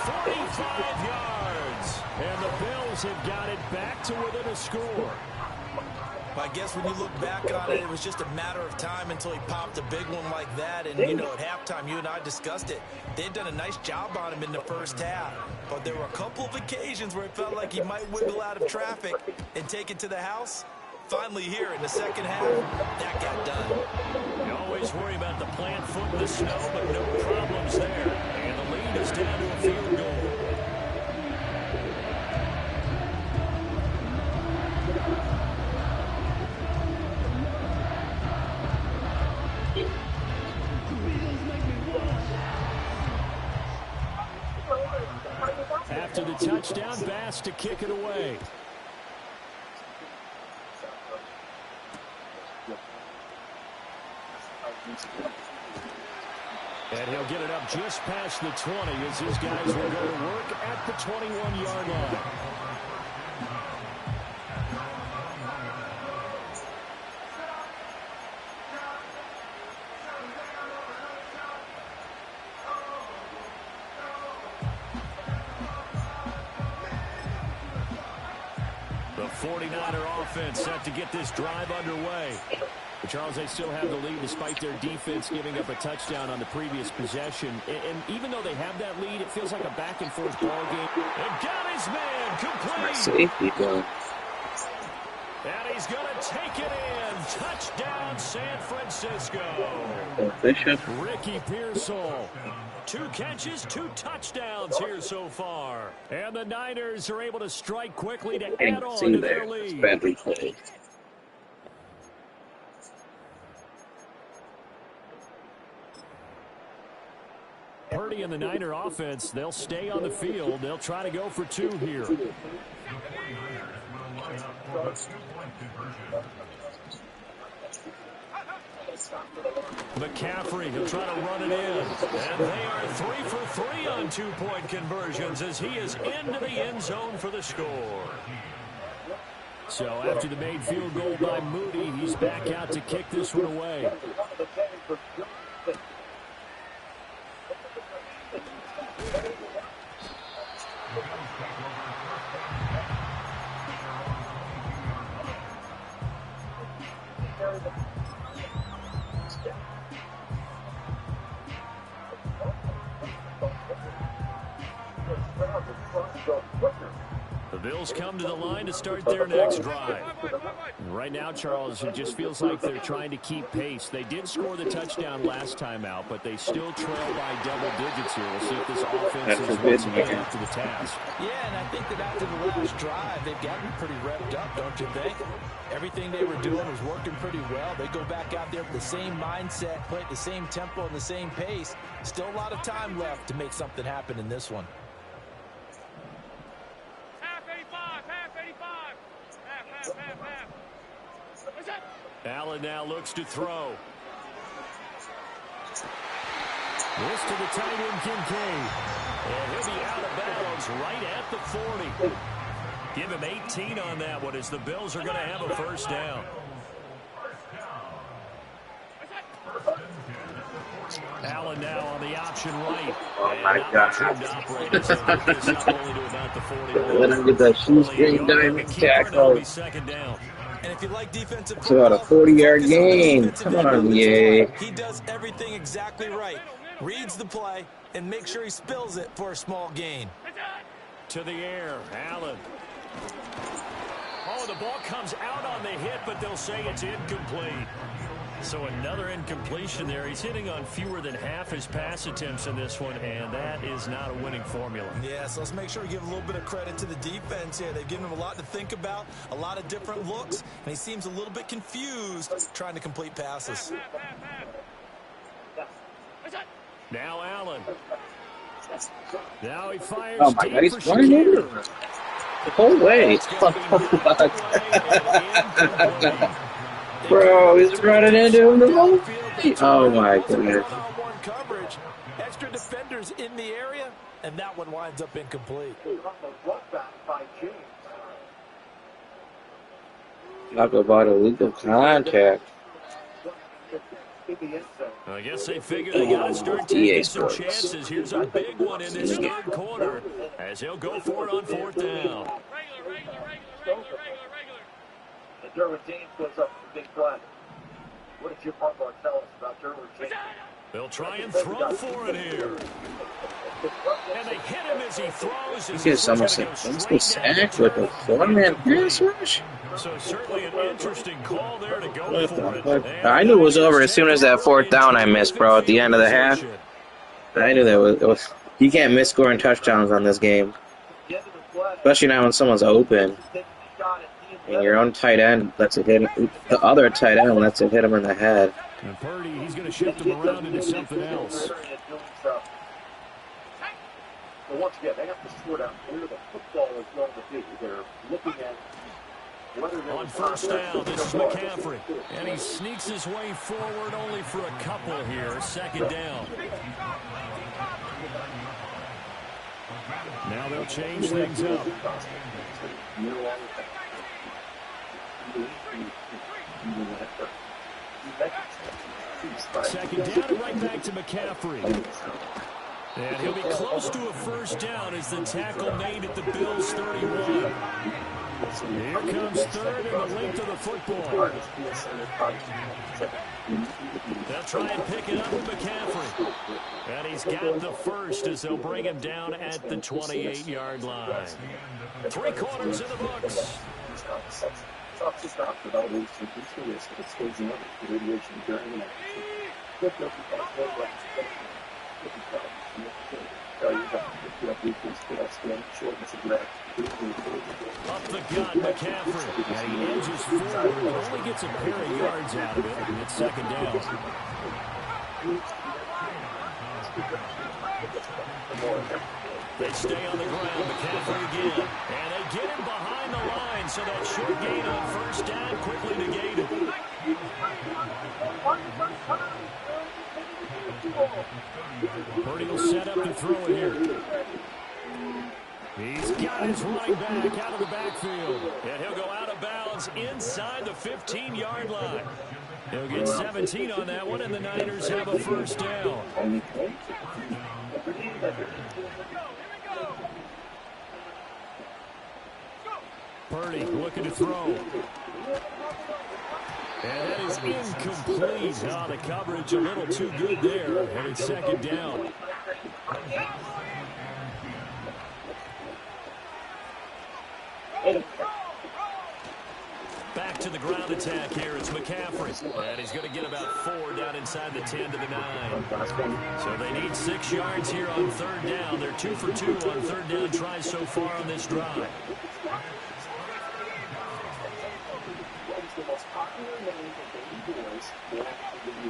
45 yards. And the Bills have got it back to within a score. I guess when you look back on it, it was just a matter of time until he popped a big one like that. And, you know, at halftime, you and I discussed it. They'd done a nice job on him in the first half. But there were a couple of occasions where it felt like he might wiggle out of traffic and take it to the house. Finally here in the second half, that got done. You always worry about the plant foot in the snow, but no problems there. And the lead is down to a field goal. After the touchdown, Bass to kick it away. And he'll get it up just past the 20 as his guys will go to work at the 21-yard line. The 49er offense set to get this drive underway. But Charles, they still have the lead despite their defense giving up a touchdown on the previous possession. And even though they have that lead, it feels like a back-and-forth ball game. And got his man complete. Safety done. And he's going to take it in. Touchdown, San Francisco. Bishop. Ricky Pearsall. 2 catches, 2 touchdowns here so far. And the Niners are able to strike quickly to add on to their lead. Badly played. Purdy and the Niner offense, they'll stay on the field. They'll try to go for 2 here. McCaffrey, he'll try to run it in. And they are 3 for 3 on 2-point conversions as he is into the end zone for the score. So after the made field goal by Moody, he's back out to kick this one away. The Bills come to the line to start their next drive. Right now, Charles, it just feels like they're trying to keep pace. They did score the touchdown last time out, but they still trail by double digits here. We'll see if this offense is once again up to the task. Yeah, and I think that after the last drive, they've gotten pretty revved up, don't you think? Everything they were doing was working pretty well. They go back out there with the same mindset, play at the same tempo and the same pace. Still a lot of time left to make something happen in this one. Allen now looks to throw. This to the tight end, Kincaid. And he'll be out of bounds right at the 40. Give him 18 on that one as the Bills are going to have a first down. Allen now on the option right. Oh my God. Let him get that shoestring diamond tackle. Second down. And if you like defensive It's about a 40-yard gain. Come on, yay. He does everything exactly right. Reads the play and makes sure he spills it for a small gain. To the air, Allen. Oh, the ball comes out on the hit, but they'll say it's incomplete. So another incompletion there. He's hitting on fewer than half his pass attempts in this one, and that is not a winning formula. Yeah, so let's make sure we give a little bit of credit to the defense here. They've given him a lot to think about, a lot of different looks, and he seems a little bit confused trying to complete passes. Now Allen. Now he fires. Oh my God, he's running into it the whole way. Bro, he's running into him the whole way. Oh my goodness. Coverage, extra defenders in the area, and that one winds up incomplete. Talk about illegal contact. I guess they figure they got to start taking some chances. Here's a big one in this third quarter as he'll go for it on 4th down. And Derwin James goes up with the big play. What did Jim Harbaugh tell us about Derwin James? They'll try and throw for it here. And they hit him as he throws. He gets almost an instant sack with a 4-man pass rush. So certainly an interesting call there to go for it. I knew it was over as soon as that 4th down I missed, bro, at the end of the half. I knew that it was you can't miss scoring touchdowns on this game. Especially now when someone's open. And your own tight end lets it hit him. The other tight end lets it hit him in the head. And Purdy, he's going to shift him around into something else. But once again, they have to sort out where the football is going to be. They're looking at on first down, this is McCaffrey. And he sneaks his way forward only for a couple here. 2nd down. Now they'll change things up. 2nd down and right back to McCaffrey. And he'll be close to a 1st down as the tackle made at the Bills' 31. Here comes 3rd and the length of the football. They'll try and pick it up with McCaffrey. And he's got the 1st as they'll bring him down at the 28-yard line. 3 quarters in the books. Up the gut, McCaffrey. And he edges forward, but only gets a pair of yards out of it. It's 2nd down. They stay on the ground, McCaffrey again. And they get him behind the line, so that short gain on 1st down quickly negated. Purdy will set up to throw it here. He's got his running back out of the backfield. And he'll go out of bounds inside the 15-yard line. He'll get 17 on that one, and the Niners have a 1st down. Purdy looking to throw. And that is incomplete. Oh, the coverage a little too good there. And it's 2nd down. Back to the ground attack here. It's McCaffrey. And he's going to get about 4 down inside the 10 to the 9. So they need 6 yards here on 3rd down. They're 2 for 2 on 3rd down tries so far on this drive.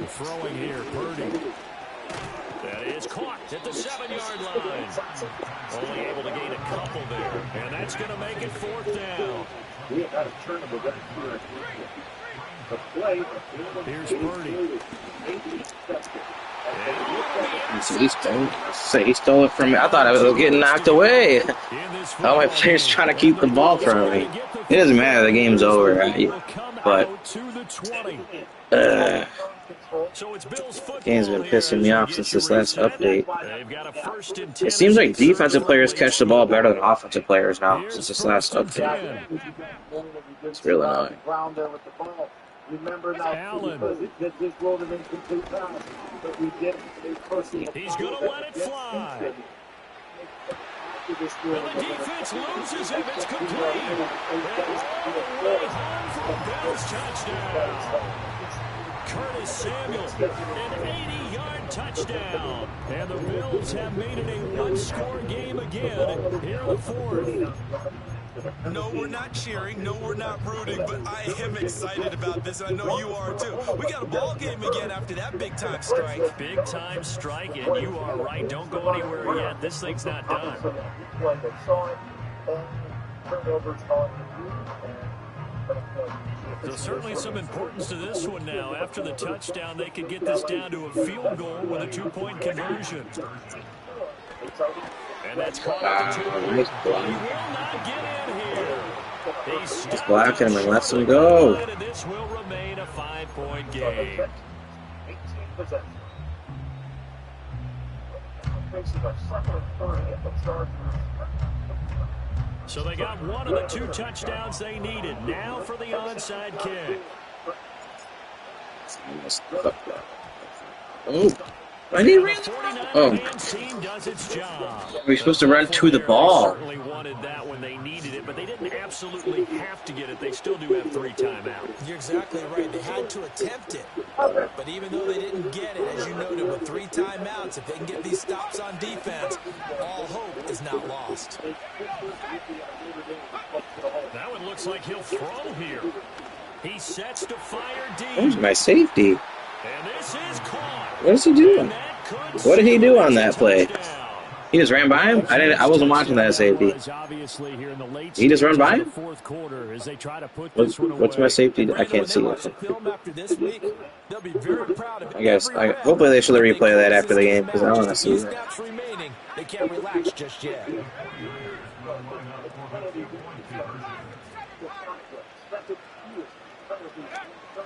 Throwing here, Purdy. That is caught at the 7-yard line. Only able to gain a couple there. And that's going to make it 4th down. Here's Purdy. He stole it from me. I thought I was getting knocked away. All my players trying to keep the ball from me. It doesn't matter. The game's over. But game's been pissing me off since this last update. It seems like defensive players catch the ball better than offensive players now since this last update. It's really annoying. Remember now, because it just rolled an incomplete pass, but we did it. He's going to let it fly. And the defense loses him. It's complete. And all the way home for a Bills touchdown. Curtis Samuel, an 80-yard touchdown. And the Bills have made it a one-score game again here in the 4th. No, we're not cheering. No, we're not rooting. But I am excited about this. I know you are, too. We got a ball game again after that big-time strike. Big-time strike, and you are right. Don't go anywhere yet. This thing's not done. So certainly some importance to this one now. After the touchdown, they could get this down to a field goal with a 2-point conversion. And that's caught at the 2. He will not get in here. He's blocking him and lets him go. And this will remain a 5-point game. So they got one of the 2 touchdowns they needed. Now for the onside kick. Oh, I need ran. Oh, team does its job. we're supposed to run to the ball. Certainly wanted that when they needed it, but they didn't absolutely have to get it. They still do have 3 timeouts. You're exactly right. They had to attempt it. But even though they didn't get it, as you noted, with 3 timeouts, if they can get these stops on defense, all hope is not lost. That one looks like he'll throw here. He sets to fire deep. Where's my safety? And this is caught. What is he doing? What did he do on that play? He just ran by him? I wasn't watching that safety. He just run by him? What's my safety? I can't see it. I guess. Hopefully they show the replay of that after the game because I want to see that. They can't relax just yet.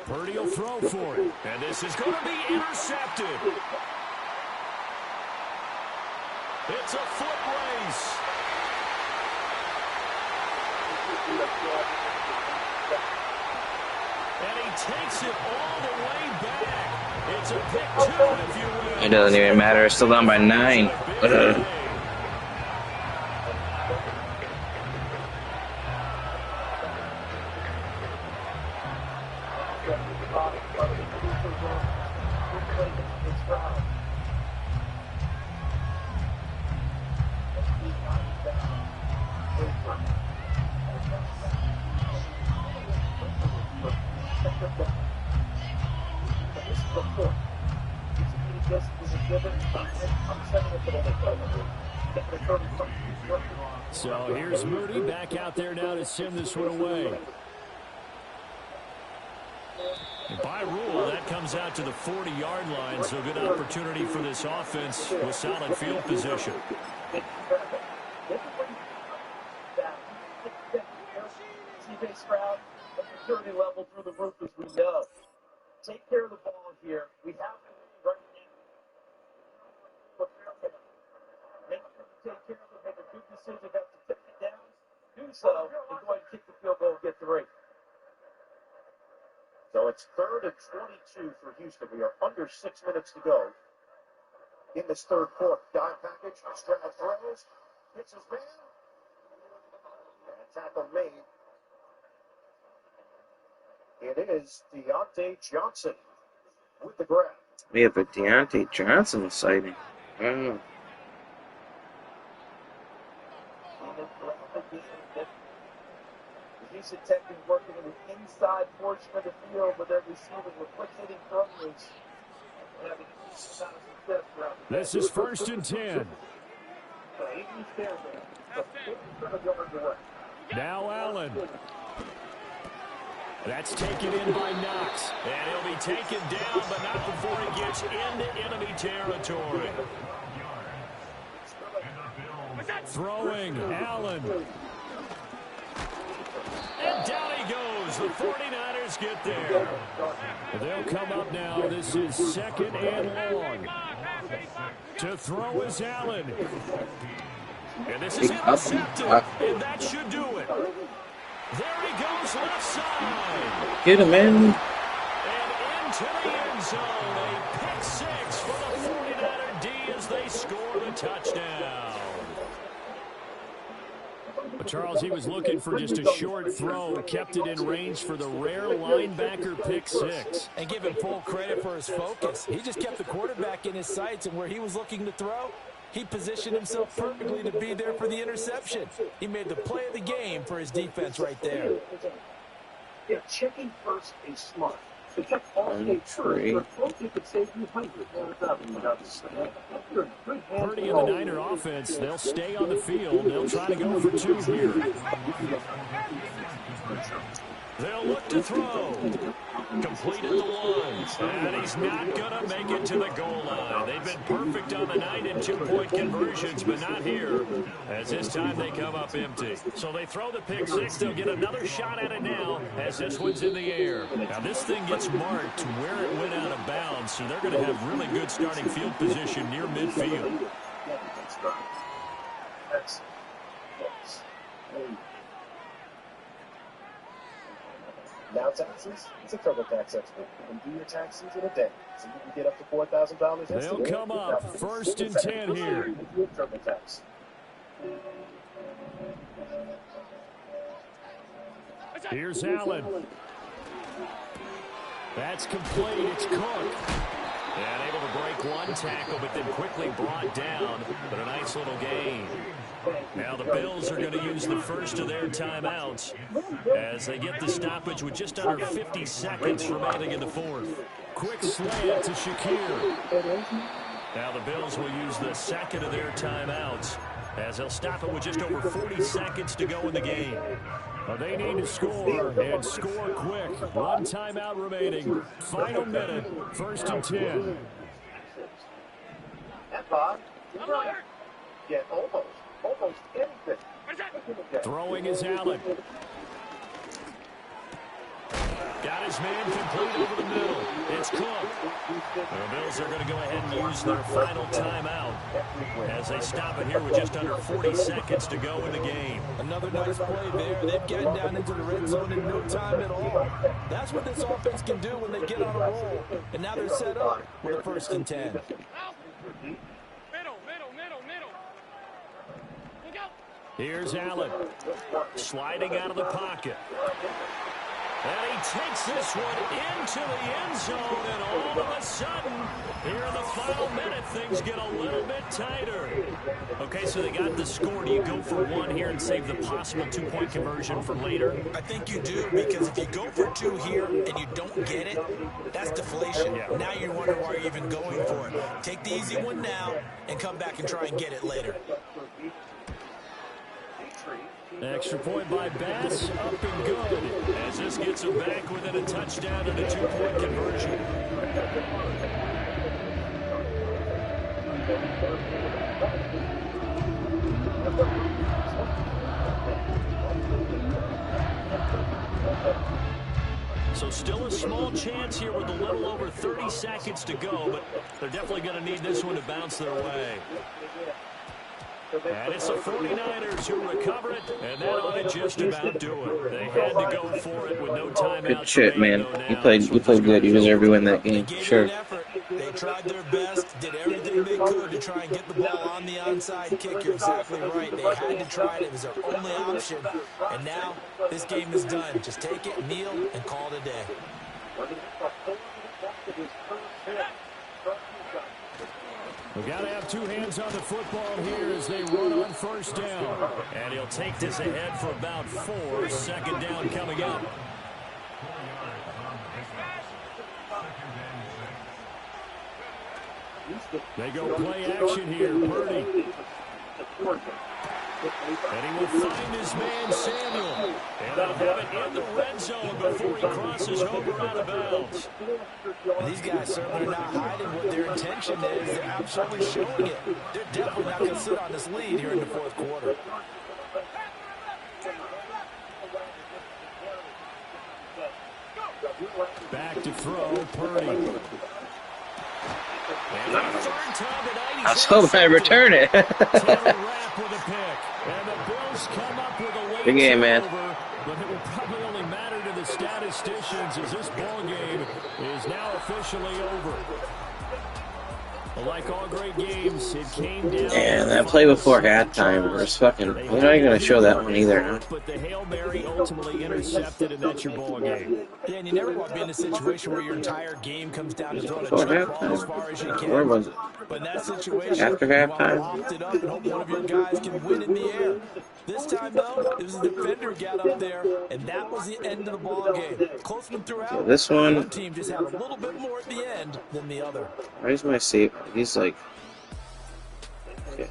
Purdy will throw for it. And this is going to be intercepted. It's a foot race. And he takes it all the way back. It's a pick 2, if you will. It doesn't even matter. It's still down by 9. So here's Moody back out there now to send this one away. And by rule, that comes out to the 40-yard line, so good opportunity for this offense with solid field position. Stroud, the maturity level through the roof as we know. Take care of the ball here. We have to right now. Make sure you take care of it, make a good decision about to take it down. Do so, and go ahead and kick the field goal and get 3. So it's 3rd and 22 for Houston. We are under 6 minutes to go in this third quarter. Dime package, Stroud throws, hits his man, and tackle made. It is Deontay Johnson with the grab. We have a Deontay Johnson sighting. Wow. The Houston Texans working in the inside portion of the field, but they're receiving with quick hitting throws. This is 1st and 10. Now Allen. That's taken in by Knox. And he'll be taken down, but not before he gets into enemy territory. Throwing, Allen. And down he goes. The 49ers get there. They'll come up now. This is 2nd and long. To throw is Allen. And this is intercepted. And that should do it. There he goes, left side. Get him in. And into the end zone. A pick 6 for the 49er D as they score the touchdown. But Charles, he was looking for just a short throw, kept it in range for the rare linebacker pick 6. And give him full credit for his focus. He just kept the quarterback in his sights, and where he was looking to throw, he positioned himself perfectly to be there for the interception. He made the play of the game for his defense right there. Yeah, checking first is smart. So check all states first. You're close, you could save you hundreds. Purdy and the Niner offense, they'll stay on the field. They'll try to go for 2 here. They'll look to throw. Completed the 1. And he's not going to make it to the goal line. They've been perfect on the night in 2-point conversions, but not here. As this time they come up empty. So they throw the pick 6. They'll get another shot at it now as this one's in the air. Now this thing gets marked where it went out of bounds, so they're going to have really good starting field position near midfield. Now taxes, he's a TurboTax expert. You can do your taxes in a day, so you can get up to $4,000 They'll come up first and 10 here. TurboTax. Here's Allen. That's complete. It's Cook. And able to break one tackle, but then quickly brought down. But a nice little gain. Now the Bills are going to use the first of their timeouts as they get the stoppage with just under 50 seconds remaining in the fourth. Quick slant to Shakir. Now the Bills will use the second of their timeouts as they'll stop it with just over 40 seconds to go in the game. They need to score, and score quick. One timeout remaining. Final minute, first and 10. And Bob, get almost anything. Throwing is Allen. Got his man complete over the middle. It's Cook. The Bills are going to go ahead and use their final timeout as they stop it here with just under 40 seconds to go in the game. Another nice play there. They've gotten down into the red zone in no time at all. That's what this offense can do when they get on a roll. And now they're set up with a first and 10. Here's Allen. Sliding out of the pocket. And he takes this one into the end zone, and all of a sudden, here in the final minute, things get a little bit tighter. Okay, so they got the score. Do you go for one here and save the possible two-point conversion for later? I think you do, because if you go for two here and you don't get it, that's deflation. Yeah. Now you wonder why you're even going for it. Take the easy one now and come back and try and get it later. Extra point by Bass, up and good, as this gets him back within a touchdown and a two-point conversion. So still a small chance here with a little over 30 seconds to go, but they're definitely going to need this one to bounce their way. And it's the 49ers who recover it, and that ought to just about do it. They had to go for it with no timeouts. Good shit, man. You played good. You deserve to win that game. Sure. They tried their best, did everything they could to try and get the ball on the onside kick. You're exactly right. They had to try it. It was their only option. And now this game is done. Just take it, kneel, and call it a day. We've got to have two hands on the football here as they run on first down. And he'll take this ahead for about 4. Second down coming up. They go play action here. Purdy. And he will find his man Samuel. And they'll have it in the red zone before he crosses over out of bounds. These guys certainly are not hiding what their intention is. They're absolutely showing it. They're definitely not going to sit on this lead here in the fourth quarter. Back to throw, Purdy. I was hoping I'd return it. Big game, man. But it will probably only matter to the statisticians as this ball game is now officially over. But like all great games, it came down. And that play before halftime was fucking. I'm not even gonna show that one either. Huh? But the Hail Mary ultimately intercepted, and that's your ball game. Yeah, and you never want to be in a situation where your entire game comes down to throwing a jump ball as far as you can. Where was it? But in that situation, After halftime? you want to loft it up and hope one of your guys can win in the air. This time, though, it was the defender who got up there, and that was the end of the ball game. Close one throughout. Yeah, this one team just had a little bit more at the end than the other. Where's my save? He's like. Okay.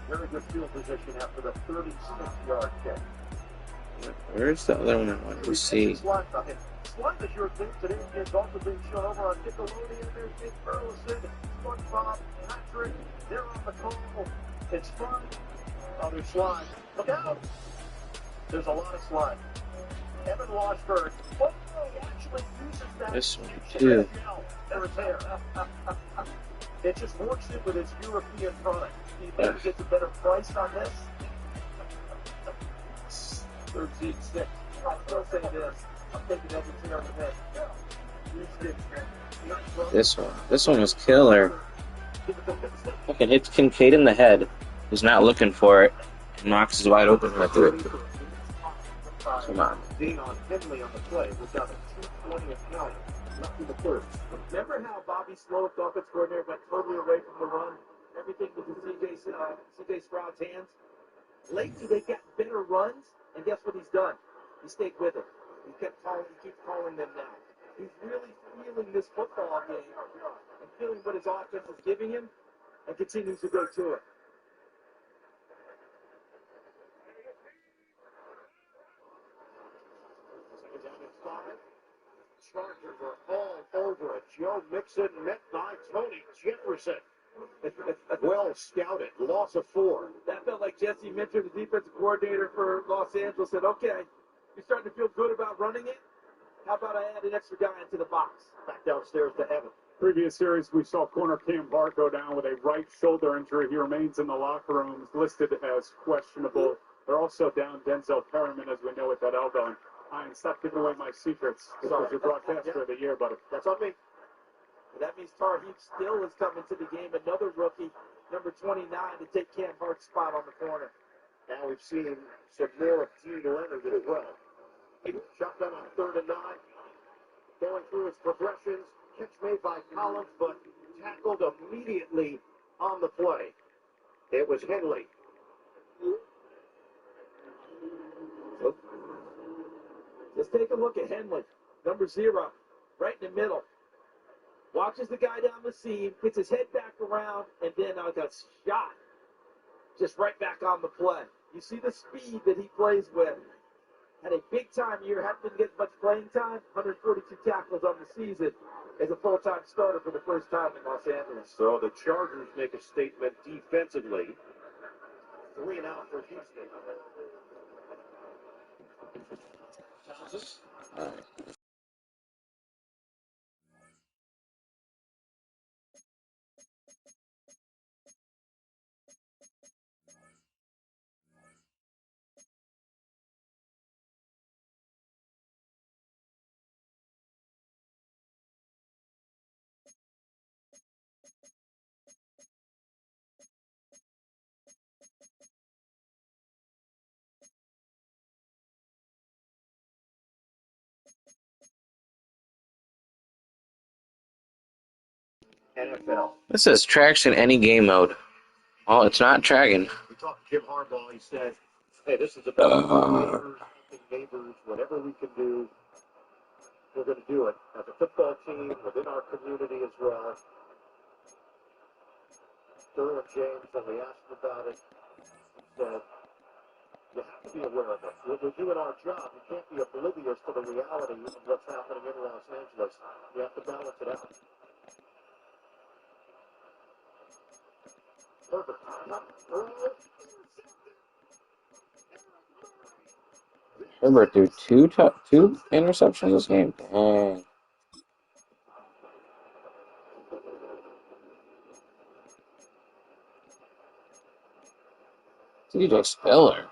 Very good field position after the 36-yard kick. Where's the other one I wanted to see? Slide is your thing today. It's also being shown over on Nickelodeon. There's Nick Burleson, SpongeBob, Patrick. They're on the call. It's fun. Oh, there's slide. Look out. There's a lot of slide. Evan Washburn. Oh, actually uses that. This one, too. There it's there. It just works in with its European product. Do you think he gets a better price on this? 13-6. I'll still say this. I'm taking Edmonton on the head. This one was killer. Fucking hits Kincaid in the head. Who's not looking for it. Knox is wide open with it. Come on. Dion Henley on the play was down at 2:20 count. Left in the first. Remember how Bobby Slowick, the offense coordinator, went totally away from the run? Everything was in CJ Stroud's hands. Lately, they got better runs, and guess what he's done? He stayed with it. He keeps calling them now. He's really feeling this football game and feeling what his offense is giving him, and continues to go to it. Chargers are all over it. Joe Mixon met by Tony Jefferson. Well scouted. Loss of 4. That felt like Jesse Minter, the defensive coordinator for Los Angeles, said, okay, you're starting to feel good about running it? How about I add an extra guy into the box? Back downstairs to Evan. Previous series, we saw corner Cam Hart go down with a right shoulder injury. He remains in the locker room, listed as questionable. They're also down Denzel Perryman, as we know, with that elbow. And stop giving away my secrets. So as your broadcaster of the year, buddy. That's on me. That means Tar Heat still is coming to the game. Another rookie, number 29, to take Cam Hart's spot on the corner. Now we've seen some more of Gene Leonard as well. Shotgun on 3rd and 9. Going through his progressions. Catch made by Collins, but tackled immediately on the play. It was Henley. Let's take a look at Henley. Number 0, right in the middle. Watches the guy down the seam, gets his head back around, and then got shot. Just right back on the play. You see the speed that he plays with. Had a big-time year, hadn't been getting much playing time. 142 tackles on the season as a full-time starter for the first time in Los Angeles. So the Chargers make a statement defensively. 3 and out for Houston. All right. NFL. This is traction any game mode. Oh, it's not dragon. We talked to Jim Harbaugh. He said, hey, this is about neighbors, whatever we can do, we're going to do it. As a football team, within our community as well. Sterling James, when we asked him about it, said, you have to be aware of it. We're doing our job. You can't be oblivious to the reality of what's happening in Los Angeles. You have to balance it out. Perfect. Herbert threw two interceptions this game. Dang. CJ Spiller.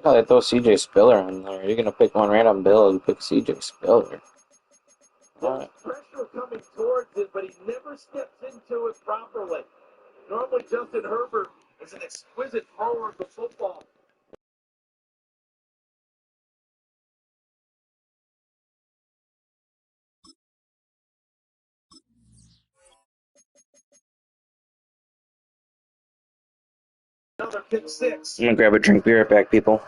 Oh, they throw CJ Spiller on there. You're gonna pick one random bill and pick CJ Spiller. All right. Pressure coming towards it, but he never steps into it properly. Normally, Justin Herbert is an exquisite thrower of the football. Another pick 6. I'm gonna grab a drink. Be right back, people.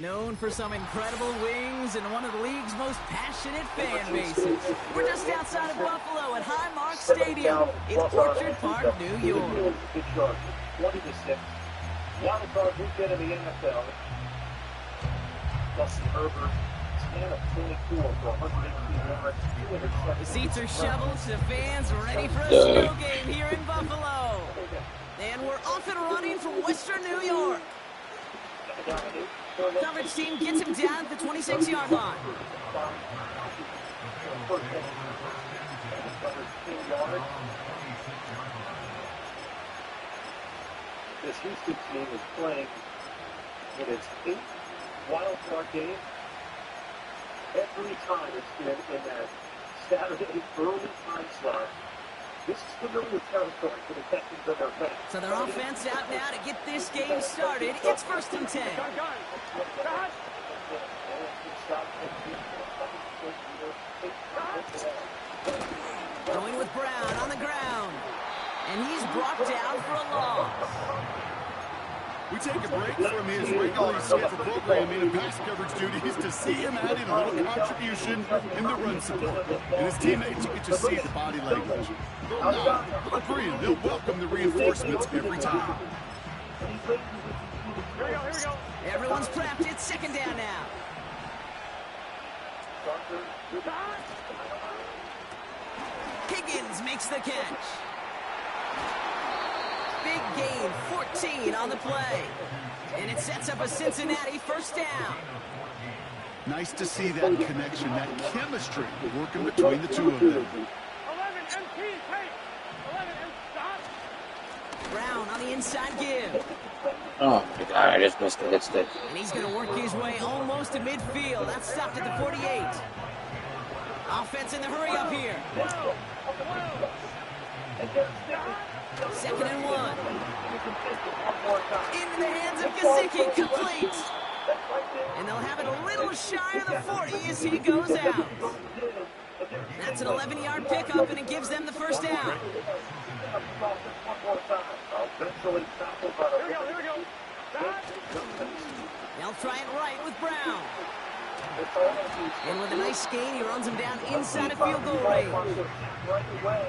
Known for some incredible wings and one of the league's most passionate fan bases. We're just outside of Buffalo at Highmark Stadium in Orchard Park, New York. 20-6. Wild card weekend in the NFL. Justin Herbert, 10 of 24 for 118 yards, 2 interceptions. The seats are shoveled, the fans ready for a snow game here in Buffalo. And we're off and running from Western New York. Coverage team gets him down at the 26-yard line. This Houston team is playing in its 8th wild card game. Every time it's been in that Saturday early time slot. This is familiar territory for the Texans and their fans. So their offense out now to get this game started. It's 1st and 10. Going with Brown on the ground. And he's brought down for a loss. We take a break from his regularly scheduled programming and pass coverage duties to see him add in a little contribution in the run support. And his teammates, you can just see the body language. They'll nod, they'll agree, and they'll welcome the reinforcements every time. Here we go. Everyone's prepped. It's 2nd down now. Higgins makes the catch. Big gain, 14 on the play. And it sets up a Cincinnati 1st down. Nice to see that connection, that chemistry working between the two of them. 11 MT, take. 11 M, stop. Brown on the inside give. Oh my god, I just missed the hit stick. And he's going to work his way almost to midfield. That's stopped at the 48. Offense in the hurry up here. 2nd and 1. Into the hands of Gesicki, complete. And they'll have it a little shy of the 40 as he goes out. That's an 11-yard pickup, and it gives them the 1st down. They'll try it right with Brown. And with a nice gain, he runs him down inside of field goal range.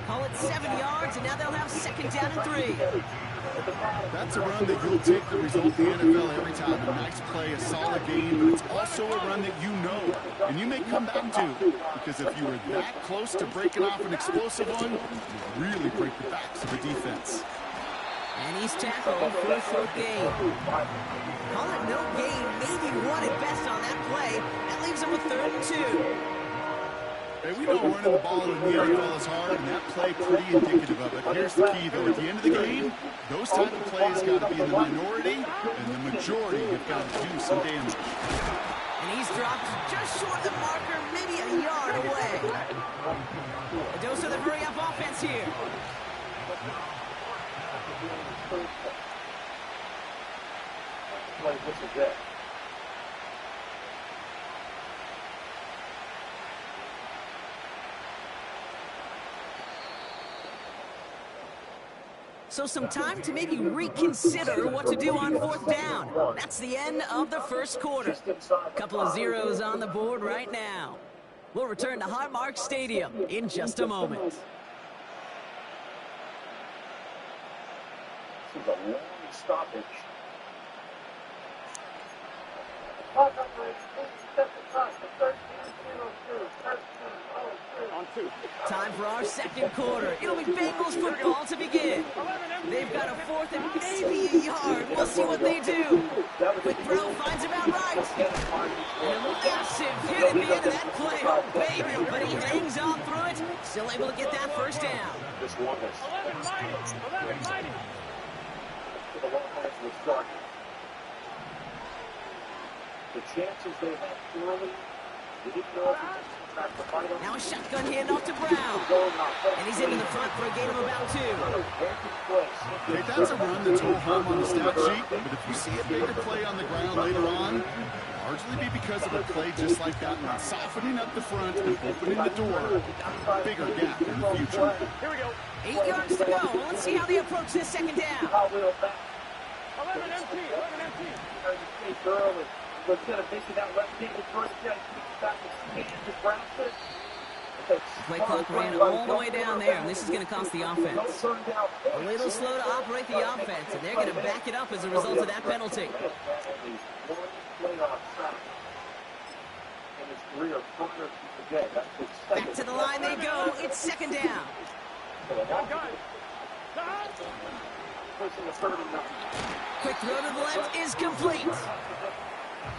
Call it 7 yards, and now they'll have 2nd down and 3. That's a run that you'll take the result in the NFL every time. A nice play, a solid game, but it's also a run that you know, and you may come back to, because if you were that close to breaking off an explosive one, you really break the backs of the defense. And he's tackled for a short gain. Call it no gain, maybe 1 at best on that play. That leaves him with 3rd and 2. Hey, we know running the ball in the NFL is hard, and that play pretty indicative of it. Here's the key, though. At the end of the game, those type of plays got to be in the minority, and the majority have got to do some damage. And he's dropped just short of the marker, maybe a yard away. A dose of the hurry-up offense here. This is it. So some time to maybe reconsider what to do on 4th down. That's the end of the 1st quarter. A couple of zeros on the board right now. We'll return to Highmark Stadium in just a moment. This is a long stoppage. Time for our 2nd quarter. It'll be Bengals football to begin. They've got a 4th and maybe a yard. We'll see what they do. Quick throw finds him out right. And a massive hit at the end of that play. Oh, baby, but he hangs on through it. Still able to get that 1st down. 11 mighty. The Longhorns will start. The chances they had early, they didn't know if now a shotgun handoff to Brown. And he's into the front for a gain of about 2. Hey, that's a run that's all home on the stat sheet, but if you see a bigger play on the ground later on, largely be because of a play just like that one, softening up the front and opening the door. Bigger gap in the future. Here we go. 8 yards to go. Let's see how they approach this 2nd down. 11 empty. 11 empty. Early. So instead of making that left-handed throw, he's got to keep it back and to Braxton. Play clock ran all the way down there, and this is going to cost the offense. A little slow to operate the offense, and they're going to back it up as a result of that penalty. Back to the line they go. It's second down. Quick throw to the left is complete.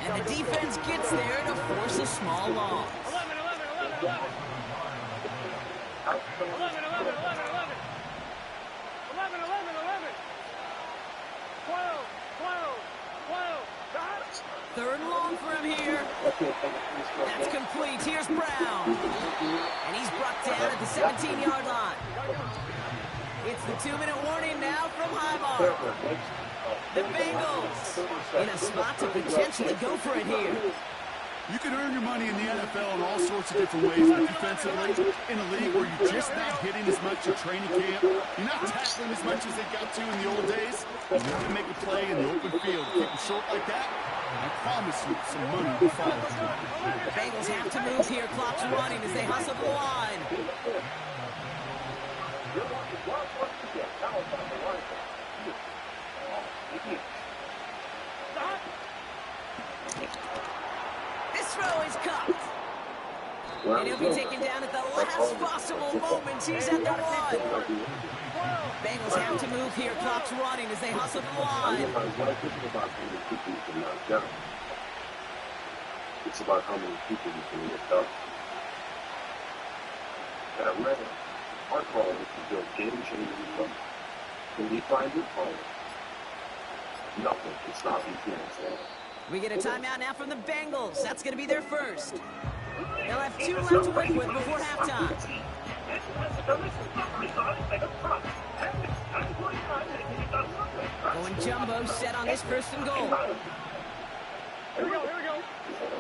And the defense gets there to force a small loss. 3rd and long for him here. That's complete. Here's Brown. And he's brought down at the 17-yard line. It's the 2-minute warning now from Highmark. The Bengals in a spot to potentially go for it here. You can earn your money in the NFL in all sorts of different ways, but defensively, in a league where you're just not hitting as much at training camp, you're not tackling as much as they got to in the old days, and you can make a play in the open field. Keep them short like that, I promise you some money will follow. The Bengals have to move here. Clock's running as they hustle the line. This throw is cut. And he'll be taken down at the last possible moment. He's at the 1. Bengals have to move here. Clock's running as they hustle the line. It's about how many people you can lift up. At Reddit, our call is to build game-changing fun. When we find your phone, nothing can stop you feeling sad. We get a timeout now from the Bengals. That's going to be their first. They'll have 2 left to work with before halftime. Going jumbo set on this 1st and goal. Here we go.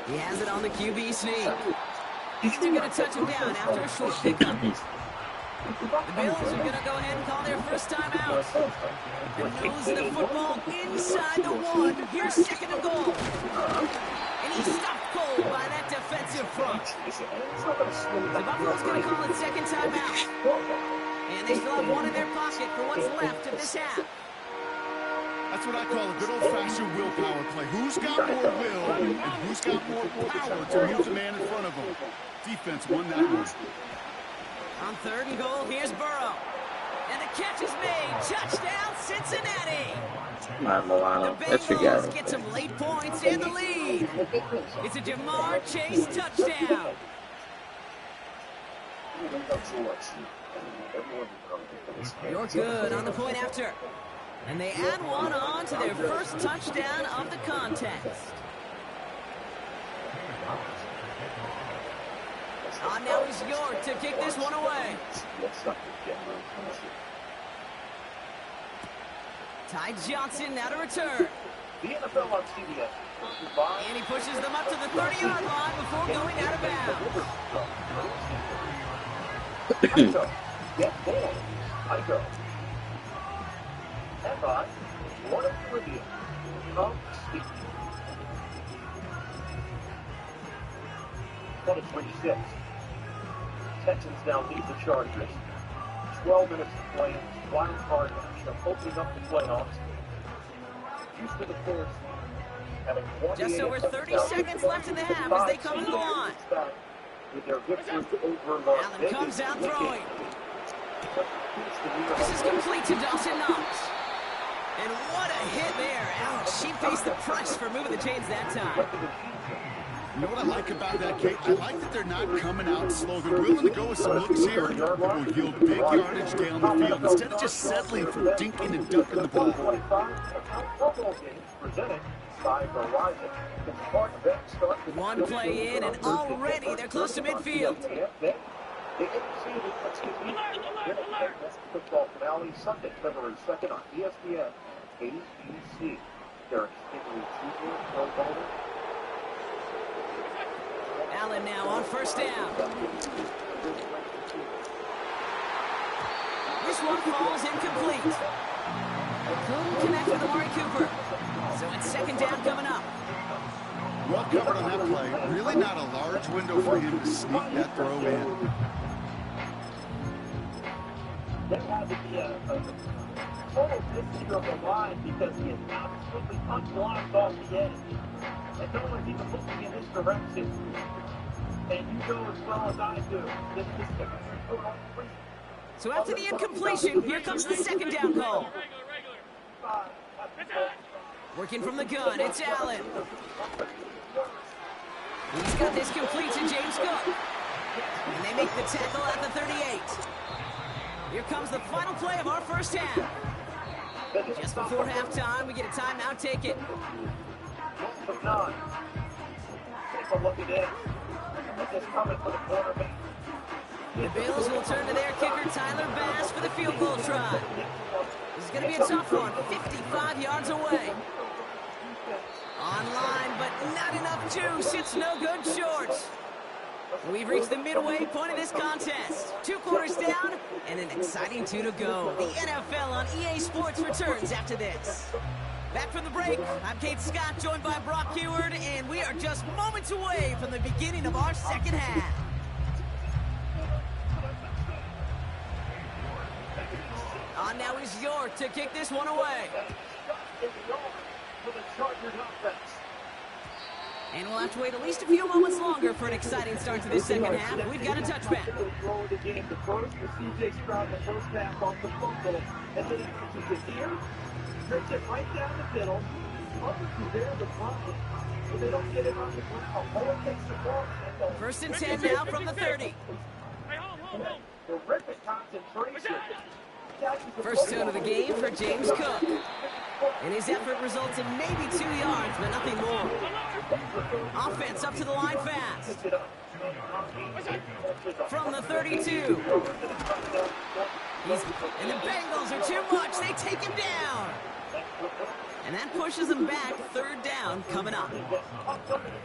He has it on the QB sneak. They're going to touch him down after a short pickup. The Bills are going to go ahead and call their first time out. And nose the football inside the 1. Here's 2nd and goal. And he's stopped cold by that defensive front. The Buffalo's going to call it 2nd time out. And they still have 1 in their pocket for what's left of this half. That's what I call a good old-fashioned willpower play. Who's got more will and who's got more power to move the man in front of them? Defense won that one. On 3rd and goal, here's Burrow. And the catch is made. Touchdown, Cincinnati. Come on, Milano. The That's your guy. Bengals get some late points and the lead. It's a Jamar Chase touchdown. You're good on the point after. And they add 1 on to their first touchdown of the contest. On now is York to kick this one away. Ty Johnson now to return. The NFL on CBS. And he pushes them up to the 30-yard line before going out of bounds. Get ball. I go. And by one of Caribbean. Come speak. 2026. Texans now lead the Chargers. 12 minutes to play in wild card match. They're opening up the playoffs. Houston, of course, having just over 30 seconds left in the half as they come to the line. With their victory over Las Allen Vegas. comes out throwing. This is complete to Dawson Knox. And what a hit there. Allen, she faced the price for moving the chains that time. You know what I like about that, Kate? I like that they're not coming out slow. They're willing to go with some looks here that will yield big yardage down the field instead of just settling for dinking and dunking the ball. One play in, and already they're close to midfield. Football finale Sunday, February 2nd on ESPN, ABC. Derek Stingley Jr., Pro Bowler. Allen now on 1st down. This one falls incomplete. Couldn't connect with Amari Cooper. So it's 2nd down coming up. Well covered on that play. Really not a large window for him to sneak that throw in. There has to be a total misread of the line because he is absolutely unblocked off the edge. And no one's even looking in his direction. And you know as well as I do that this is so after the incompletion, here comes the second down call. Working from the gun, it's Allen. He's got this complete to James Cook. And they make the tackle at the 38. Here comes the final play of our first half. Just before halftime, we get a timeout. Take it. Take a look at it. Look at coming for the quarterback. The Bills will turn to their kicker, Tyler Bass, for the field goal try. This is going to be a tough one, 55 yards away. Online, but not enough juice. It's no good short. We've reached the midway point of this contest. 2 quarters down, and an exciting 2 to go. The NFL on EA Sports returns after this. Back from the break, I'm Kate Scott, joined by Brock Heward, and we are just moments away from the beginning of our second half. On now is York to kick this one away. And we'll have to wait at least a few moments longer for an exciting start to this second half. We've got a touchback. The first for C.J. Stroud in the first half off the fumble, and then he pitches it here, brings it right down the middle, up to there, the problem. But they don't get it on the ground. Owen takes the ball. First and 10 now from the 30. Terrific concentration. First down of the game for James Cook. And his effort results in maybe 2 yards, but nothing more. Offense up to the line fast. From the 32. And the Bengals are too much. They take him down. And that pushes them back. Third down coming up.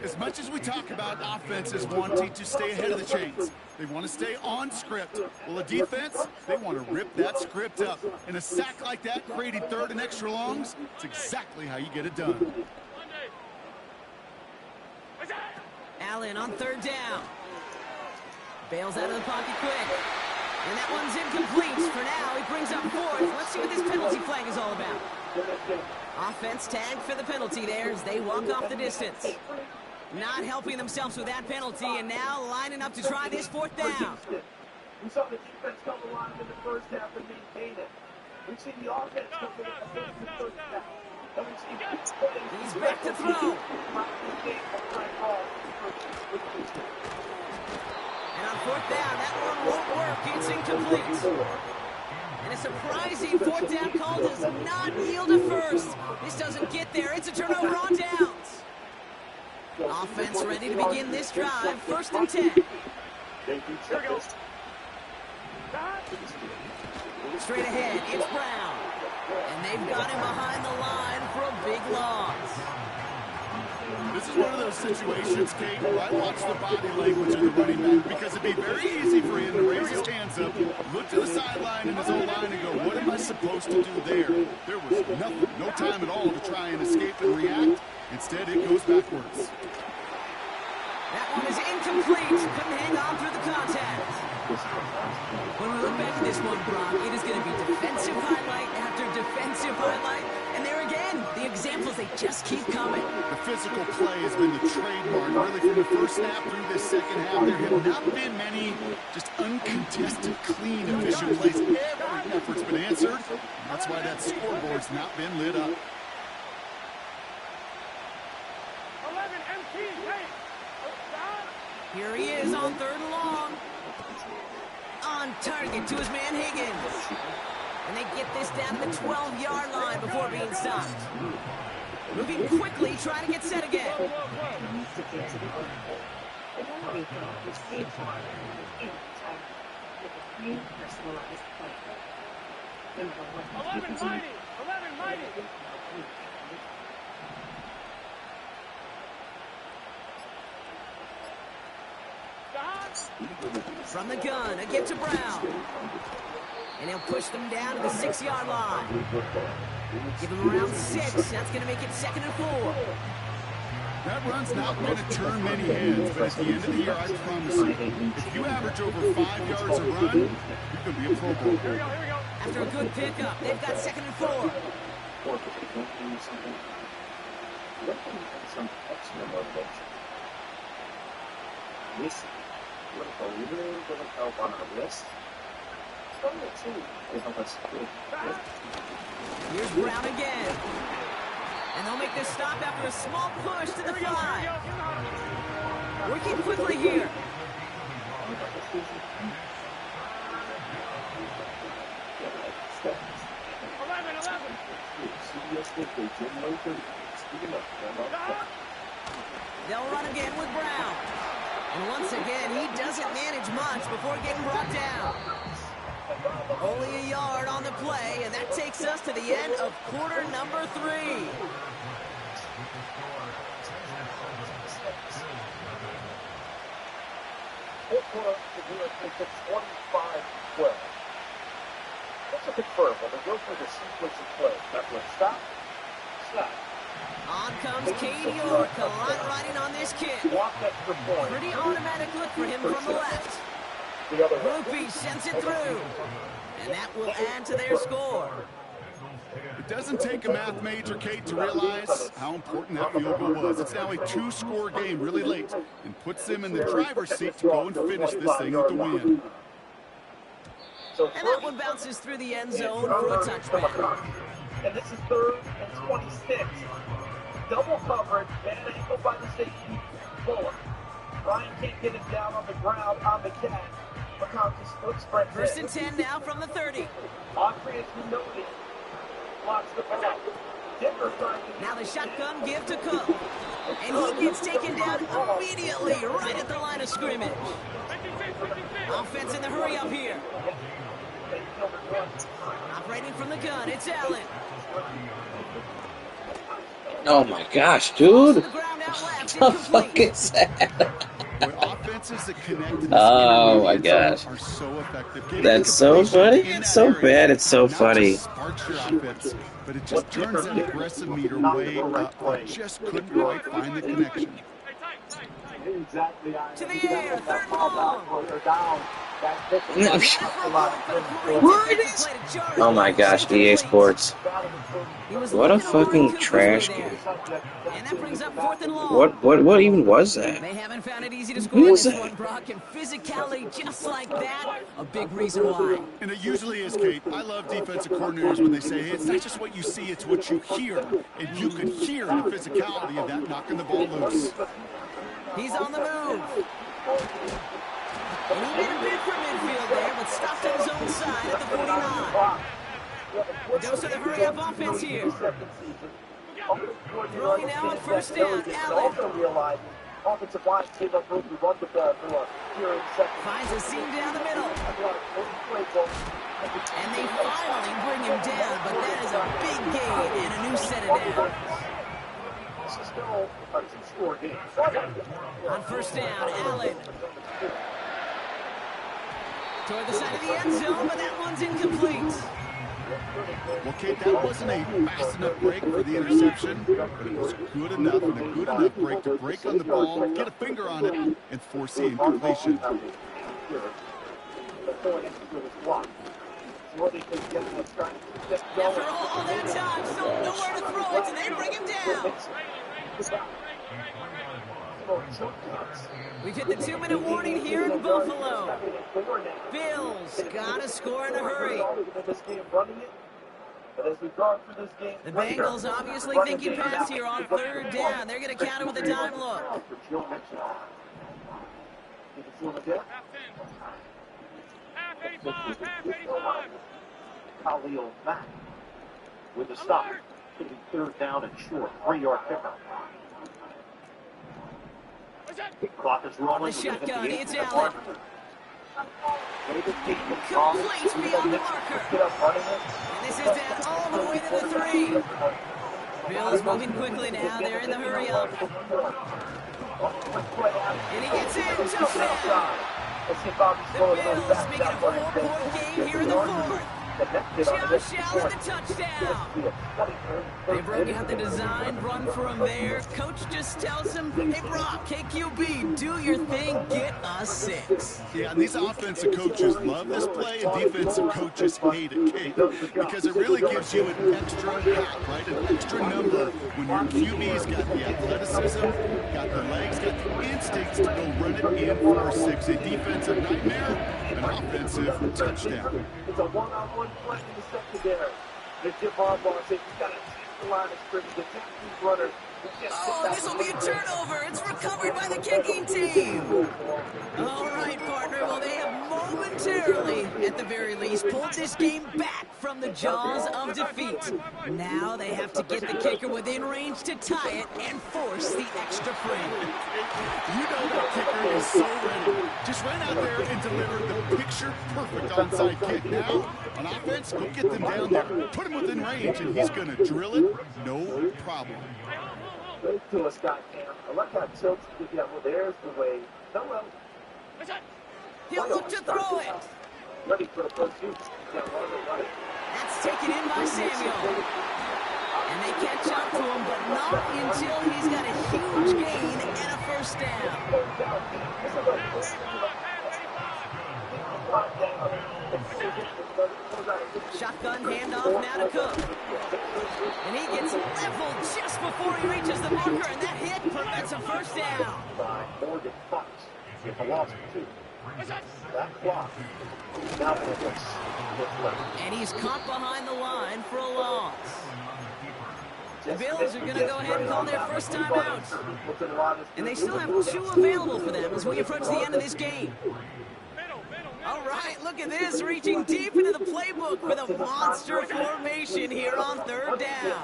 As much as we talk about offenses wanting to stay ahead of the chains, they want to stay on script. Well, a defense, they want to rip that script up. And a sack like that, creating third and extra longs, it's exactly how you get it done. Allen on third down. Bails out of the pocket quick. And that one's incomplete. For now, he brings up fourth. Let's see what this penalty flag is all about. Offense tagged for the penalty there as they walk off the distance. Not helping themselves with that penalty, and now lining up to try this fourth down. We saw the defense come alive in the first half and maintain it. We've seen the offense come in the first half. He's back to throw. And on fourth down, that one won't work. It's incomplete. And a surprising fourth down call does not yield a first. This doesn't get there. It's a turnover on downs. Offense ready to begin this drive. First and 10. Straight ahead, it's Brown. And they've got him behind the line for a big loss. This is one of those situations, Kate, where I watch the body language of the running back because it'd be very easy for him to raise his hands up, look to the sideline in his own line and go, what am I supposed to do there? There was nothing, no time at all to try and escape and react. Instead, it goes backwards. That one is incomplete. Couldn't hang on through the contact. When we look back at this one, Brock, it is going to be defensive highlight after defensive highlight. And there again, the examples, they just keep coming. The physical play has been the trademark, really, from the first snap through this second half. There have not been many just uncontested, clean, efficient plays. Every effort's been answered. And that's why that scoreboard's not been lit up. Here he is on third and long. On target to his man Higgins. And they get this down to the 12-yard line before being stopped. Moving quickly, trying to get set again. 11 mighty! 11 mighty! From the gun, again to Brown. And he'll push them down to the 6-yard line. Give him around 6. That's going to make it 2nd and 4. That run's not going to turn many heads, but at the end of the year, I promise you, if you average over 5 yards a run, you can be a Pro Bowler. After a good pickup, they've got 2nd and 4. Some extra motivation. This with a little bit of help on our wrist. Here's Brown again. And they'll make this stop after a small push to the 5. Working quickly here. They'll run again with Brown. And once again, he doesn't manage much before getting brought down. Only a yard on the play, and that takes us to the end of quarter number 3. It's 25-12. Let's look at further. They go through the sequence of plays. That's what stop, snap. On comes Katie Orr, riding on this kid. Pretty automatic look for him from the left. Rupee sends it through. And that will add to their score. It doesn't take a math major, Kate, to realize how important that field goal was. It's now a 2-score game really late and puts them in the driver's seat to go and finish this thing with the win. And that one bounces through the end zone for a touchback. And this is 3rd and 26. Double coverage, bad ankle by the safety. Fuller. Ryan can't get it down on the ground on the catch. McConkey split spread. 1st and 10 now from the 30. Autry, as we noted, blocks the ball. Now the shotgun give to Cook. And he gets taken down immediately right at the line of scrimmage. Offense in the hurry up here. Operating from the gun, it's Allen. Oh my gosh, dude. What the fuck is that? Oh my gosh. That's so funny. It's so bad. It's so funny. But it just turns that aggressive meter way up. I just couldn't quite find the connection. To the air, 3rd long. Oh my gosh, EA Sports. What a fucking trash game. And that brings up 4th and long. What even was that? They haven't found it easy to score this one, Brock, and physicality just like that, a big reason why. And it usually is, Kate. I love defensive coordinators when they say, hey, it's not just what you see, it's what you hear. And you can hear the physicality of that knocking the ball loose. He's on the move. And he made a bid for midfield there, but stopped on his own side at the 49. Goes to the hurry-up offense here. Throwing now on 1st down, Allen. Offensive line came up room to run the ball for here in 2nd. Finds a seam down the middle. And they finally bring him down, but that is a big gain and a new set of downs. This is still a 2-score game. On 1st down, Allen. Toward the side of the end zone, but that one's incomplete. Well, Kate, that wasn't a fast enough break for the interception, but it was good enough and a good enough break to break on the ball, get a finger on it, and force the incompletion. After all that time, still nowhere to throw it, and they bring him down. We've hit the 2-minute warning here in Buffalo. Bills gotta score in a hurry. The Bengals obviously thinking pass here on 3rd down. They're going to counter with a dime look. Khalil Mack with the stop. Should be 3rd down and short. 3-yard pickup. Clock is rolling. The shotgun, it's Allen. Complete beyond the marker. And this is down all the way to the 3. Bills moving quickly now. They're in the hurry up. And he gets in. Touchdown. The Bills making a 4-point game here in the 4th. Josh Allen, the touchdown. They broke out the design run for him there. Coach just tells him, hey, Brock, KQB, do your thing, get us 6. Yeah, and these offensive coaches love this play, and defensive coaches hate it, Kate, because it really gives you an extra pack, right, an extra number when your QB's got the athleticism, got the legs, got the instincts to go run it in for 6. A defensive nightmare, an offensive touchdown. It's a one-on-one play in the secondary. The Jim Harbaugh says he's got to change the line of scrimmage. The these runners. Oh, this will be a turnover. It's recovered by the kicking team. All right, partner. Well, they have momentarily, at the very least, pulled this game back from the jaws of defeat. Now they have to get the kicker within range to tie it and force the extra point. You know that kicker is so ready. Just ran out there and delivered the picture-perfect onside kick. Now, on offense, go get them down there. Put him within range, and he's going to drill it, no problem. Great to us, Scott Cam. I like how Tilts did that. Well, there's the way. No, well. He'll look to throw it. Ready for the first shoot. That's taken in by Samuel. And they catch up to him, but not until he's got a huge gain and a first down. Shotgun handoff now to Cook. And he gets leveled just before he reaches the marker, and that hit prevents a first down. Morgan Fox with a loss of 2. That clock. And he's caught behind the line for a loss. The Bills are going to go ahead and call their first time out. And they still have 2 available for them as we approach the end of this game. All right, look at this, reaching deep into the playbook with a monster formation here on 3rd down.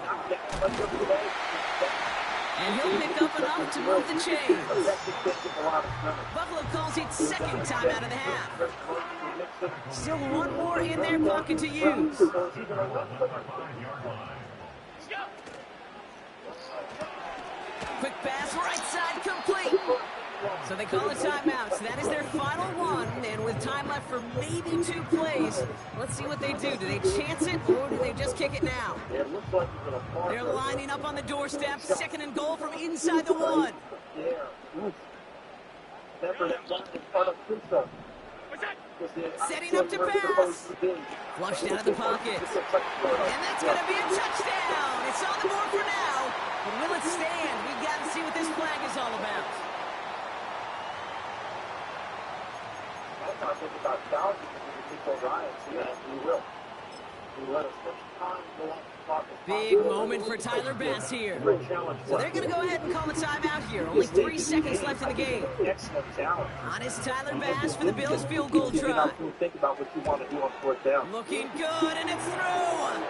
And he'll pick up enough to move the chains. Buffalo calls it 2nd time out of the half. Still 1 more in their pocket to use. Quick pass, right side, complete. So they call a timeout. So that is their final one. And with time left for maybe 2 plays, let's see what they do. Do they chance it, or do they just kick it now? They're lining up on the doorstep. 2nd and goal from inside the 1. Setting up to pass. Flushed out of the pocket. And that's going to be a touchdown. It's on the board for now. But will it stand? We've got to see what this flag is all about. I think about thousands of people riots, and we will. We let us much time go on. Big moment for Tyler Bass here. So they're going to go ahead and call a timeout here. Only 3 seconds left in the game. Excellent challenge. On is Tyler Bass for the Bills field goal try. Think about what you want to do on 4th down. Looking good, and it's through.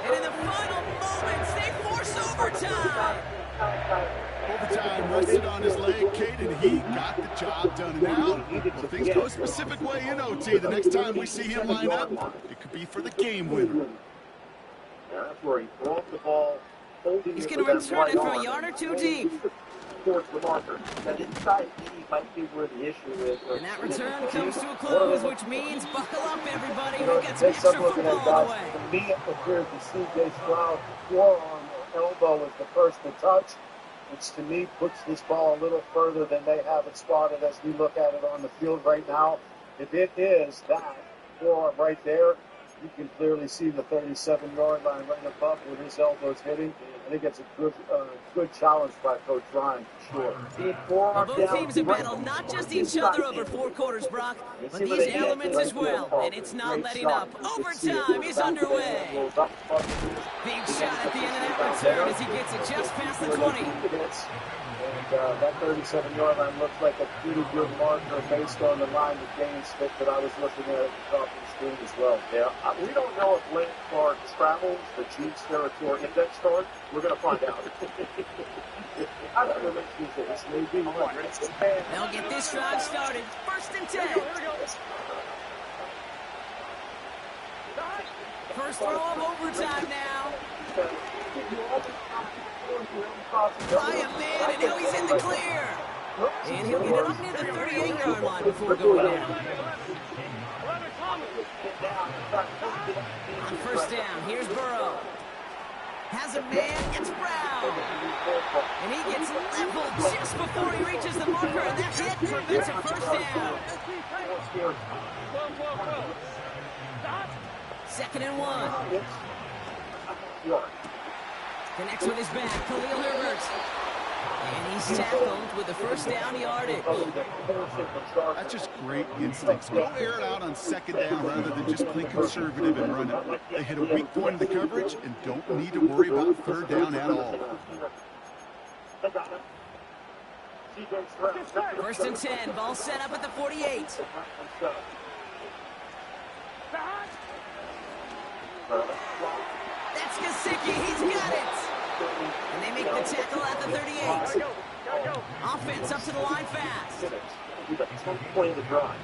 And in the final moments, they force overtime. Overtime rested on his leg, Kate, and he got the job done. Now, if things go a specific way in OT, the next time we see him line up, it could be for the game winner. That's where he broke the ball. He's going to return it from a yard or 2 deep. Towards the marker. That inside knee might be where the issue is. And that return comes to a close, which means buckle up, everybody. We'll get some extra football on the way. To me, it appears to C.J. Stroud forearm or elbow is the first to touch, which to me puts this ball a little further than they have it spotted as we look at it on the field right now. If it is that forearm right there, you can clearly see the 37-yard line right above where his elbow's hitting. I think it's a good challenge by Coach Ryan, for sure. Well, both teams have battled not just each other over 4 quarters, Brock, but these elements as well, and it's not letting up. Overtime is underway. Big shot at the end of that return as he gets it just past the 20. And that 37-yard line looks like a pretty good marker based on the line of gains that I was looking at the top of the screen as well. Yeah, we don't know if Lane Clark travels the Chiefs territory index card. We're going to find out. I don't know if this may be one. They'll get this drive started. 1st and 10. First throw of overtime now. By a man, and now he's in the clear. And he'll get it up near the 38-yard line before going down. down. Here's Burrow. Has a man, it's Brown. And he gets leveled just before he reaches the marker, and that hit prevents a first down. 2nd and 1. Connects with his back, Khalil Herbert. And he's tackled with the first down yardage. That's just great instincts. Go air it out on 2nd down rather than just play conservative and run it. They hit a weak point in the coverage and don't need to worry about 3rd down at all. 1st and 10, ball set up at the 48. That's Gesicki, he's got it. And they make the tackle at the 38. Offense up to the line fast. Play the drive.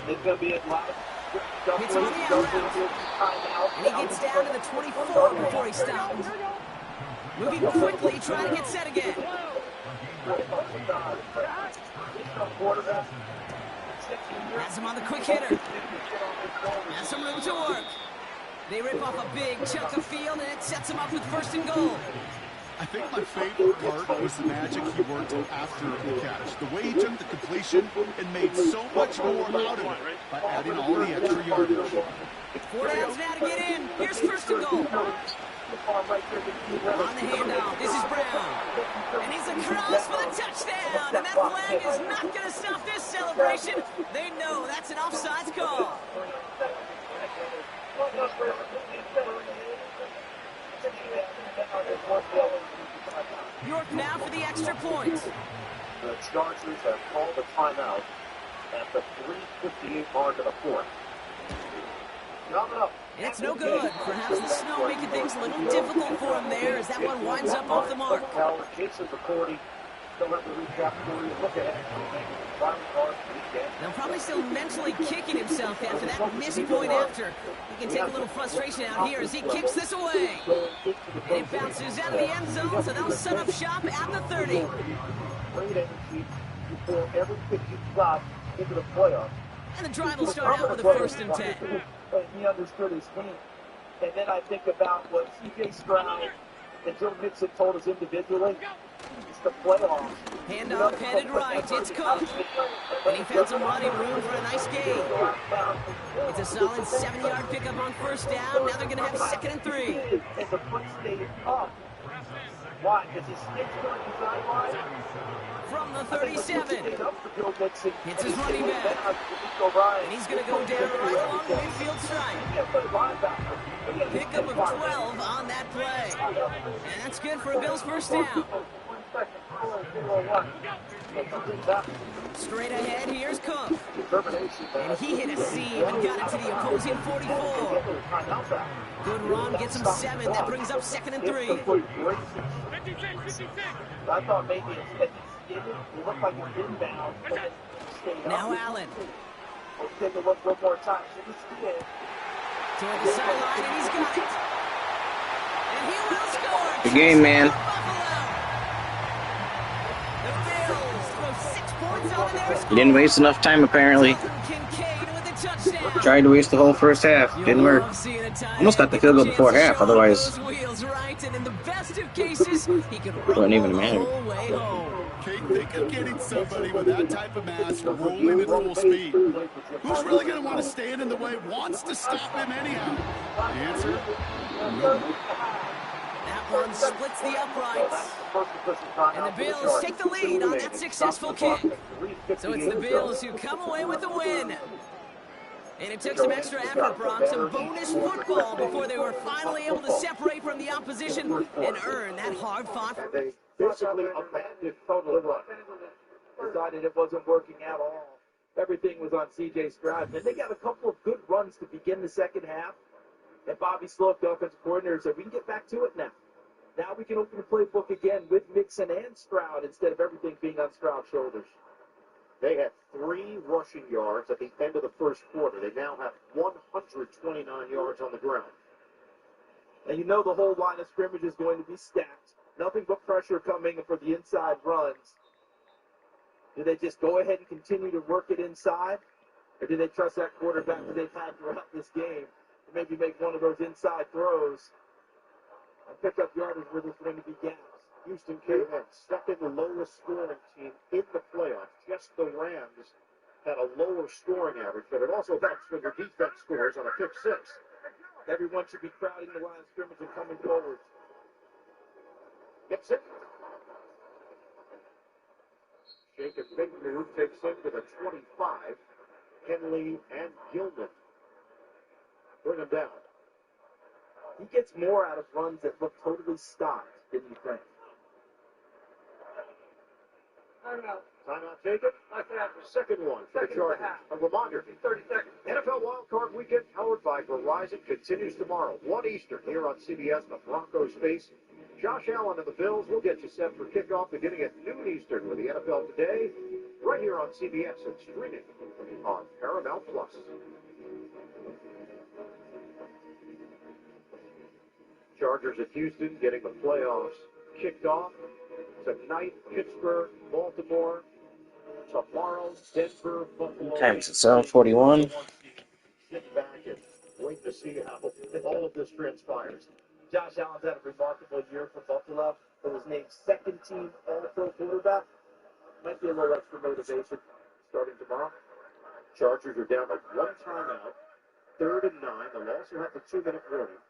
It's going to be a lot. It's on the out. And he gets down to the 24 before he stops. Moving quickly, trying to get set again. Has him on the quick hitter. Has some room to work. They rip off a big chunk of field, and it sets him up with 1st and goal. I think my favorite part was the magic he worked after the catch. The way he took the completion and made so much more out of it by adding all the extra yardage. 4 downs now to get in. Here's 1st and goal. On the handoff, this is Brown. And he's across for the touchdown. And that flag is not going to stop this celebration. They know that's an offsides call. York now for the extra point. The Chargers have called a timeout at the 3:58 mark of the 4th. And it's no good. Perhaps the snow making things a little difficult for him there as that one winds up off the mark. Jason's recording. Still have the recap for you. Look ahead. Now probably still mentally kicking himself after that missed point after. He can take a little frustration out here as he kicks this away. And it bounces out of the end zone, so they'll set up shop at the 30. Great energy. You pull everything you've got into the playoffs. And the drive will start out with a 1st and 10. He understood his team. And then I think about what C.J. Stroud and Joe Mixon told us individually. It's the playoffs. Handoff headed right. It's Cook. And he found some running room for a nice gain. It's a solid 7-yard pickup on 1st down. Now they're going to have 2nd and 3. And the play stayed up. Why? Because his sticks going to sideline. From the 37. Hits his running back. And he's going to go down right along the midfield stripe. Pickup of 12 on that play. And that's good for a Bills 1st down. Straight ahead, here's Cook. And he hit a seam and got it to the opposing 44. Good run, gets him 7. That brings up 2nd and 3. I thought maybe it looked like it didn't bounce. Now Allen. Let's take a look one more time. Toward the sideline, and he's got it. And he will score. Good game, man. You didn't waste enough time, apparently. Tried to waste the whole 1st half. Didn't work. Almost got the field goal before half, otherwise wouldn't even matter. Kate, think of getting somebody with that type of mass rolling at full speed. Who's really going to want to stand in the way, wants to stop him anyhow? The answer? No. That one splits the uprights. And the Bills take the lead on that successful kick. So it's the Bills who come away with the win. And it took some extra effort, Brock, some bonus football before they were finally able to separate from the opposition and earn that hard-fought. They basically abandoned total run. Decided it wasn't working at all. Everything was on C.J. Stroud. And they got a couple of good runs to begin the 2nd half. And Bobby Sloak, the offensive coordinator, said, we can get back to it now. Now we can open the playbook again with Mixon and Stroud instead of everything being on Stroud's shoulders. They had 3 rushing yards at the end of the 1st quarter. They now have 129 yards on the ground. And you know the whole line of scrimmage is going to be stacked. Nothing but pressure coming for the inside runs. Do they just go ahead and continue to work it inside? Or do they trust that quarterback that they've had throughout this game to maybe make one of those inside throws and pick up yardage where there's going to be gaps? Houston came in second lowest scoring team in the playoffs. Just the Rams had a lower scoring average, but it also helps when your defense scores on a pick six. Everyone should be crowding the line of scrimmage and coming forward. Gets it. Jacob Big Move takes him to the 25. Henley and Gilman bring him down. He gets more out of runs that look totally stopped than you think. Timeout taken. Second one for the Chargers. A reminder, 30 seconds. NFL Wildcard Weekend powered by Verizon continues tomorrow, 1 Eastern, here on CBS. The Broncos face Josh Allen and the Bills. We'll get you set for kickoff beginning at noon Eastern with the NFL Today, right here on CBS and streaming on Paramount Plus. Chargers at Houston getting the playoffs kicked off tonight. Pittsburgh, Baltimore. Tomorrow, Denver, Buffalo. Time's at 7:41. Sit back and wait to see how all of this transpires. Josh Allen's had a remarkable year for Buffalo. He was named second team All-Pro quarterback. Might be a little extra motivation starting tomorrow. Chargers are down to one timeout. 3rd and 9. They'll also have the 2-minute warning.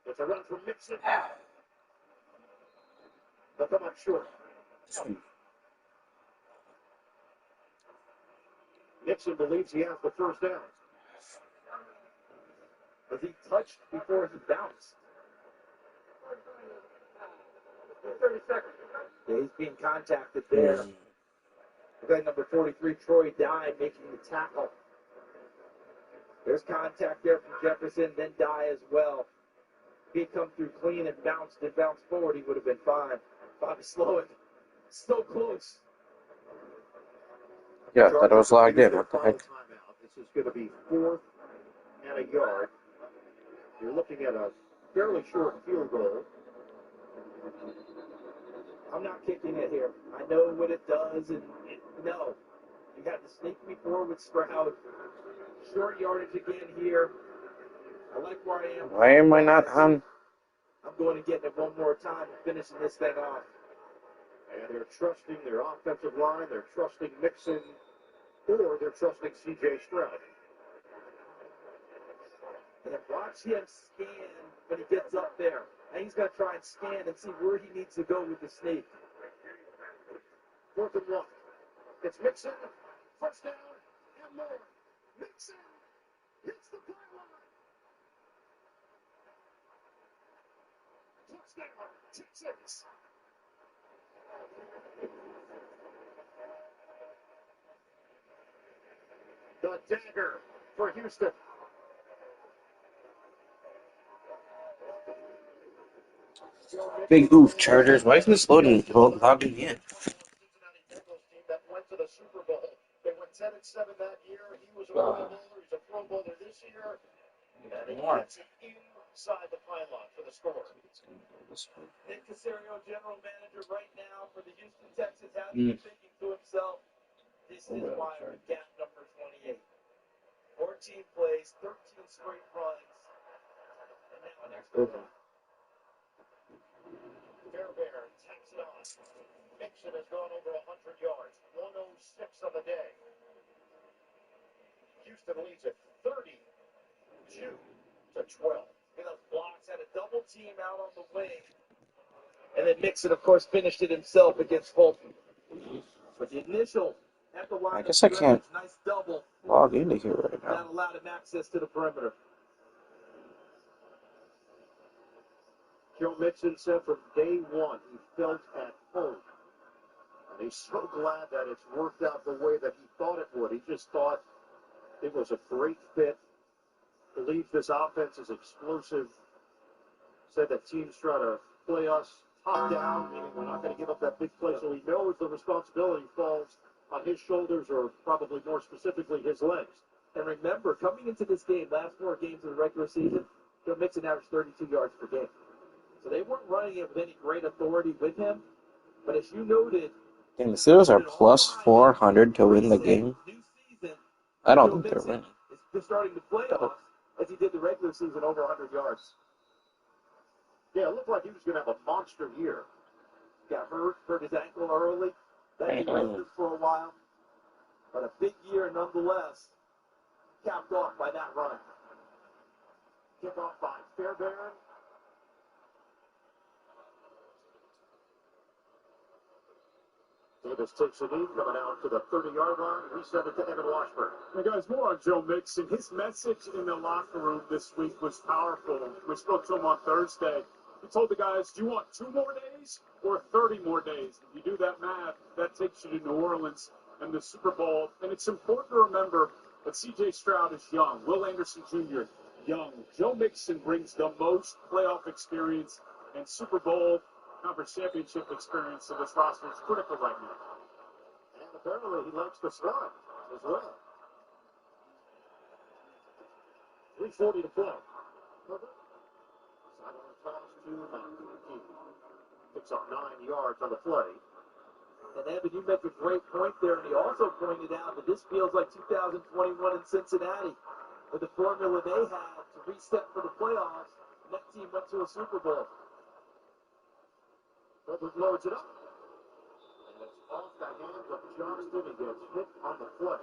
It's a run from Mixon. They'll come up short. Nixon believes he has the first down. Was he touched before he bounced? 30 seconds. Yeah, he's being contacted there. Guy number 43, Troy Dye, making the tackle. There's contact there from Jefferson, then Dye as well. If he had come through clean and bounced forward, he would have been fine. Bobby Slowick, so close. Yeah, I thought it was logged in. What the heck? This is going to be 4th and a yard. You're looking at a fairly short field goal. I'm not kicking it here. I know what it does, and no. You got to sneak me forward with Stroud. Short yardage again here. I like where I am. Why am I not on? I'm going to get it one more time and finishing this thing off. And they're trusting their offensive line. They're trusting Mixon, or they're trusting C.J. Stroud. And watch him scan when he gets up there. And he's going to try and scan and see where he needs to go with the sneak. 4th and 1. It's Mixon. First down and more. Mixon hits the pylon. Touchdown, Texans. The dagger for Houston. Big oof, Chargers. Why isn't this loading logging in? That went to the Super Bowl. They went 10-7 that year. He was a Pro Bowler. He's a Pro Bowler this year. And he gets it inside the pylon for the score. Nick Caserio, general manager right now for the Houston Texans, has been thinking to himself, this is why we're gap number 28. 14 plays, 13 straight runs, and now an extra run. Fairbairn takes it on. Mixon has gone over 100 yards, 106 on the day. Houston leads it 32-12. Those blocks had a double team out on the wing. And then Mixon, of course, finished it himself against Fulton. But the initial at the line, I guess I can't nice double log into here right now. that allowed him access to the perimeter. Joe Mixon said from day one he felt at home. And he's so glad that it's worked out the way that he thought it would. He just thought it was a great fit. Believes this offense is explosive. Said that teams try to play us top down, meaning we're not going to give up that big play. So he knows the responsibility falls on his shoulders, or probably more specifically his legs. And remember, coming into this game, last 4 games of the regular season, Joe Mixon averaged 32 yards per game. So they weren't running it with any great authority with him. But as you noted, And the Steelers are plus 400 to win the game. I don't think they're winning. Just starting the playoffs as he did the regular season, over 100 yards. Yeah, it looked like he was going to have a monster year. Got hurt his ankle early. That derailed him for a while. But a big year nonetheless, capped off by that run. Kickoff by Fairbairn. Davis takes a knee, coming out to the 30-yard line. Reset it to Evan Washburn. Hey guys, more on Joe Mixon. His message in the locker room this week was powerful. We spoke to him on Thursday. He told the guys, do you want 2 more days or 30 more days? If you do that math, that takes you to New Orleans and the Super Bowl. And it's important to remember that C.J. Stroud is young. Will Anderson Jr., young. Joe Mixon brings the most playoff experience and Super Bowl conference championship experience to this roster. It's critical right now. And apparently he likes the slot as well. 3:40 to play. Sideline toss to Monkey. Picks up 9 yards on the play. And Evan, you make a great point there, and he also pointed out that this feels like 2021 in Cincinnati, with the formula they had to reset for the playoffs, and that team went to a Super Bowl. Herbert loads it up. And it's off the hands of Johnston. He gets hit on the play.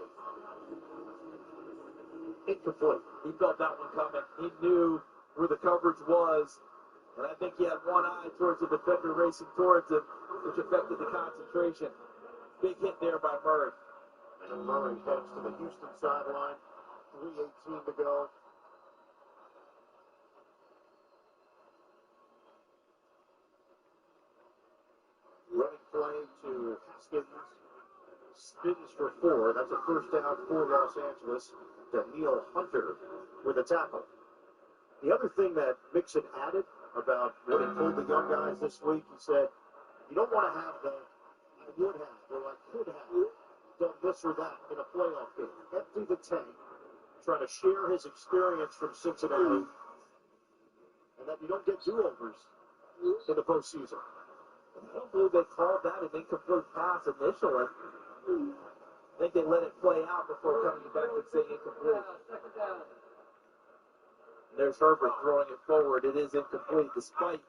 Incomplete. He felt that one coming. He knew where the coverage was, and I think he had one eye towards the defender racing towards him, which affected the concentration. Big hit there by Murray. And Murray heads to the Houston sideline. 3:18 to go. Running play to Haskins. Spins for 4. That's a first down for Los Angeles. Daniil Hunter with a tackle. The other thing that Mixon added about what he told the young guys this week, he said, you don't want to have the I would have or I could have done this or that in a playoff game. Empty the tank, trying to share his experience from Cincinnati, and that you don't get do-overs in the postseason. I don't believe they called that an incomplete pass initially. I think they let it play out before coming back and saying incomplete. There's Herbert throwing it forward. It is incomplete despite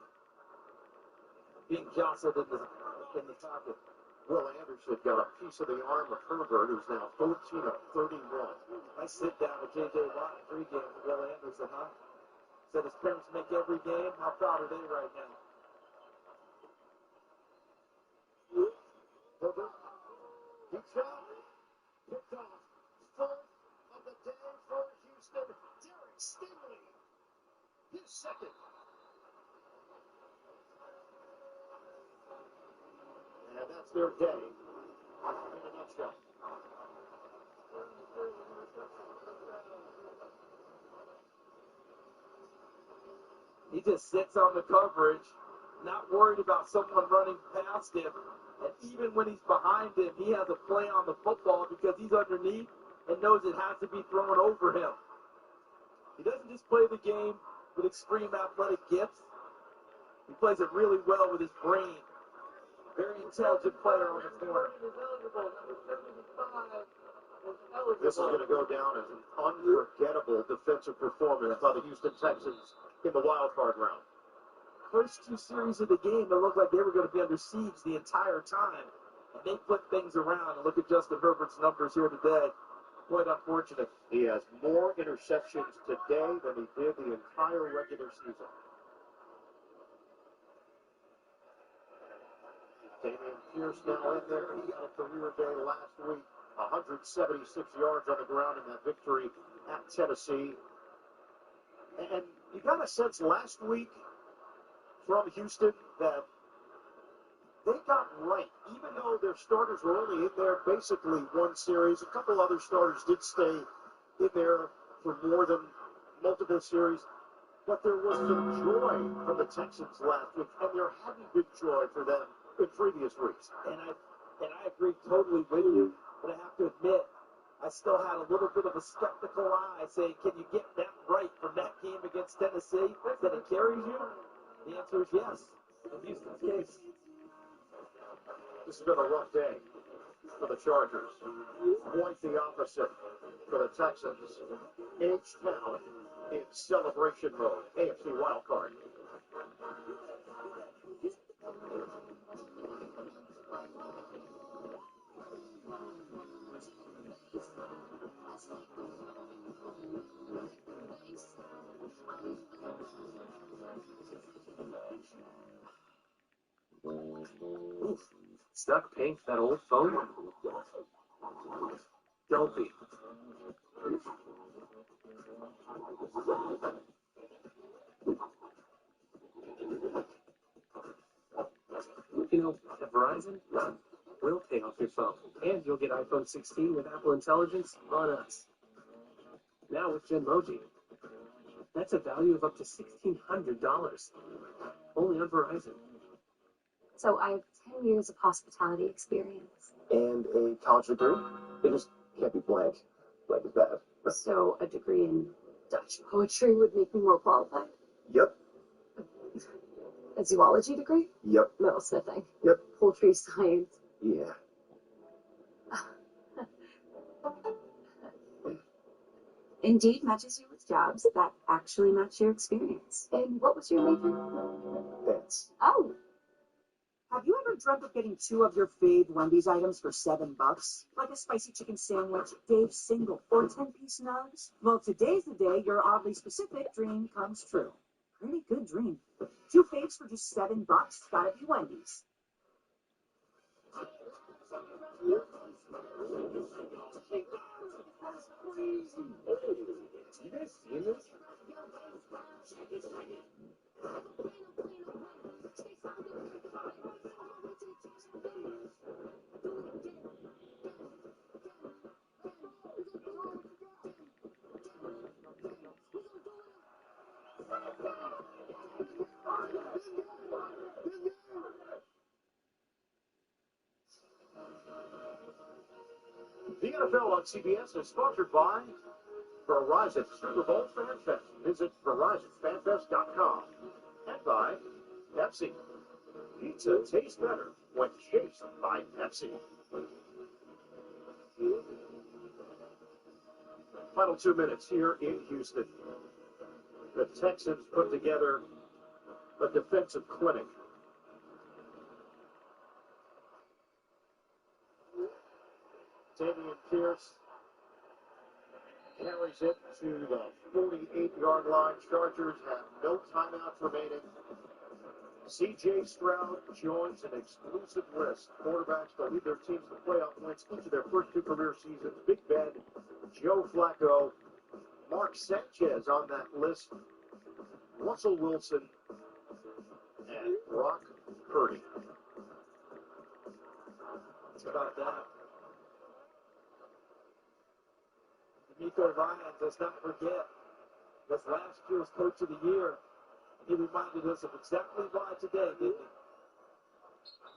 being jostled in the pocket. Will Anderson got a piece of the arm of Herbert, who's now 14 of 31. Nice sit down with J.J. Watt pregame with Will Anderson, huh? Said his parents make every game. How proud are they right now? Herbert, deep shot, picked off, full of the day for Houston. Derek Stingley, his second. And that's their day in a nutshell. He just sits on the coverage, not worried about someone running past him. And even when he's behind him, he has a play on the football because he's underneath and knows it has to be thrown over him. He doesn't just play the game with extreme athletic gifts. He plays it really well with his brain. Very intelligent player on the corner. This is going to go down as an unforgettable defensive performance by the Houston Texans in the wild card round. First 2 series of the game, it looked like they were going to be under siege the entire time. And they flipped things around. And look at Justin Herbert's numbers here today. Quite unfortunate. He has more interceptions today than he did the entire regular season. Damian Pierce now in there. He got a career day last week. 176 yards on the ground in that victory at Tennessee. And you got a sense last week from Houston that they got right. Even though their starters were only in there basically one series, a couple other starters did stay in there for more than multiple series. But there was some joy from the Texans last week, and there hadn't been joy for them in previous weeks. And I agree totally with you, but I have to admit, I still had a little bit of a skeptical eye saying, can you get that right from that game against Tennessee, that it carries you? The answer is yes, in Houston's case. This has been a rough day for the Chargers. Quite the opposite for the Texans. H-Town in celebration mode. AFC wildcard. Oof. Stuck paying for that old phone? Don't be. You know, at Verizon, we'll pay off your phone. And you'll get iPhone 16 with Apple Intelligence on us. Now with Genmoji. That's a value of up to $1,600. Only on Verizon. So I have 10 years of hospitality experience. And a college degree? It just can't be blank. Like that. So a degree in Dutch poetry would make me more qualified? Yep. A zoology degree? Yep. Metalsmithing? Yep. Poultry science? Yeah. Indeed matches you with jobs that actually match your experience. And what was your major? Dance. Oh. Have you ever dreamt of getting 2 of your fave Wendy's items for $7? Like a spicy chicken sandwich, Dave's single, or 10-piece nugs? Well, today's the day your oddly specific dream comes true. Pretty good dream. 2 faves for just $7. Gotta be Wendy's. You guys seen this? The NFL on CBS is sponsored by Verizon Super Bowl Fan Fest. Visit VerizonFanFest.com. And by Pepsi. Pizza tastes better when chased by Pepsi. Final 2 minutes here in Houston. The Texans put together a defensive clinic. Damian Pierce carries it to the 48-yard line. Chargers have no timeouts remaining. C.J. Stroud joins an exclusive list. Quarterbacks that lead their teams to playoff wins each of their first 2 career seasons. Big Ben, Joe Flacco, Mark Sanchez on that list, Russell Wilson, and Brock Purdy. How about that? Nico Ryan does not forget was last year's Coach of the Year. He reminded us of exactly why today, didn't he?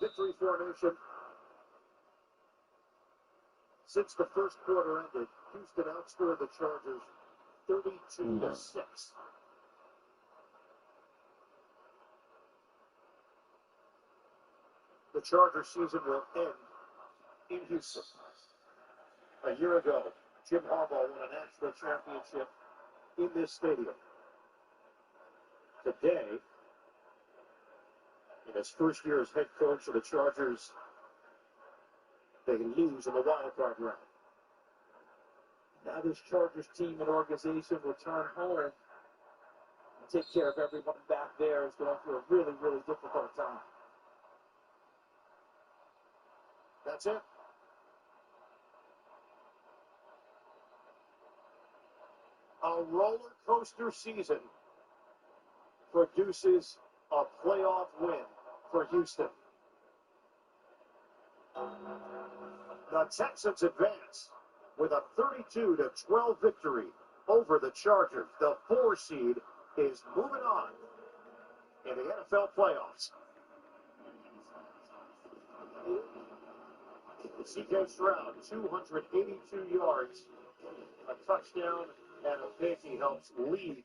Victory formation. Since the first quarter ended, Houston outscored the Chargers 32-6. The Chargers season will end in Houston. A year ago, Jim Harbaugh won a national championship in this stadium. Today, in his first year as head coach of the Chargers, they lose in the wild card round. Now this Chargers team and organization will turn home and take care of everyone back there who's going through a really, really difficult time. That's it. A roller coaster season produces a playoff win for Houston. The Texans advance with a 32-12 victory over the Chargers. The 4 seed is moving on in the NFL playoffs. C.J. Stroud, 282 yards, a touchdown, and a pick. He helps lead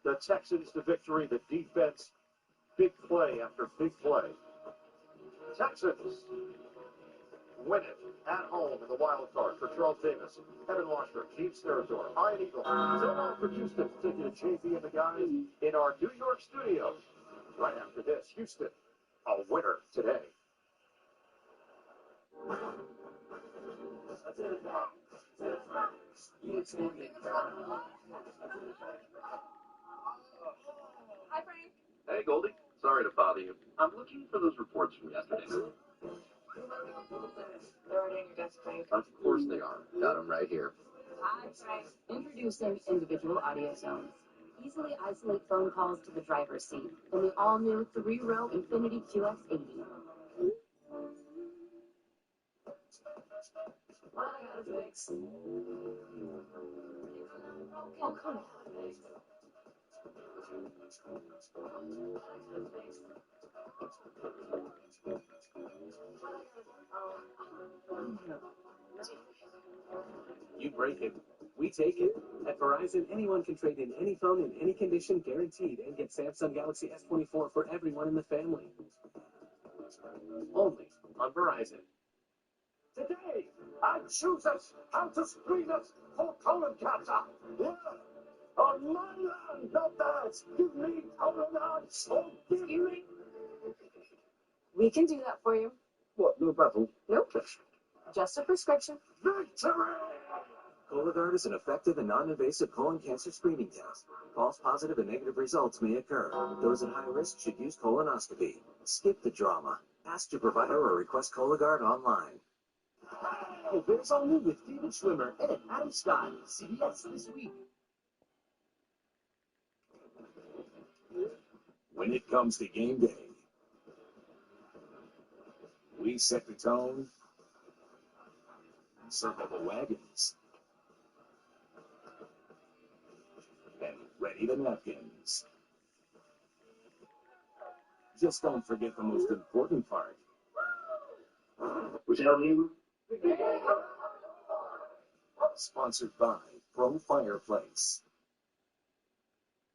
the Texans to victory. The defense, big play after big play. Texans win it at home in the wild card for Charles Davis. Evan Washburn, Chiefs territory. Ian Eagle. So long for Houston. Taking a JP and the guys in our New York studio. Right after this, Houston, a winner today. Hi, Frank. Hey, Goldie. Sorry to bother you. I'm looking for those reports from yesterday. They're already on your desk, Frank. Of course they are. Got them right here. Hi, Frank. Introducing individual audio zones. Easily isolate phone calls to the driver's seat in the all-new 3-row Infinity QX80. Oh, come on. You break it, we take it. At Verizon, anyone can trade in any phone in any condition, guaranteed, and get Samsung Galaxy S24 for everyone in the family. Only on Verizon. Today, I choose us how to screen us for colon cancer. Yeah. On my land, not theirs. Give me colon cancer. Oh, give me. We can do that for you. What, no battle? Nope. Just a prescription. Victory! Cologuard is an effective and non-invasive colon cancer screening test. False positive and negative results may occur. Those at high risk should use colonoscopy. Skip the drama. Ask your provider or request Cologuard online. Oh, there's all new with David Schwimmer and Adam Scott. CBS this week. When it comes to game day, we set the tone, circle the wagons, and ready the napkins. Just don't forget the most important part. We tell you. Sponsored by Pro Fireplace.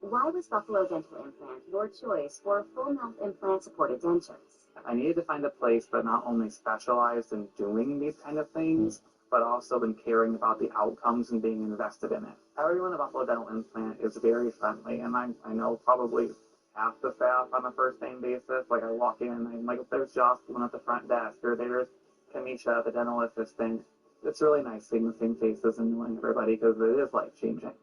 Why was Buffalo Dental Implant your choice for full mouth implant supported dentures? I needed to find a place that not only specialized in doing these kind of things, but also in caring about the outcomes and being invested in it. Everyone at Buffalo Dental Implant is very friendly, and I know probably half the staff on a first name basis. Like I walk in and I'm like, there's Jocelyn at the front desk, or there's Kamisha, the dental assistant. It's really nice seeing the same faces and knowing everybody because it is life-changing.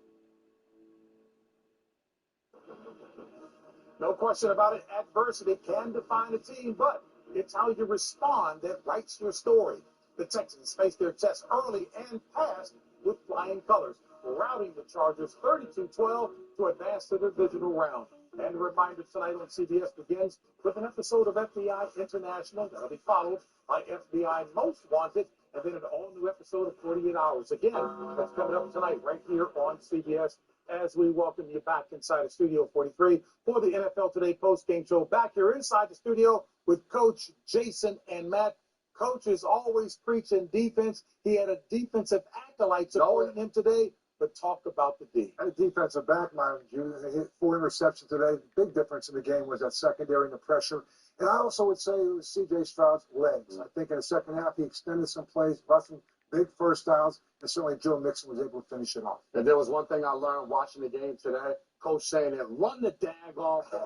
No question about it, adversity can define a team, but it's how you respond that writes your story. The Texans faced their test early and passed with flying colors, routing the Chargers 32-12 to advance to the divisional round. And a reminder tonight on CBS begins with an episode of FBI International that'll be followed by FBI Most Wanted, and then an all-new episode of 48 Hours. Again, that's coming up tonight right here on CBS as we welcome you back inside of Studio 43 for the NFL Today post-game show. Back here inside the studio with Coach Jason and Matt. Coach is always preaching defense. He had a defensive acolyte supporting him today, but talk about the D. And a defensive back, mind you, they hit 4 interceptions today. The big difference in the game was that secondary and the pressure. And I also would say it was C.J. Stroud's legs. I think in the second half he extended some plays, rushing big first downs, and certainly Joe Mixon was able to finish it off. And there was one thing I learned watching the game today. Coach saying that run the dag off time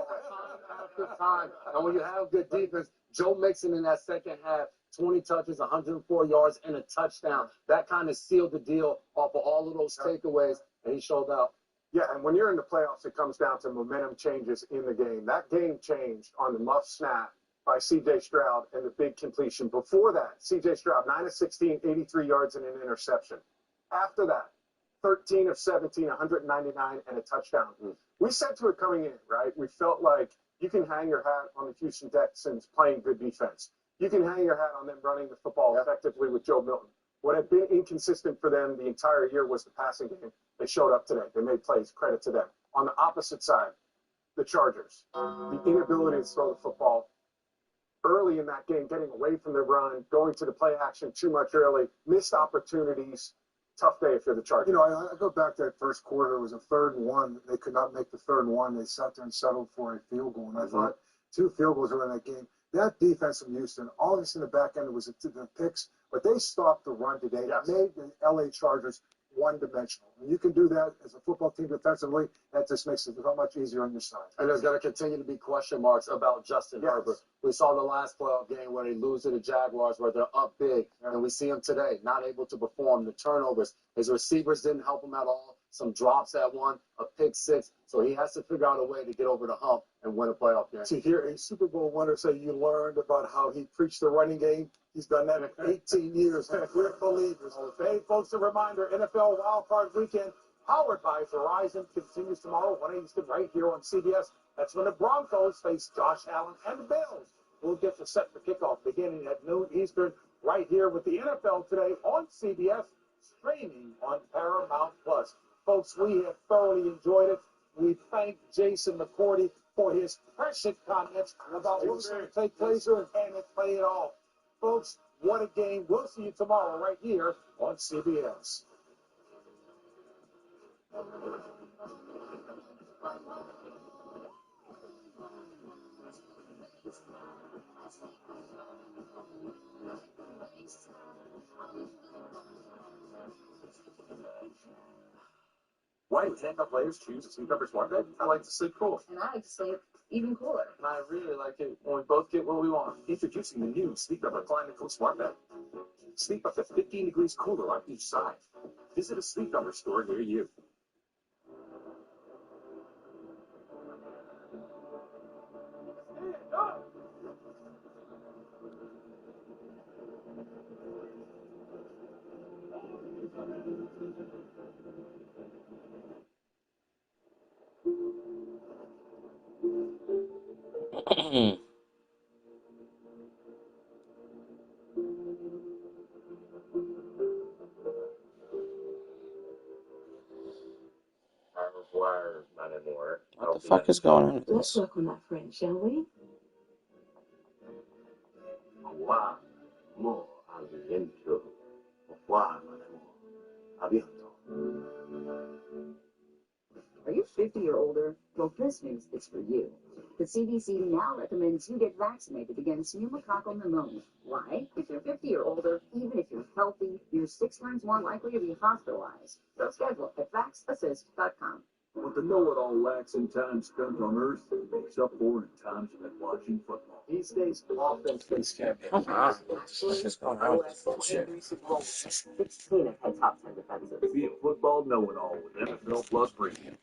after time. And when you have good defense, Joe Mixon in that second half, 20 touches, 104 yards, and a touchdown. That kind of sealed the deal off of all of those takeaways, and he showed up. Yeah, and when you're in the playoffs, it comes down to momentum changes in the game. That game changed on the muff snap by C.J. Stroud and the big completion. Before that, C.J. Stroud, 9 of 16, 83 yards and an interception. After that, 13 of 17, 199 and a touchdown. We said to it coming in, right? We felt like you can hang your hat on the Houston Texans playing good defense. You can hang your hat on them running the football effectively with Joe Milton. What had been inconsistent for them the entire year was the passing game. They showed up today. They made plays. Credit to them. On the opposite side, the Chargers, the inability to throw the football early in that game, getting away from the run, going to the play action too much early, missed opportunities. Tough day if you're the Chargers. You know, I go back to that first quarter. It was a 3rd and 1. They could not make the 3rd and 1. They sat there and settled for a field goal. And I thought 2 field goals were in that game. That defense from Houston, all this in the back end was the picks, but they stopped the run today. Yes. It made the LA Chargers one-dimensional. When you can do that as a football team defensively, that just makes it so much easier on your side. And there's going to continue to be question marks about Justin Herbert. We saw the last playoff game where they lose to the Jaguars where they're up big, and we see him today not able to perform. The turnovers, his receivers didn't help him at all. Some drops at one, a pick six. So he has to figure out a way to get over the hump and win a playoff game. To hear a Super Bowl winner say you learned about how he preached the running game, he's done that in 18 years. We're believers. Hey, folks, a reminder, NFL Wild Card Weekend, powered by Verizon, continues tomorrow, 1 Eastern, right here on CBS. That's when the Broncos face Josh Allen and the Bills. We'll get the set for kickoff beginning at noon Eastern, right here with the NFL today on CBS, streaming on Paramount+. Folks, we have thoroughly enjoyed it. We thank Jason McCourty for his prescient comments about what's going to take place and it played off. Folks, what a game. We'll see you tomorrow right here on CBS. Why do NFL players choose a Sleep Number smart bed? I like to sleep cool. And I like to sleep even cooler. And I really like it when we both get what we want. Introducing the new Sleep Number Climate Cool Smart Bed. Sleep up to 15 degrees cooler on each side. Visit a Sleep Number store near you. Not anymore. What the fuck is going on with Let's this? work on that friend, shall we? Au revoir, à bientôt. Au revoir, mon amour. À bientôt. Are you 50 or older? Well, this news is for you. The CDC now recommends you get vaccinated against pneumococcal pneumonia. Why? If you're 50 or older, even if you're healthy, you're 6 times more likely to be hospitalized. So schedule at vaxassist.com. What the know-it-all lacks in time spent on Earth makes up for in time spent watching football. He stays offense. Come on. What is going on with this bullshit? 16 have had top 10 defenses. Be a football know-it-all with NFL Plus Premium.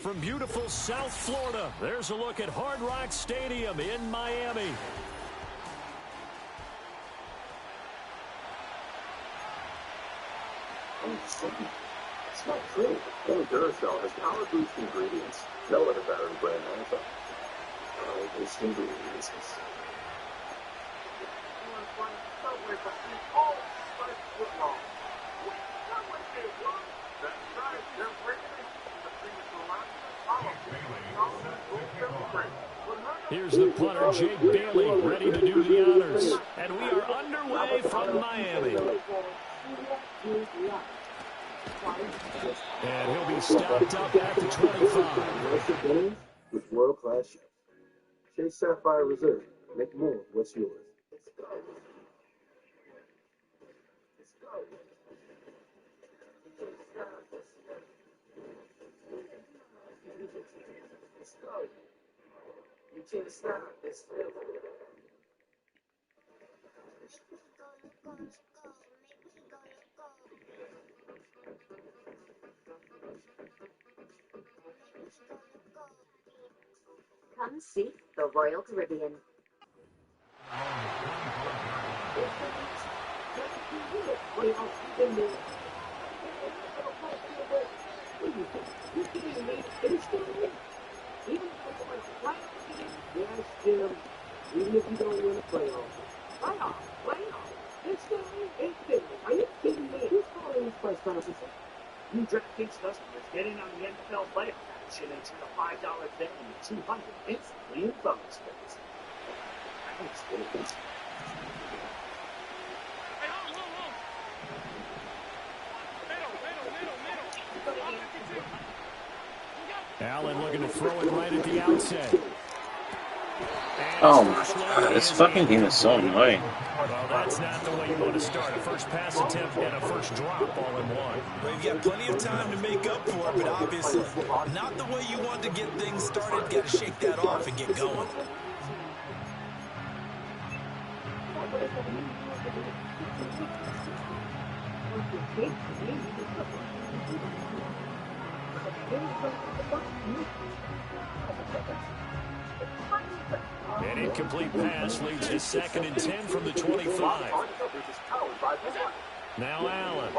from beautiful South Florida, there's a look at Hard Rock Stadium in Miami. It's not true. Only Duracell has power boost ingredients. No other battery brand has them. Power boost ingredients. Here's the punter, Jake Bailey, ready to do the honors. And we are underway from Miami. And he'll be stopped up at the 25. With world-class chefs. Chase Sapphire Reserve. Make more what's yours. Come see the Royal Caribbean. Yes, Jim. Even if you don't win a playoff. Playoff? It's Disney. Are you kidding me? Who's calling these press conferences? New DraftKings customers get in on the NFL playoff action and turn a $5 bet into $200 instantly in bonus bets. Allen looking to throw it right at the outset. Oh my god, this fucking game is so annoying. Well, that's not the way you want to start. A first pass attempt and a first drop all in one. Well, you've got plenty of time to make up for it, but obviously not the way you want to get things started. Got to shake that off and get going. An incomplete pass leads to 2nd and 10 from the 25. Now Allen.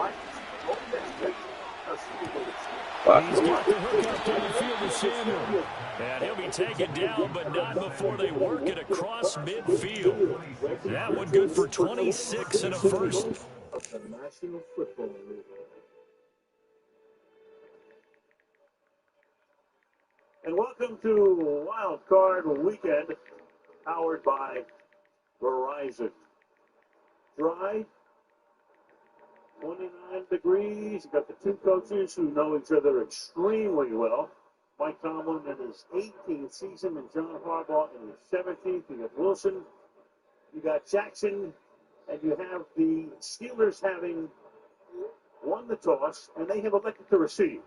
He's got the hook up to the field of Samuel. And he'll be taken down, but not before they work it across midfield. That one good for 26 and a first. National Football League. And welcome to Wild Card Weekend, powered by Verizon. Dry, 29 degrees. You got the two coaches who know each other extremely well. Mike Tomlin in his 18th season and John Harbaugh in his 17th. You got Wilson, you got Jackson, and you have the Steelers having won the toss, and they have elected to receive.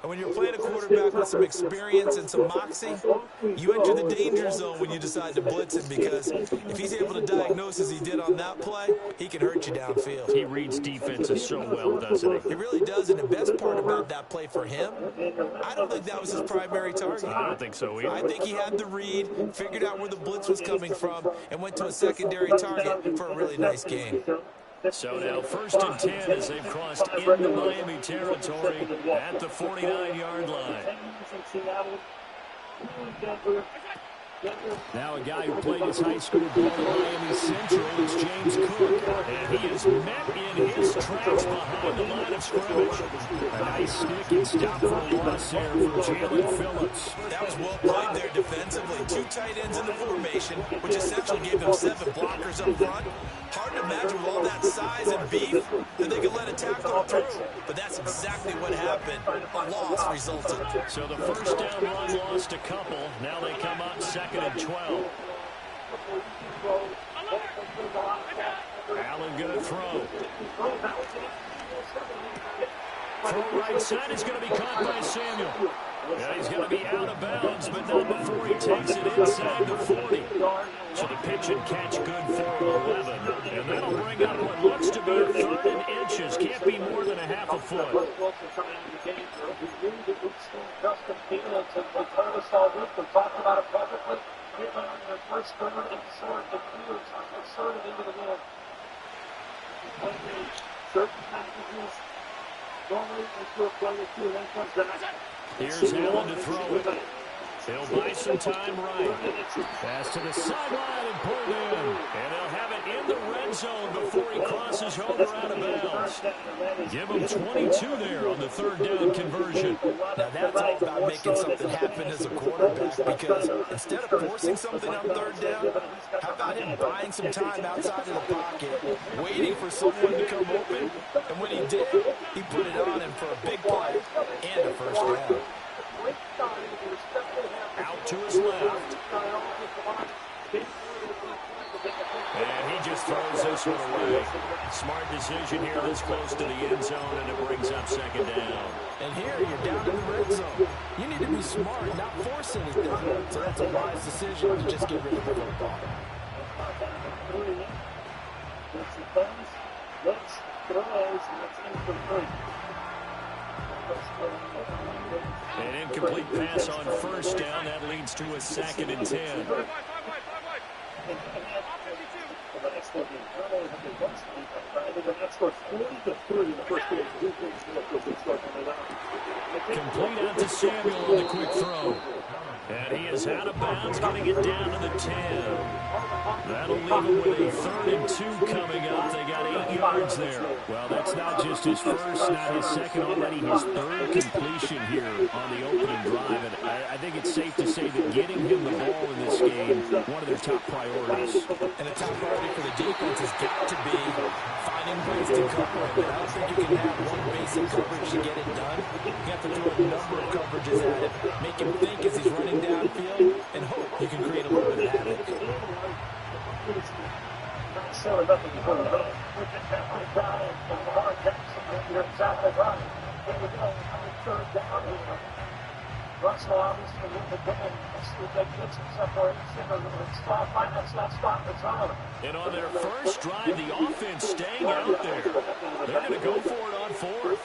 And when you're playing a quarterback with some experience and some moxie, you enter the danger zone when you decide to blitz him, because if he's able to diagnose as he did on that play, he can hurt you downfield. He reads defenses so well, doesn't he? He really does, and the best part about that play for him, I don't think that was his primary target. I don't think so either. I think he had the read, figured out where the blitz was coming from, and went to a secondary target for a really nice game. So now 1st and 10 as they've crossed into Miami territory at the 49-yard line. Now a guy who played his high school ball at Miami Central is James Cook. And he is met in his tracks behind the line of scrimmage. A nice stick and stop for a loss there from Jalen Phillips. That was well played there defensively. 2 tight ends in the formation, which essentially gave them 7 blockers up front. Hard to imagine with all that size and beef that they could let a tackle through. But that's exactly what happened. A loss resulted. So the first down run lost a couple. Now they come up 2nd and 12. Allen going to throw. Throw right side is going to be caught by Samuel. Yeah, he's going to be out of bounds, but not before he takes it inside the 40. So the pitch and catch good for 11. And that'll bring up what looks to be a 3rd and inches. Can't be more than a half a foot. Here's Allen to throw it. He'll buy some time right. Pass to the sideline and pulled in. And they'll have it in the red zone before he crosses over out of bounds. Give him 22 there on the 3rd down conversion. Now that's all about making something happen as a quarterback, because instead of forcing something on 3rd down, how about him buying some time outside of the pocket, waiting for someone to come open, and when he did, he put it on him for a big play and a 1st down. Out to his left. And he just throws this one away. Smart decision here this close to the end zone, and it brings up 2nd down. And here you're down in the red zone. You need to be smart, not force anything. So that's a wise decision to just get rid of the football. An incomplete pass on 1st down. That leads to a 2nd and 10. Complete out to Samuel on the quick throw. And he is out of bounds, getting it down to the 10. That'll leave him with a 3rd and 2 coming up. They got 8 yards there. Well, that's not just his first, not his second, already his 3rd completion here on the opening drive. And I think it's safe to say that getting him the ball in this game, one of their top priorities. And a top priority for the defense has got to be finding ways to cover it. I don't think you can have one basic coverage to get it done. You have to throw a number of coverages at it, make him think as he's running downfield, and hope you can create a little bit of havoc. And on their first drive, the offense staying out there. They're going to go for it on 4th.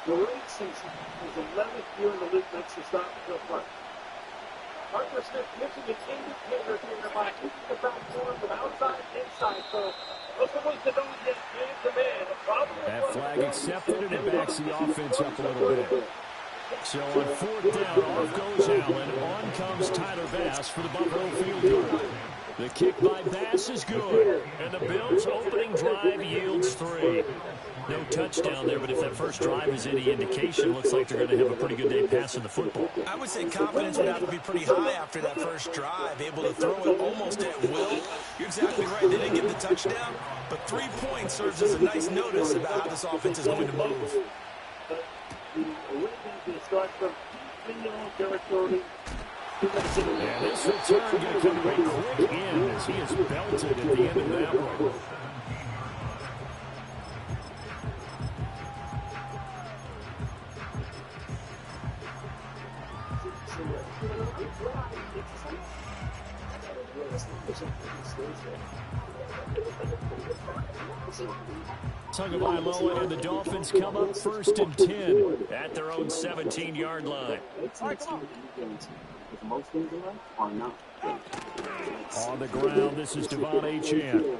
Great season. His 11th year in the league makes the stop until front. Arthur Smith missing an indicator here by keeping the back corner from outside inside. So those are the ones that don't get man-to-man. That flag accepted, and it backs the offense up a little bit. So on 4th down, off goes Allen. On comes Tyler Bass for the Buffalo field goal. The kick by Bass is good. And the Bills' opening drive yields 3. No touchdown there, but if that first drive is any indication, looks like they're going to have a pretty good day passing the football. I would say confidence would have to be pretty high after that first drive, able to throw it almost at will. You're exactly right. They didn't get the touchdown, but 3 points serves as a nice notice about how this offense is going to move. And this return going to come to a quick end as he is belted at the end of that one. Tagovailoa and the Dolphins come up 1st and 10 at their own 17-yard line. On the ground, this is Devon Achane.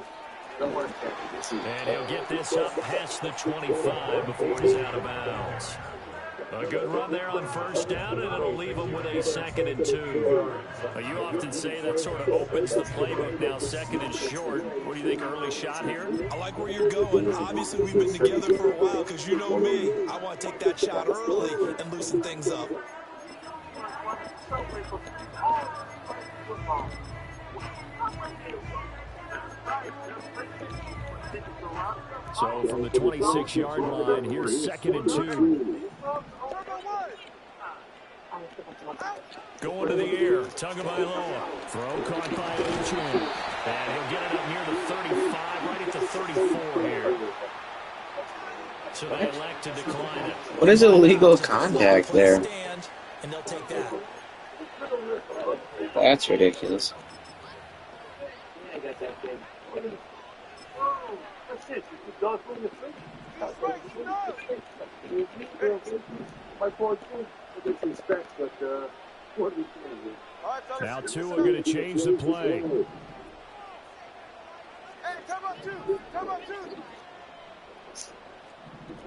And he'll get this up past the 25 before he's out of bounds. A good run there on 1st down, and it'll leave him with a 2nd and 2. You often say that sort of opens the playbook now, 2nd and short. What do you think, early shot here? I like where you're going. Obviously, we've been together for a while because you know me. I want to take that shot early and loosen things up. So from the 26-yard line, here's 2nd and 2. Going to the air. Tagovailoa. Throw caught by H2H. And he'll get it up near the 35, right at the 34 here. So they elect to decline it. What is illegal contact there? And they'll take that. That's ridiculous. Now two are going to change the play. Hey, come up two. Come up two.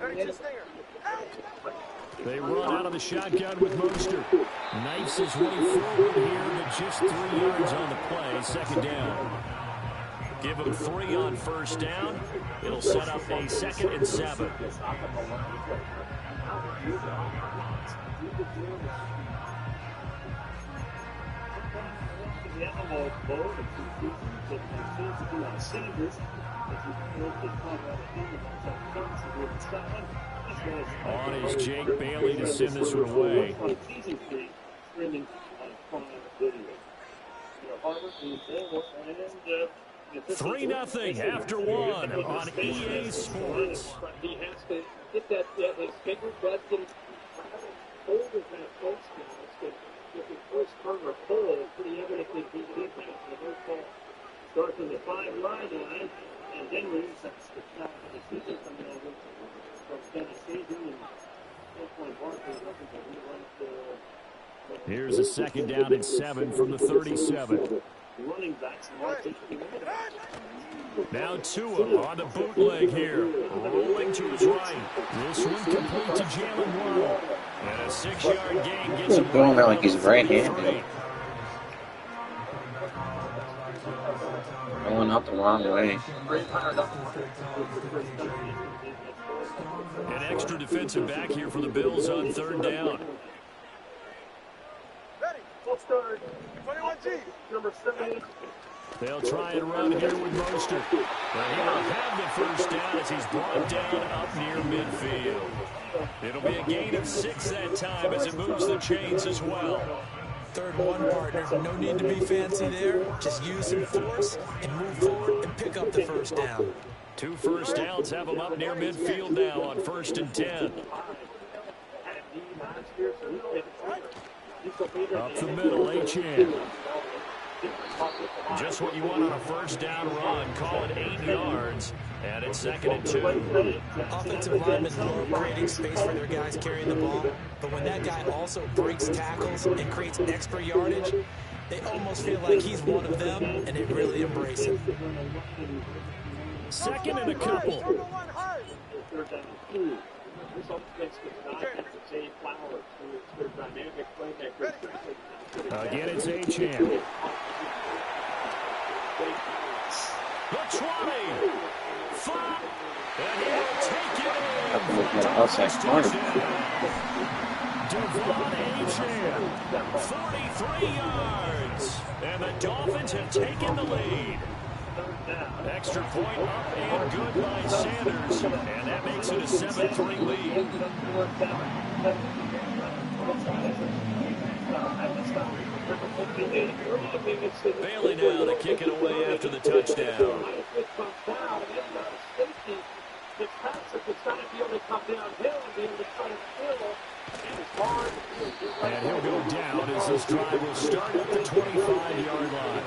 32 stinger. They run out of the shotgun with Mostert. Knifes his way forward here, but just 3 yards on the play. Second down. Give him 3 on first down. It'll set up a 2nd and 7. On is Jake Bailey to send this one away. 3-0 after 1 on EA Sports. He has to get that his fingers that's getting hold of that post now. If the first corner pull, pretty evidently he did that. The ball starts from the 5-yard line, and then we use that the season coming over from Tennessee. Here's a 2nd down and 7 from the 37. Running backs. Now Tua on the bootleg here. Rolling to his right. This one complete to Jalen Waddle. And a 6-yard gain gets him going there like he's right-handed. Rolling out the wrong way. An extra defensive back here for the Bills on 3rd down. Ready. Full start. 21G. Number 7. They'll try and run here with Mostert. But he will have the first down as he's brought down up near midfield. It'll be a gain of 6 that time as it moves the chains as well. 3rd and 1, partner. No need to be fancy there. Just use some force and move forward and pick up the first down. 2 first downs have them up near midfield now on 1st and 10. Up the middle, H.N. Just what you want on a first down run. Call it 8 yards. And it's 2nd and 2. Offensive linemen love creating space for their guys carrying the ball. But when that guy also breaks tackles and creates extra yardage, they almost feel like he's one of them, and they really embrace him. 2nd and a couple. Again, it's H.N. The 20. Flop. And he will take it in. Devon H.N. 43 yards. And the Dolphins have taken the lead. Extra point up and good by Sanders. And that makes it a 7-3 lead. Bailey now to kick it away after the touchdown. And he'll go down as this drive will start at the 25-yard line.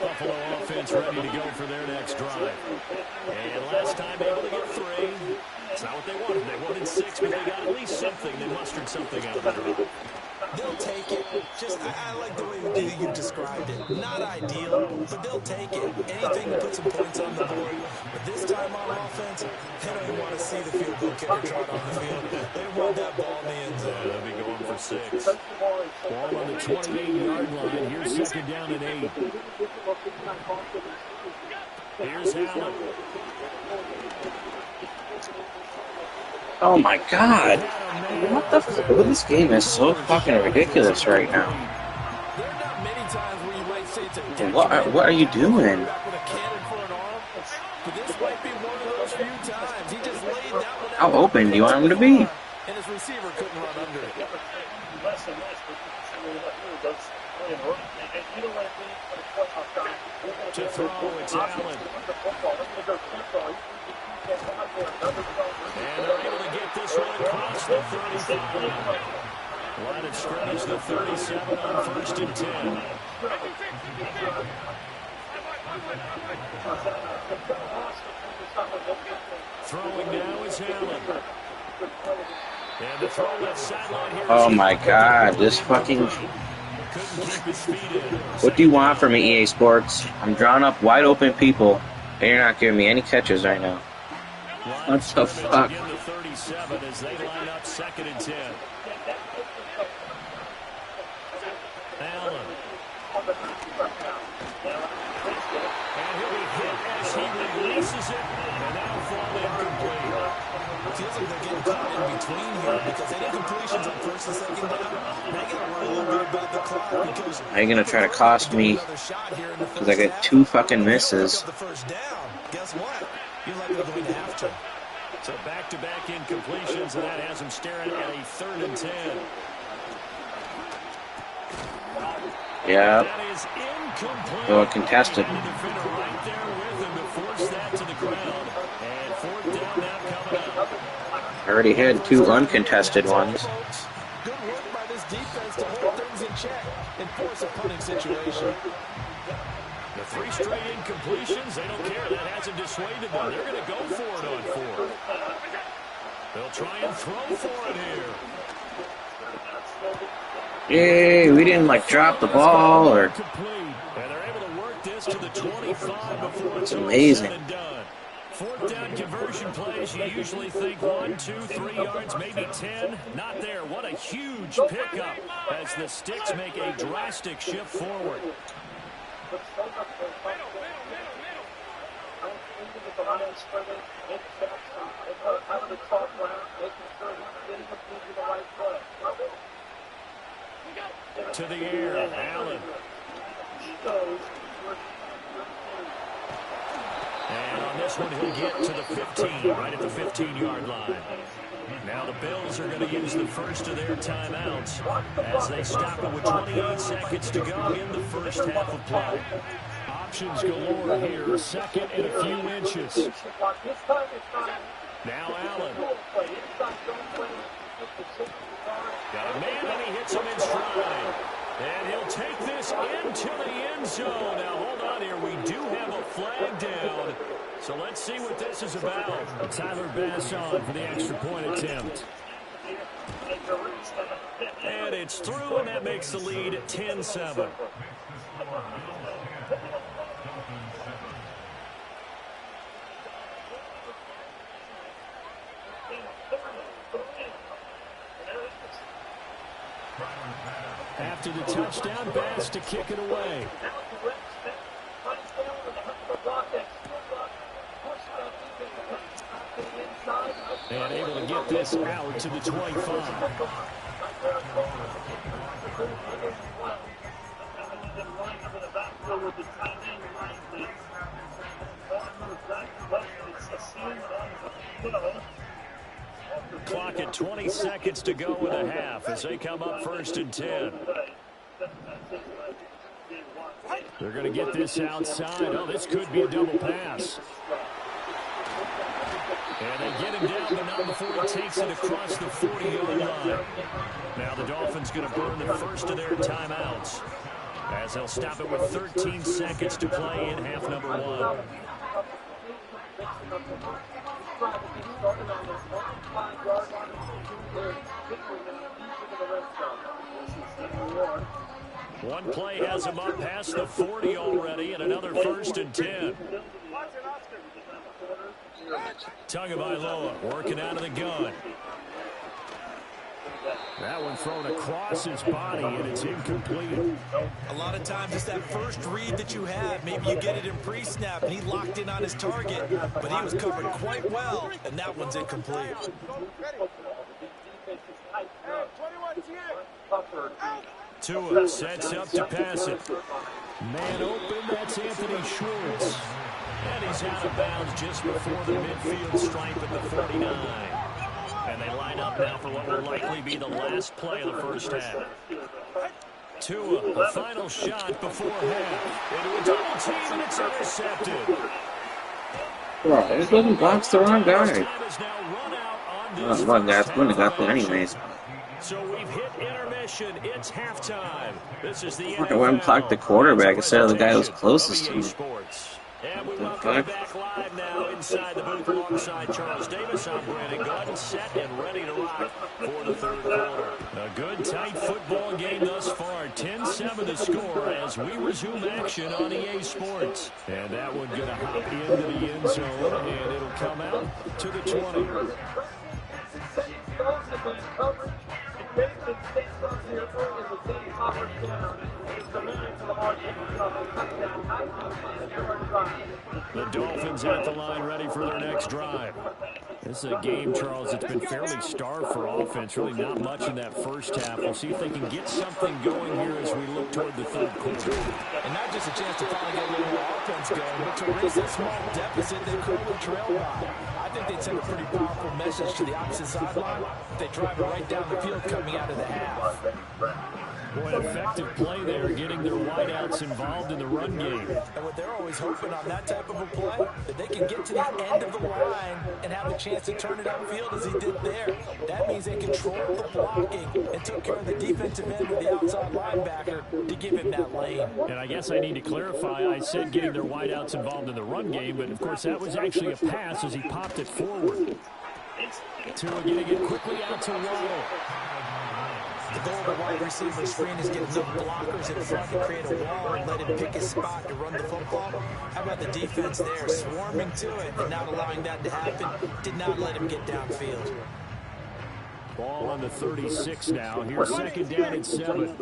Buffalo offense ready to go for their next drive. And last time able to get 3. It's not what they wanted. They wanted 6, but they got at least something. They mustered something out of the drive. They'll take it. I like the way you described it. Not ideal, but they'll take it. Anything to put some points on the board. But this time on offense, they don't even want to see the field goal kicker trot on the field. They want that ball in the end zone. Yeah, they'll be going for 6. Ball on the 28-yard line. Here's 2nd down and 8. Here's Allen. Oh my god. What the f? This game is so fucking ridiculous right now. What are you doing? But this might be one of those few times times. He just laid that one How out. open do you want him to be? And his receiver couldn't run under it. Less and less, but those playing early. And you know what it means for the playoff time? To throw, it's Allen. And they're able to get this one across the 35. Line of scrimmage, the 37 on 1st and 10. Throwing now is Allen. And the throw left sideline here. Oh my god, this fucking... What do you want from me, EA Sports? I'm drawing up wide open people, and you're not giving me any catches right now. What the fuck? Again, the 37 as they line up 2nd and 10. Allen. And he'll be hit as he releases it, and that'll fall incomplete. It feels like they're getting caught in between here because any completions on 1st and 2nd down, they got to run a little bit about the clock because Are you gonna try to cost me? Because I got 2 fucking misses. the first down. Guess what? You're likely going to have to. So back-to-back incompletions, and that has him staring at a 3rd and 10. Yeah. That is incomplete. Well, contested. And the defender right there with him to force that to the ground. And 4th down now coming up. I already had 2 uncontested ones. Good work by this defense to hold things in check and force a punting situation. The 3 straight incompletions, they don't care. That hasn't dissuaded them. They're going to go for it on 4th. They'll try and throw for it here. Yay, we didn't like drop the ball or... And they're able to work this to the 25 before it's amazing. all said and done. 4th down conversion plays, you usually think 1, 2, 3 yards, maybe 10. Not there. What a huge pickup as the Sticks make a drastic shift forward. To the air, Allen. And on this one, he'll get to the 15, right at the 15-yard line. Now the Bills are going to use the first of their timeouts as they stop it with 28 seconds to go in the first half of play. Options galore here, 2nd and a few inches. Now Allen. Got a man and he hits him in stride. And he'll take this into the end zone. Now hold on here, we do have a flag down. So let's see what this is about. Tyler Bass on for the extra point attempt. And it's through, and that makes the lead 10-7. After the touchdown, Bass to kick it away. And able to get this out to the 25. Clock at 20 seconds to go with a half as they come up 1st and 10. They're going to get this outside. Oh, this could be a double pass. And they get him down, but not before he takes it across the 40-yard line. Now the Dolphins going to burn the first of their timeouts as they'll stop it with 13 seconds to play in half number 1. One play has him up past the 40 already, and another 1st and 10. Tagovailoa working out of the gun. That one thrown across his body, and it's incomplete. A lot of times it's that first read that you have. Maybe you get it in pre-snap, and he locked in on his target, but he was covered quite well, and that one's incomplete. Tua sets up to pass it. Man open, that's Anthony Schwartz. And he's out of bounds just before the midfield stripe at the 49. And they line up now for what will likely be the last play of the first half. Tua, the final shot before half. Into a double team, and it's intercepted. Bro, it doesn't block the wrong guy. Oh, one guy's going to got there anyways. So we've hit intermission. It's halftime. This is the I went and blocked the quarterback instead of the guy who was closest to me. And we welcome you back live now inside the booth alongside Charles Davis. I'm Brandon Gordon, set and ready to rock for the third quarter. A good, tight football game thus far. 10-7 to score as we resume action on EA Sports. And that one going to hop into the end zone, and it'll come out to the 20. The Dolphins at the line ready for their next drive. This is a game, Charles, that's been fairly starved for offense. Really not much in that first half. We'll see if they can get something going here as we look toward the third quarter. And not just a chance to finally get a little more offense going, but to raise that small deficit they currently trail by. I think they'd send a pretty powerful message to the opposite sideline if they drive it right down the field coming out of the half. Boy, effective play there, getting their wideouts involved in the run game. And what they're always hoping on that type of a play, that they can get to the end of the line and have a chance to turn it upfield as he did there. That means they controlled the blocking and took care of the defensive end of the outside linebacker to give him that lane. And I guess I need to clarify, I said getting their wideouts involved in the run game, but of course that was actually a pass as he popped it forward. Tua getting it quickly out to Waddle. The goal of the wide receiver screen is get enough blockers in front to create a wall and let him pick his spot to run the football. How about the defense there, swarming to it and not allowing that to happen? Did not let him get downfield. Ball on the 36 now. Here's second down and 7.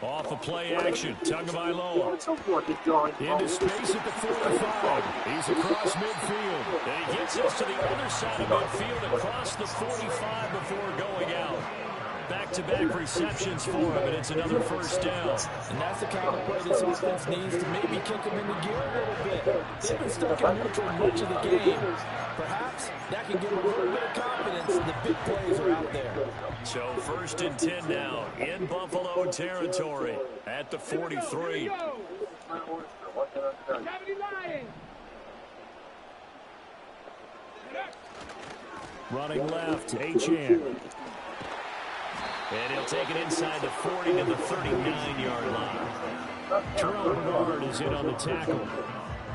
Off a play action. Tagovailoa into space at the 45. He's across midfield. And he gets us to the other side of midfield across the 45 before going out. Back-to-back receptions for him, and it's another first down. And that's the kind of play this offense needs to maybe kick him into gear a little bit. They've been stuck in neutral much of the game. Perhaps that can give them a little bit of confidence and the big plays are out there. So first and 10 now in Buffalo territory at the 43. Running left, H.N. And he'll take it inside the 40 to the 39-yard line. Terrell Bernard is in on the tackle.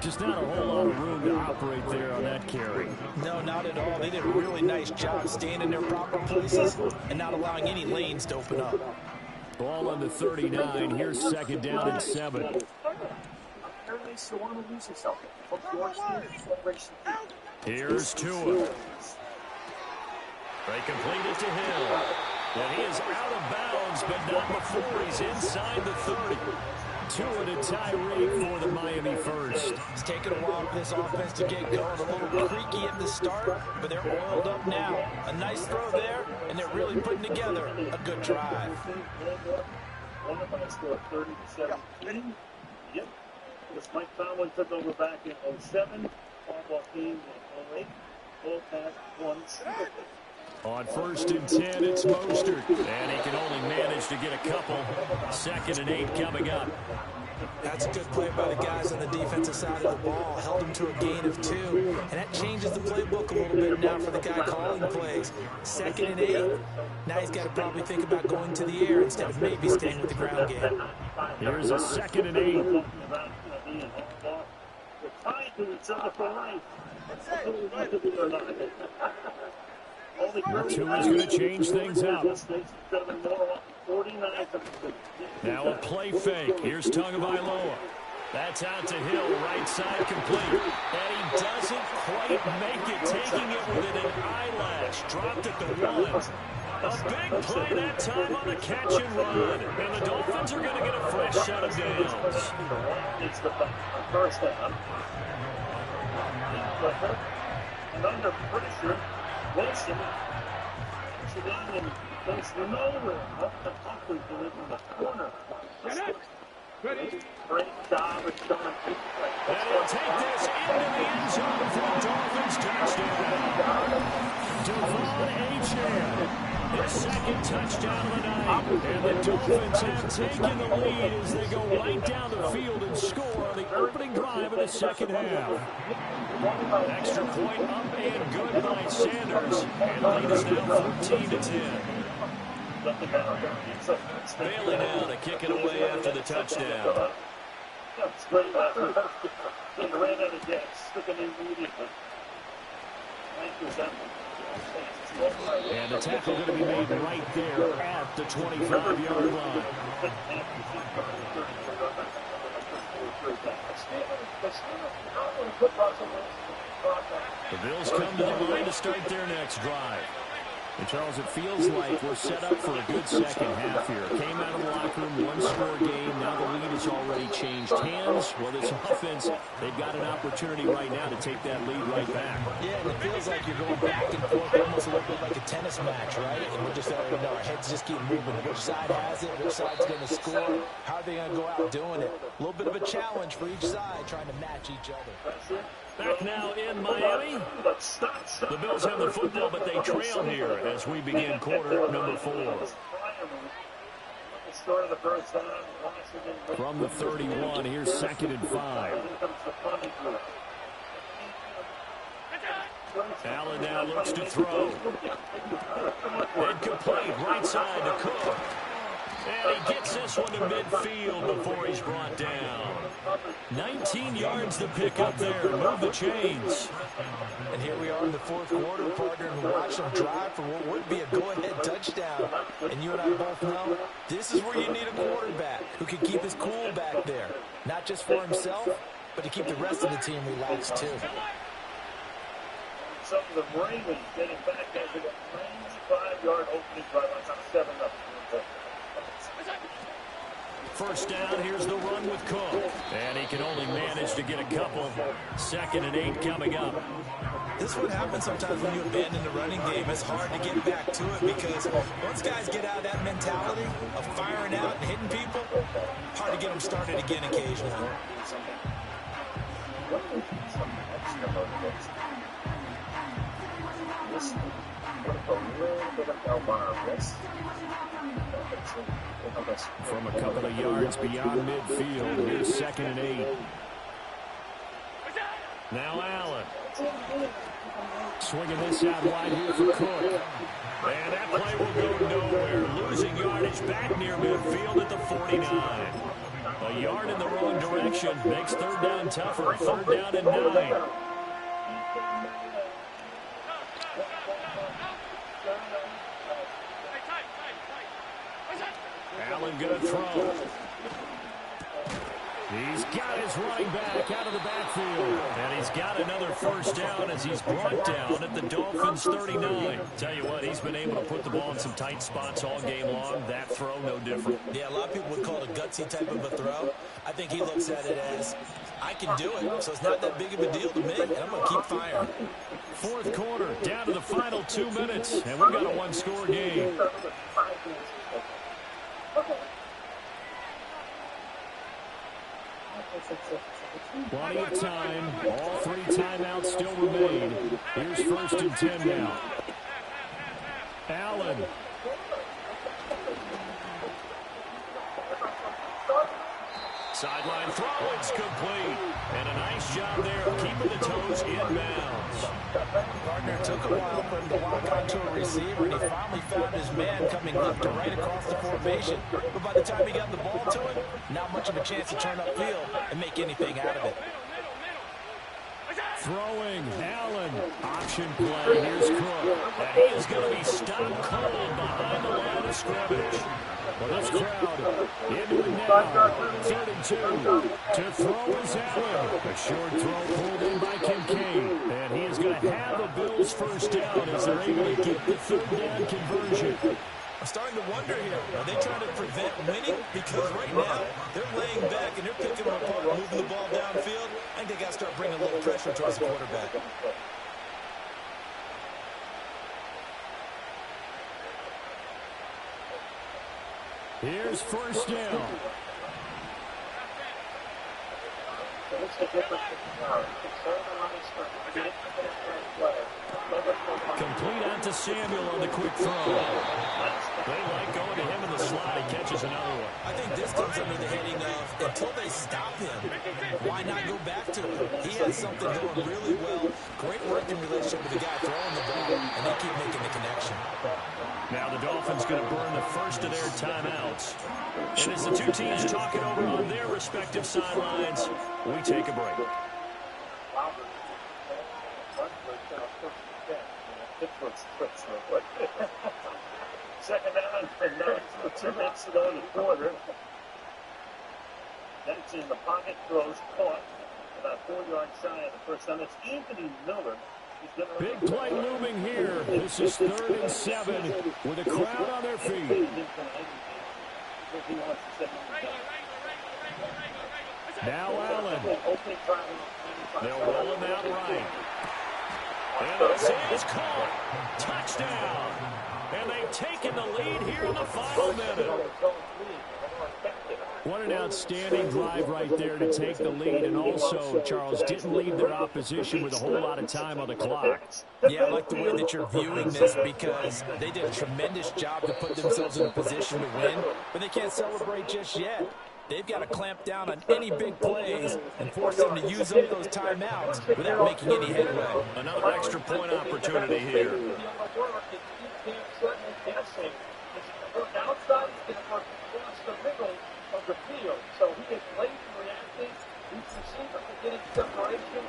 Just not a whole lot of room to operate there on that carry. No, not at all. They did a really nice job staying in their proper places and not allowing any lanes to open up. Ball on the 39. Here's second down and 7. Here's Tua. They complete it to Hill. And he is out of bounds, but not before he's inside the 30. Tua to Tyreek for the Miami first. It's taken a while for this offense to get going. A little creaky at the start, but they're oiled up now. A nice throw there, and they're really putting together a good drive. Yep. Because Mike Tomlin took over back in 07. Harbaugh came in 08. Both had one single. On first and 10, it's Mostert. And he can only manage to get a couple. Second and 8 coming up. That's a good play by the guys on the defensive side of the ball. Held him to a gain of 2. And that changes the playbook a little bit now for the guy calling plays. Second and 8. Now he's got to probably think about going to the air instead of maybe staying with the ground game. Here's a second and 8. Tua's going to change things up. Now a play fake. Here's Tagovailoa. That's out to Hill, right side complete. And he doesn't quite make it, taking it within an eyelash. Dropped at the 1. A big play that time on the catch and run. And the Dolphins are going to get a fresh set of downs. It's the first down. And under pressure, Wilson puts it in and goes nowhere. Up the top, we believe in the corner. Great job of showing. And he'll take this into the end zone for a Dolphins touchdown. Devon Achane, his second touchdown of the night. And the Dolphins have taken the lead as they go right down the field and score on the opening drive of the second half. Extra point up and good by Sanders. And the lead is now 14-10. Bailey now to kick it away after the touchdown. And the tackle going to be made right there at the 25-yard line. The Bills come to the line to start their next drive. And, Charles, it feels like we're set up for a good second half here. Came out of the locker room, one-score game. Now the lead has already changed hands. Well, this offense, they've got an opportunity right now to take that lead right back. Yeah, and it feels like you're going back and forth, almost a little bit like a tennis match, right? And we're just already know our heads just keep moving. Which side has it? Which side's going to score? How are they going to go out doing it? A little bit of a challenge for each side, trying to match each other. Back now in Miami. The Bills have the football, but they trail here as we begin quarter number 4. From the 31, here's 2nd and 5. Allen now looks to throw. Incomplete, right side to Cook. And he gets this one to midfield before he's brought down. 19 yards to pick up there. Move the chains. And here we are in the fourth quarter, partner, and watch them drive for what would be a go-ahead touchdown. And you and I both know this is where you need a quarterback who can keep his cool back there. Not just for himself, but to keep the rest of the team relaxed, too. Some of the Ravens getting back after the 95-yard opening drive on top 7-0. First down, here's the run with Cook. And he can only manage to get a couple. 2nd and 8 coming up. This is what happens sometimes when you abandon the running game. It's hard to get back to it because once guys get out of that mentality of firing out and hitting people, hard to get them started again occasionally. From a couple of yards beyond midfield, here's 2nd and 8. Now Allen. Swinging this out wide here for Cook. And that play will go nowhere. Losing yardage back near midfield at the 49. A yard in the wrong direction makes 3rd down tougher. 3rd down and 9. Allen going to throw. He's got his running back out of the backfield. And he's got another first down as he's brought down at the Dolphins' 39. Tell you what, he's been able to put the ball in some tight spots all game long. That throw, no different. Yeah, a lot of people would call it a gutsy type of a throw. I think he looks at it as, I can do it, so it's not that big of a deal to me, and I'm going to keep firing. Fourth quarter, down to the final 2 minutes, and we've got a one-score game. Plenty of time. All 3 timeouts still remain. Here's 1st and 10 now. Allen. Sideline throw. It's complete. And a nice job there of keeping the toes in bounds. Gardner took a while for him to lock onto a receiver, and he finally found his man coming left to right across the formation. But by the time he got the ball to him, not much of a chance to turn upfield and make anything out of it. Throwing, Allen. Option play. Here's Cook. And he is going to be stopped cold behind the line of scrimmage. Well, this crowd into it now. 3rd and 2. To throw is Allen. A short throw pulled in by Kincaid. And he is going to have the Bills' first down as they're able to get the 3rd down conversion. I'm starting to wonder here, are they trying to prevent winning? Because right now, they're laying back and they're picking them apart, moving the ball downfield. I think they got to start bringing a little pressure towards the quarterback. Here's first down. What's the difference now? Control the line strike. Get it to the player. Complete out to Samuel on the quick throw. They like going to him in the slot. He catches another one. I think this comes under the heading of until they stop him, why not go back to him? He has something going really well. Great working relationship with the guy throwing the ball, and they keep making the connection. Now the Dolphins going to burn the first of their timeouts. And as the two teams talk it over on their respective sidelines, we take a break. Second down and 9 with 2 minutes to go in the quarter. That's in the pocket, throws caught about 4 yards shy of the first down. It's Anthony Miller. Big play looming here. This is 3rd and 7 with a crowd on their feet. Now Allen. They'll roll him out right. And it's caught. Touchdown. And they've taken the lead here in the final minute. What an outstanding drive right there to take the lead. And also, Charles, didn't leave their opposition with a whole lot of time on the clock. Yeah, I like the way that you're viewing this because they did a tremendous job to put themselves in a position to win, but they can't celebrate just yet. They've got to clamp down on any big plays and force them to use up those timeouts without making any headway. Another extra point opportunity here. Outside, he's going to work across the middle of the field. So he is late in reacting. He's receiver for getting separation.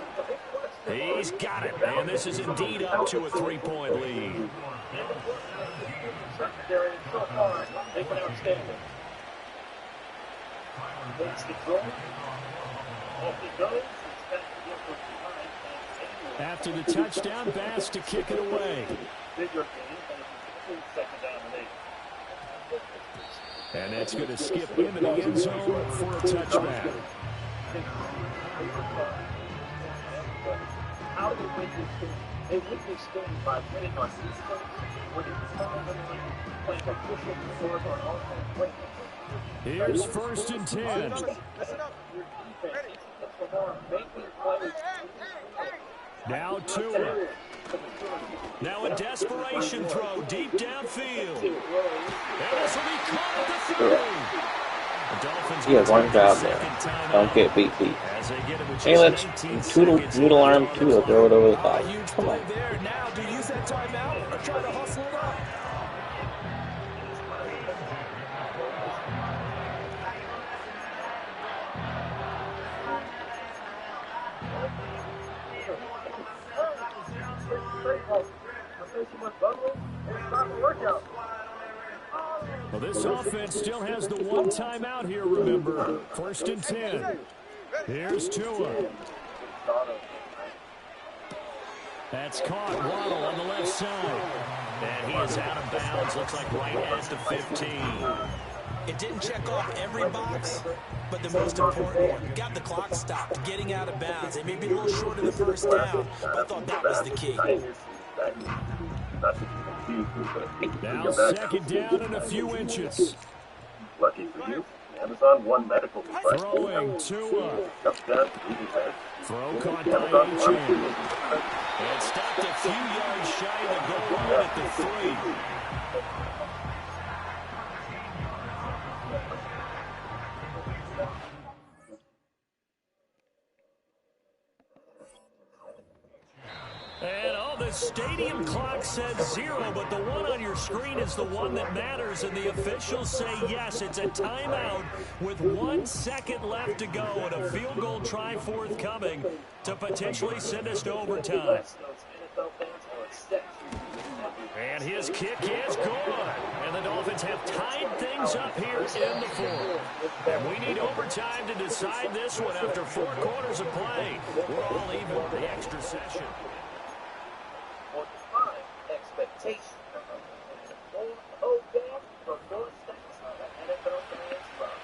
He's got it. And this is indeed up to a 3-point lead. Secondary so far, they've been outstanding. Takes the throw. Off he goes. He's back to get from behind. After the touchdown, Bass to kick it away. Bigger game, and it's 2nd down and 8. And that's going to skip into the end zone for a touchback. How do they win this game? They win this game by winning on defense, winning playing efficient scores on offense. Here's 1st and 10. Now Tua. Now a desperation throw deep downfield. And this will be caught at the 30. You have one job there. Don't get beat. Hey, let's noodle arm Tua, throw it over the top. Come on. Now, do you use that timeout or try to hustle it up? Well, this offense still has the one timeout here, remember. 1st and 10. Here's Tua. That's caught. Waddle on the left side. And he is out of bounds. Looks like right at the 15. It didn't check off every box, but the most important one. Got the clock stopped, getting out of bounds. It may be a little short of the first down, but I thought that was the key. Now 2nd down and a few inches. Lucky for you, Amazon One medical device. Throwing Tua. Throw caught by H. And stopped a few yards shy of the goal line at the 3. And the stadium clock says 0, but the one on your screen is the one that matters, and the officials say yes, it's a timeout with 1 second left to go and a field goal try forthcoming to potentially send us to overtime. And his kick is good. And the Dolphins have tied things up here in the 4th. And we need overtime to decide this one after 4 quarters of play. We're all even for the extra session. Expectation. Hold down for 4 seconds. NFL fans love.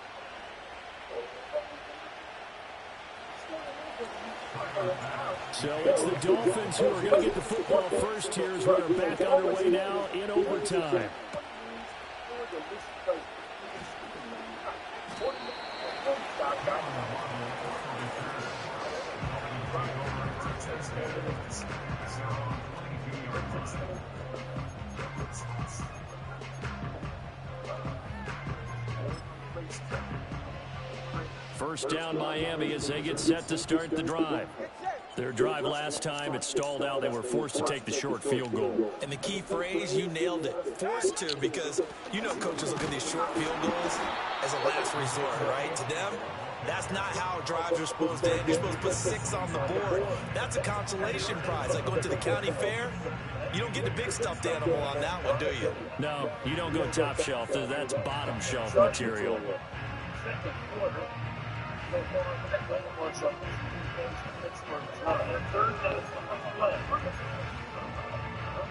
So it's the Dolphins who are going to get the football first here as we are back underway now in overtime. first down Miami as they get set to start the drive. Their drive last time, it stalled out. They were forced to take the short field goal. And the key phrase, you nailed it. Forced to, because you know coaches look at these short field goals as a last resort, right? To them, that's not how drives are supposed to end. You're supposed to put 6 on the board. That's a consolation prize. Like going to the county fair, you don't get the big stuffed animal on that one, do you? No, you don't go top shelf. That's bottom shelf material.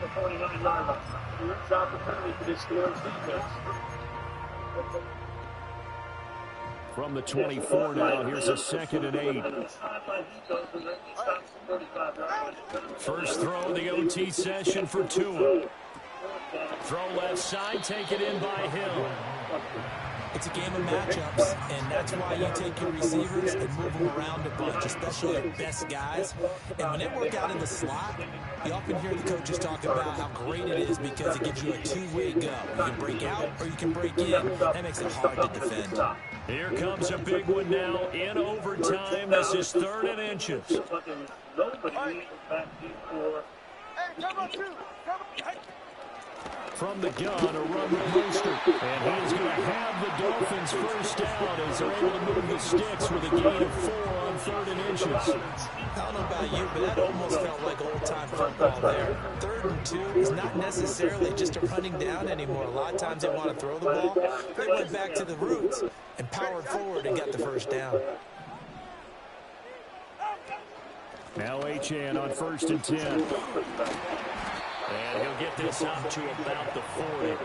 The 49-yard line. Huge opportunity for this Steelers defense. From the 24 now, here's a 2nd and 8. First throw of the OT session for Tua. Throw left side, taken in by Hill. It's a game of matchups, and that's why you take your receivers and move them around a bunch, especially your best guys. And when they work out in the slot, you often hear the coaches talk about how great it is because it gives you a two-way go. You can break out or you can break in. That makes it hard to defend. Here comes a big one now in overtime. This is 3rd and inches. From the gun, a run with Mostert. And he is going to have the Dolphins first down as they're able to move the sticks with a gain of 4 on 3rd and inches. I don't know about you, but that almost felt like old-time football there. 3rd and 2 is not necessarily just a running down anymore. A lot of times they want to throw the ball. They went back to the roots and powered forward and got the first down. Now H.N. on 1st and 10. And he'll get this up to about the 40.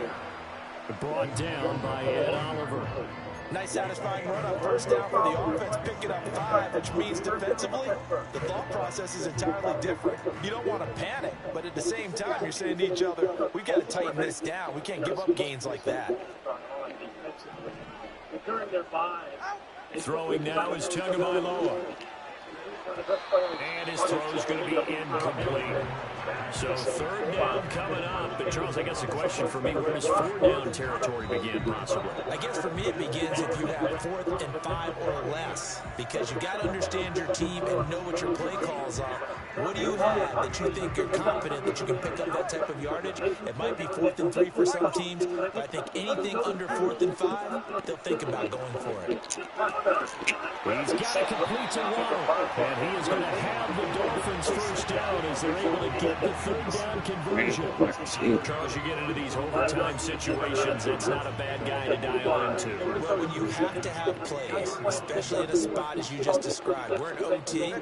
Brought down by Ed Oliver. Nice satisfying run on first down for the offense. Pick it up 5, which means defensively, the thought process is entirely different. You don't want to panic, but at the same time, you're saying to each other, we got to tighten this down. We can't give up gains like that. Throwing now is Tagovailoa. And his throw is going to be incomplete. So 3rd down coming up. But Charles, I guess the question for me, where does 4th down territory begin possibly? I guess for me it begins if you have 4th and 5 or less. Because you got to understand your team and know what your play calls are. What do you have that you think you're confident that you can pick up that type of yardage? It might be 4th and 3 for some teams, but I think anything under 4th and 5, they'll think about going for it. He's got to complete to Waddle. And he is going to have the Dolphins first down as they're able to get the 3rd down conversion. Charles, you get into these overtime situations, it's not a bad guy to dial into. Well, when you have to have plays, especially in a spot as you just described, we're in OT,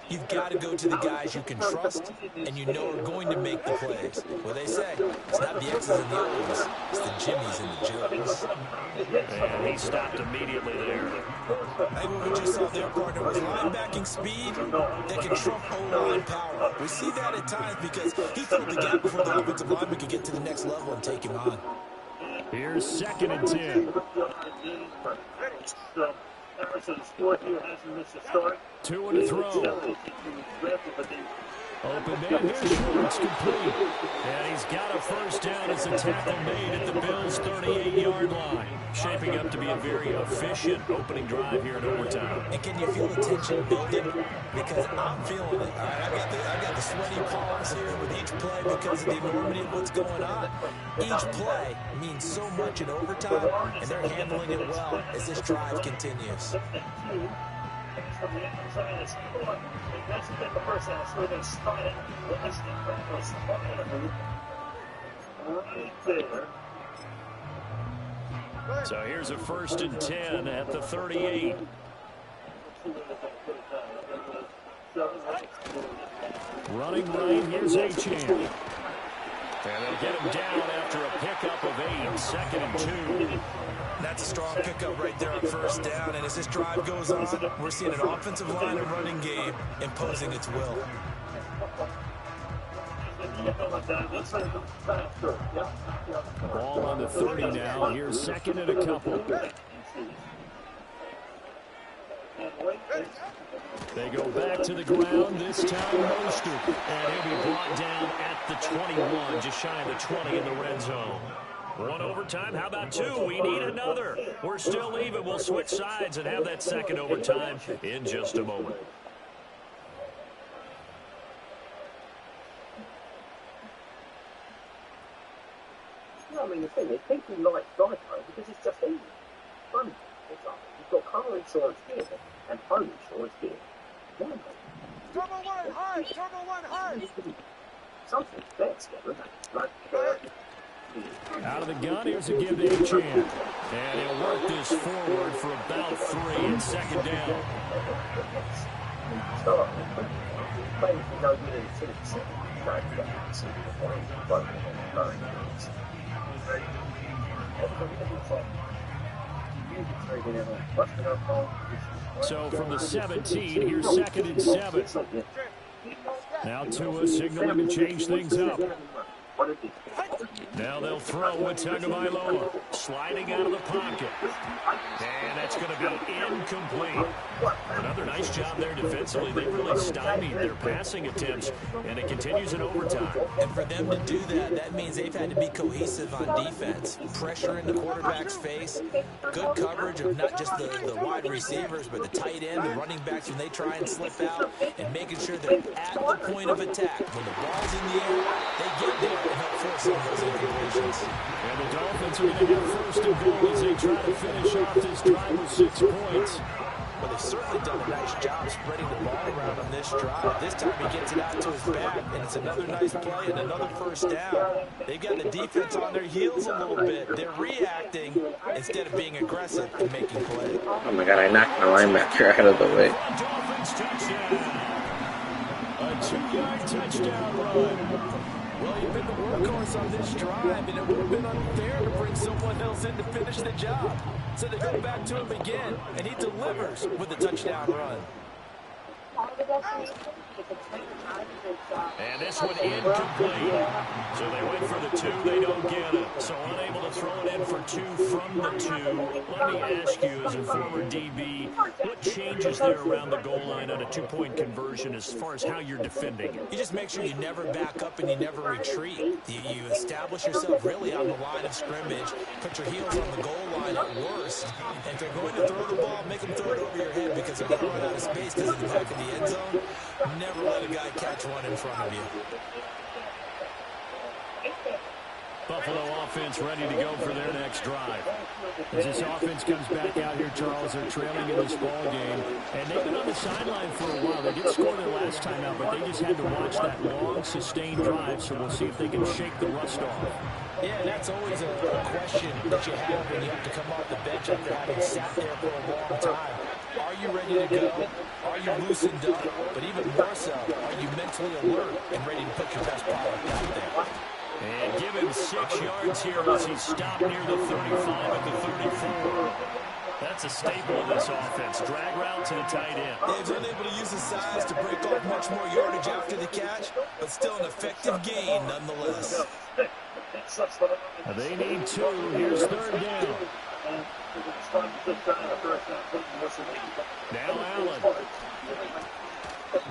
you've got to go to the guys you can trust and you know are going to make the plays. Well, they say, it's not the X's and the O's, it's the Jimmies and the Joes. And he stopped immediately there. I think what we just saw their partner was linebacking speed that can trump O-line power. We see that at times because he filled the gap before the offensive lineman could get to the next level and take him on. Here's 2nd and 10. Two in a throw. Open man, here's Schwartz, complete. And he's got a first down as a tackle made at the Bills' 38-yard line. Shaping up to be a very efficient opening drive here in overtime. And can you feel the tension building? Because I'm feeling it. All right, I've got the sweaty palms here with each play because of the enormity of what's going on. Each play means so much in overtime, and they're handling it well as this drive continues. From the outside, it's Ford. That's the first half, so they started. Right there. So here's a 1st and 10 at the 38. Running right, here's H.N. And they'll get him down after a pickup of 8, 2nd and 2. That's a strong pickup right there on first down. And as this drive goes on, we're seeing an offensive line and running game imposing its will. Ball on the 30 now. Here's 2nd and a couple. They go back to the ground, this time Mostert. And he'll be brought down at the 21, just shy of the 20 in the red zone. One overtime. How about two? We need another. We're still even. We'll switch sides and have that second overtime in just a moment. I mean, the thing is, people like Geico because it's just easy. Fun, for example. You've got car insurance here and home insurance here. Why not? Turbo one hard! Turbo one hard! Something that's together, like, out of the gun, here's a give to H2H. And he'll work this forward for about 3 and second down. So from the 17, here's 2nd and 7. Now Tua signaling to change things up. Now they'll throw with Tagovailoa, sliding out of the pocket. And that's going to be incomplete. Another nice job there defensively. They really stymied their passing attempts, and it continues in overtime. And for them to do that, that means they've had to be cohesive on defense. Pressure in the quarterback's face, good coverage of not just the wide receivers, but the tight end, the running backs when they try and slip out, and making sure they're at the point of attack. When the ball's in the air, they get there and help force some of those incompletions. And the Dolphins are going to get first and goal as they try to finish off this drive with 6 points. Well, they've certainly done a nice job spreading the ball around on this drive. This time he gets it out to his back, and it's another nice play and another first down. They've got the defense on their heels a little bit. They're reacting instead of being aggressive and making plays. Oh my God, I knocked my linebacker out of the way. Dolphins touchdown. A 2-yard touchdown run. Well, you've been the workhorse on this drive, and it would have been unfair to bring someone else in to finish the job. So they go back to him again, and he delivers with a touchdown run. And this one incomplete. So they went for the 2, they don't get it. So unable to throw it in for 2 from the 2. Let me ask you, as a former DB, what changes there around the goal line on a 2-point conversion as far as how you're defending it? You just make sure you never back up and you never retreat. You establish yourself really on the line of scrimmage, put your heels on the goal line at worst, and if they're going to throw the ball, make them throw it over your head because they're going to run out of space because of the back of the end zone. Never let a guy catch one in front of you. Buffalo offense ready to go for their next drive. As this offense comes back out here, Charles, they're trailing in this ball game. And they've been on the sideline for a while. They did score their last time out, but they just had to watch that long, sustained drive. So we'll see if they can shake the rust off. Yeah, and that's always a question that you have when you have to come off the bench after having sat there for a long time. Are you ready to go? Are you loosened up? But even more so, are you mentally alert and ready to put your best product out there? And give him 6 yards here as he stopped near the 35 at the 34. That's a staple of this offense. Drag route to the tight end. He's unable to use his size to break off much more yardage after the catch, but still an effective gain nonetheless. They need 2. Here's 3rd down. Now Allen.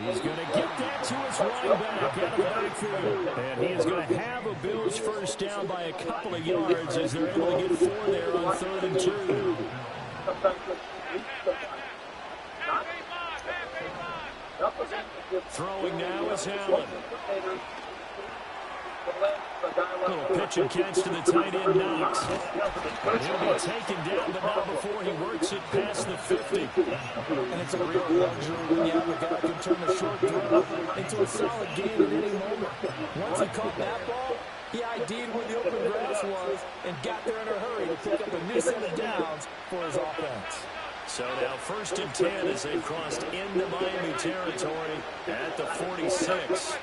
He's going to get that to his running back out of the backfield. And he is going to have a Bills first down by a couple of yards as they're able to get 4 there on 3rd and 2. Throwing now is Allen. Little pitch and catch to the tight end, Knox. And he'll be taken down, but not before he works it past the 50. And it's a real luxury when you have a guy who can turn a short throw into a solid gain at any moment. Once he caught that ball, he ID'd where the open grass was and got there in a hurry to pick up a new set of downs for his offense. So now 1st and 10 as they've crossed into Miami territory at the 46.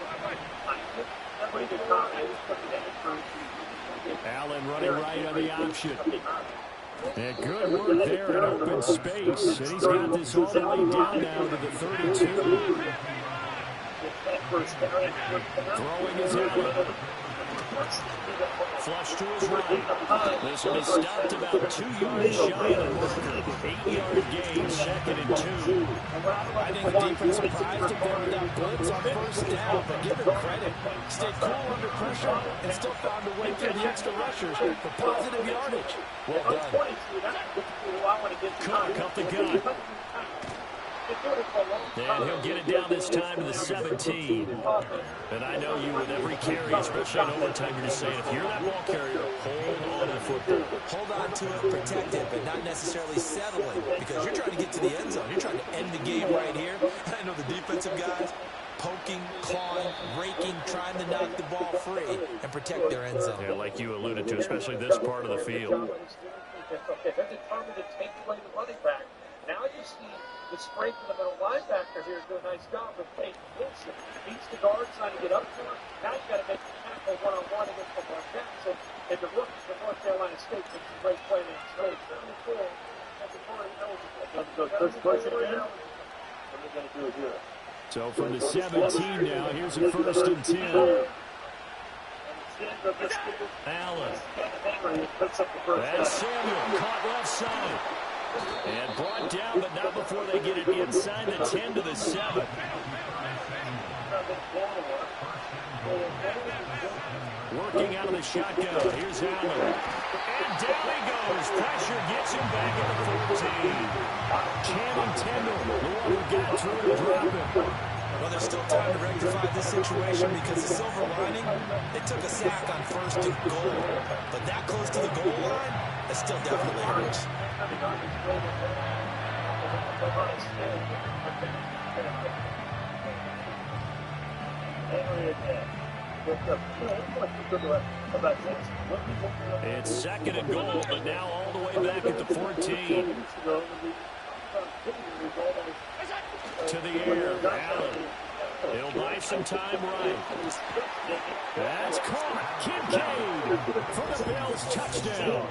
Allen running right on the option. And good work there in open space. And he's got this all the way down now to the 32. Throwing is Allen. Flush to his right. This will be stopped about 2 yards shy of the marker. 8-yard gain, 2nd and 2. I think the defense surprised him there with that blitz on first down, but give him credit. Stayed cool under pressure and still found a way through the extra rushers for positive yardage. Well done. Cook up the gut. And he'll get it down this time to the 17. And I know you with every carry, especially in overtime, you're just saying, if you're that ball carrier, hold on to the football. Hold on to it, protect it, but not necessarily settling, because you're trying to get to the end zone. You're trying to end the game right here. I know the defensive guys poking, clawing, raking, trying to knock the ball free and protect their end zone. Yeah, like you alluded to, especially this part of the field. Okay, they're determined to take away the running back. Now you see the spray from the middle linebacker here do a nice job of Peyton Wilson. Beats the guard, trying to get up to him. Now you got to make the tackle one-on-one against Lamar Jackson. And the rookie from North Carolina State makes a great play in straight. 74. That's a party eligible. Push it again. What are they going to do here? So from the 17 now, here's a 1st and 10. Allen. That's Samuel, caught left side. And brought down, but not before they get it inside the 10 to the 7. Working out of the shotgun. Here's Allen. And down he goes. Pressure gets him back at the 14. Channing Tindall, the one who got through and dropped him. Well, there's still time to rectify this situation because the silver lining, they took a sack on 1st and goal. But that close to the goal line, that still definitely hurts. It's 2nd and goal, but now all the way back at the 14. To the air, Allen. He'll buy some time right. That's caught. Kincaid for the Bills touchdown.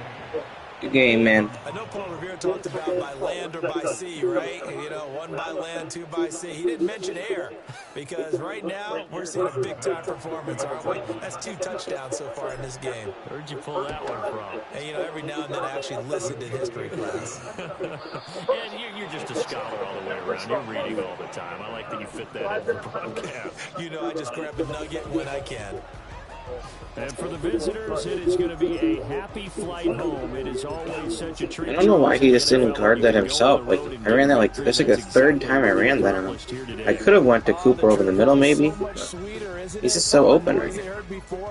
Good game, man. I know Paul Revere talked about by land or by sea, right? You know, 1 by land, 2 by sea. He didn't mention air because right now we're seeing a big-time performance, aren't we? That's 2 touchdowns so far in this game. Where'd you pull that one from? And, you know, every now and then I actually listened in history class. And you're just a scholar all the way around. You're reading all the time. I like that you fit that in the broadcast. You know, I just grab a nugget when I can. And for the visitors, it is going to be a happy flight home. It is always such a treat. I don't know why he just didn't guard that himself. Like, I ran that, like, this is like the 3rd time I ran that on him. I could have went to Cooper over the middle, maybe. He's just so open right here.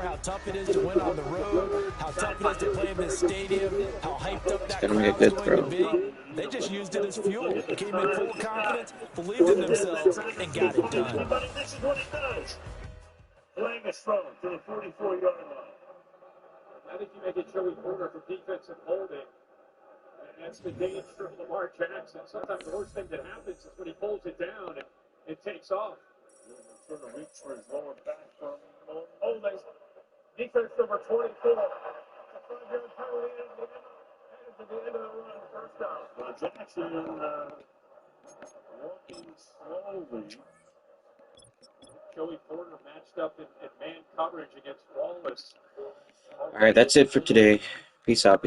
How tough it is to win on the road, how tough it is to play in this stadium, how hyped up that crowd is going to be. They just used it as fuel. Came in full confidence, believed in themselves, and got it done. This is what it does. Playing a strong to the 44-yard line. I think you make a Joey Porter for defensive holding. And that's the danger of Lamar Jackson. Sometimes the worst thing that happens is when he pulls it down and it takes off. Sort of reach for his lower back from Oles. Defense number 24. It's a 5-yard penalty at the end of the run. First down. Jackson walking slowly. Joey Porter matched up in man coverage against Wallace. All right, that's it for today. Peace out, people.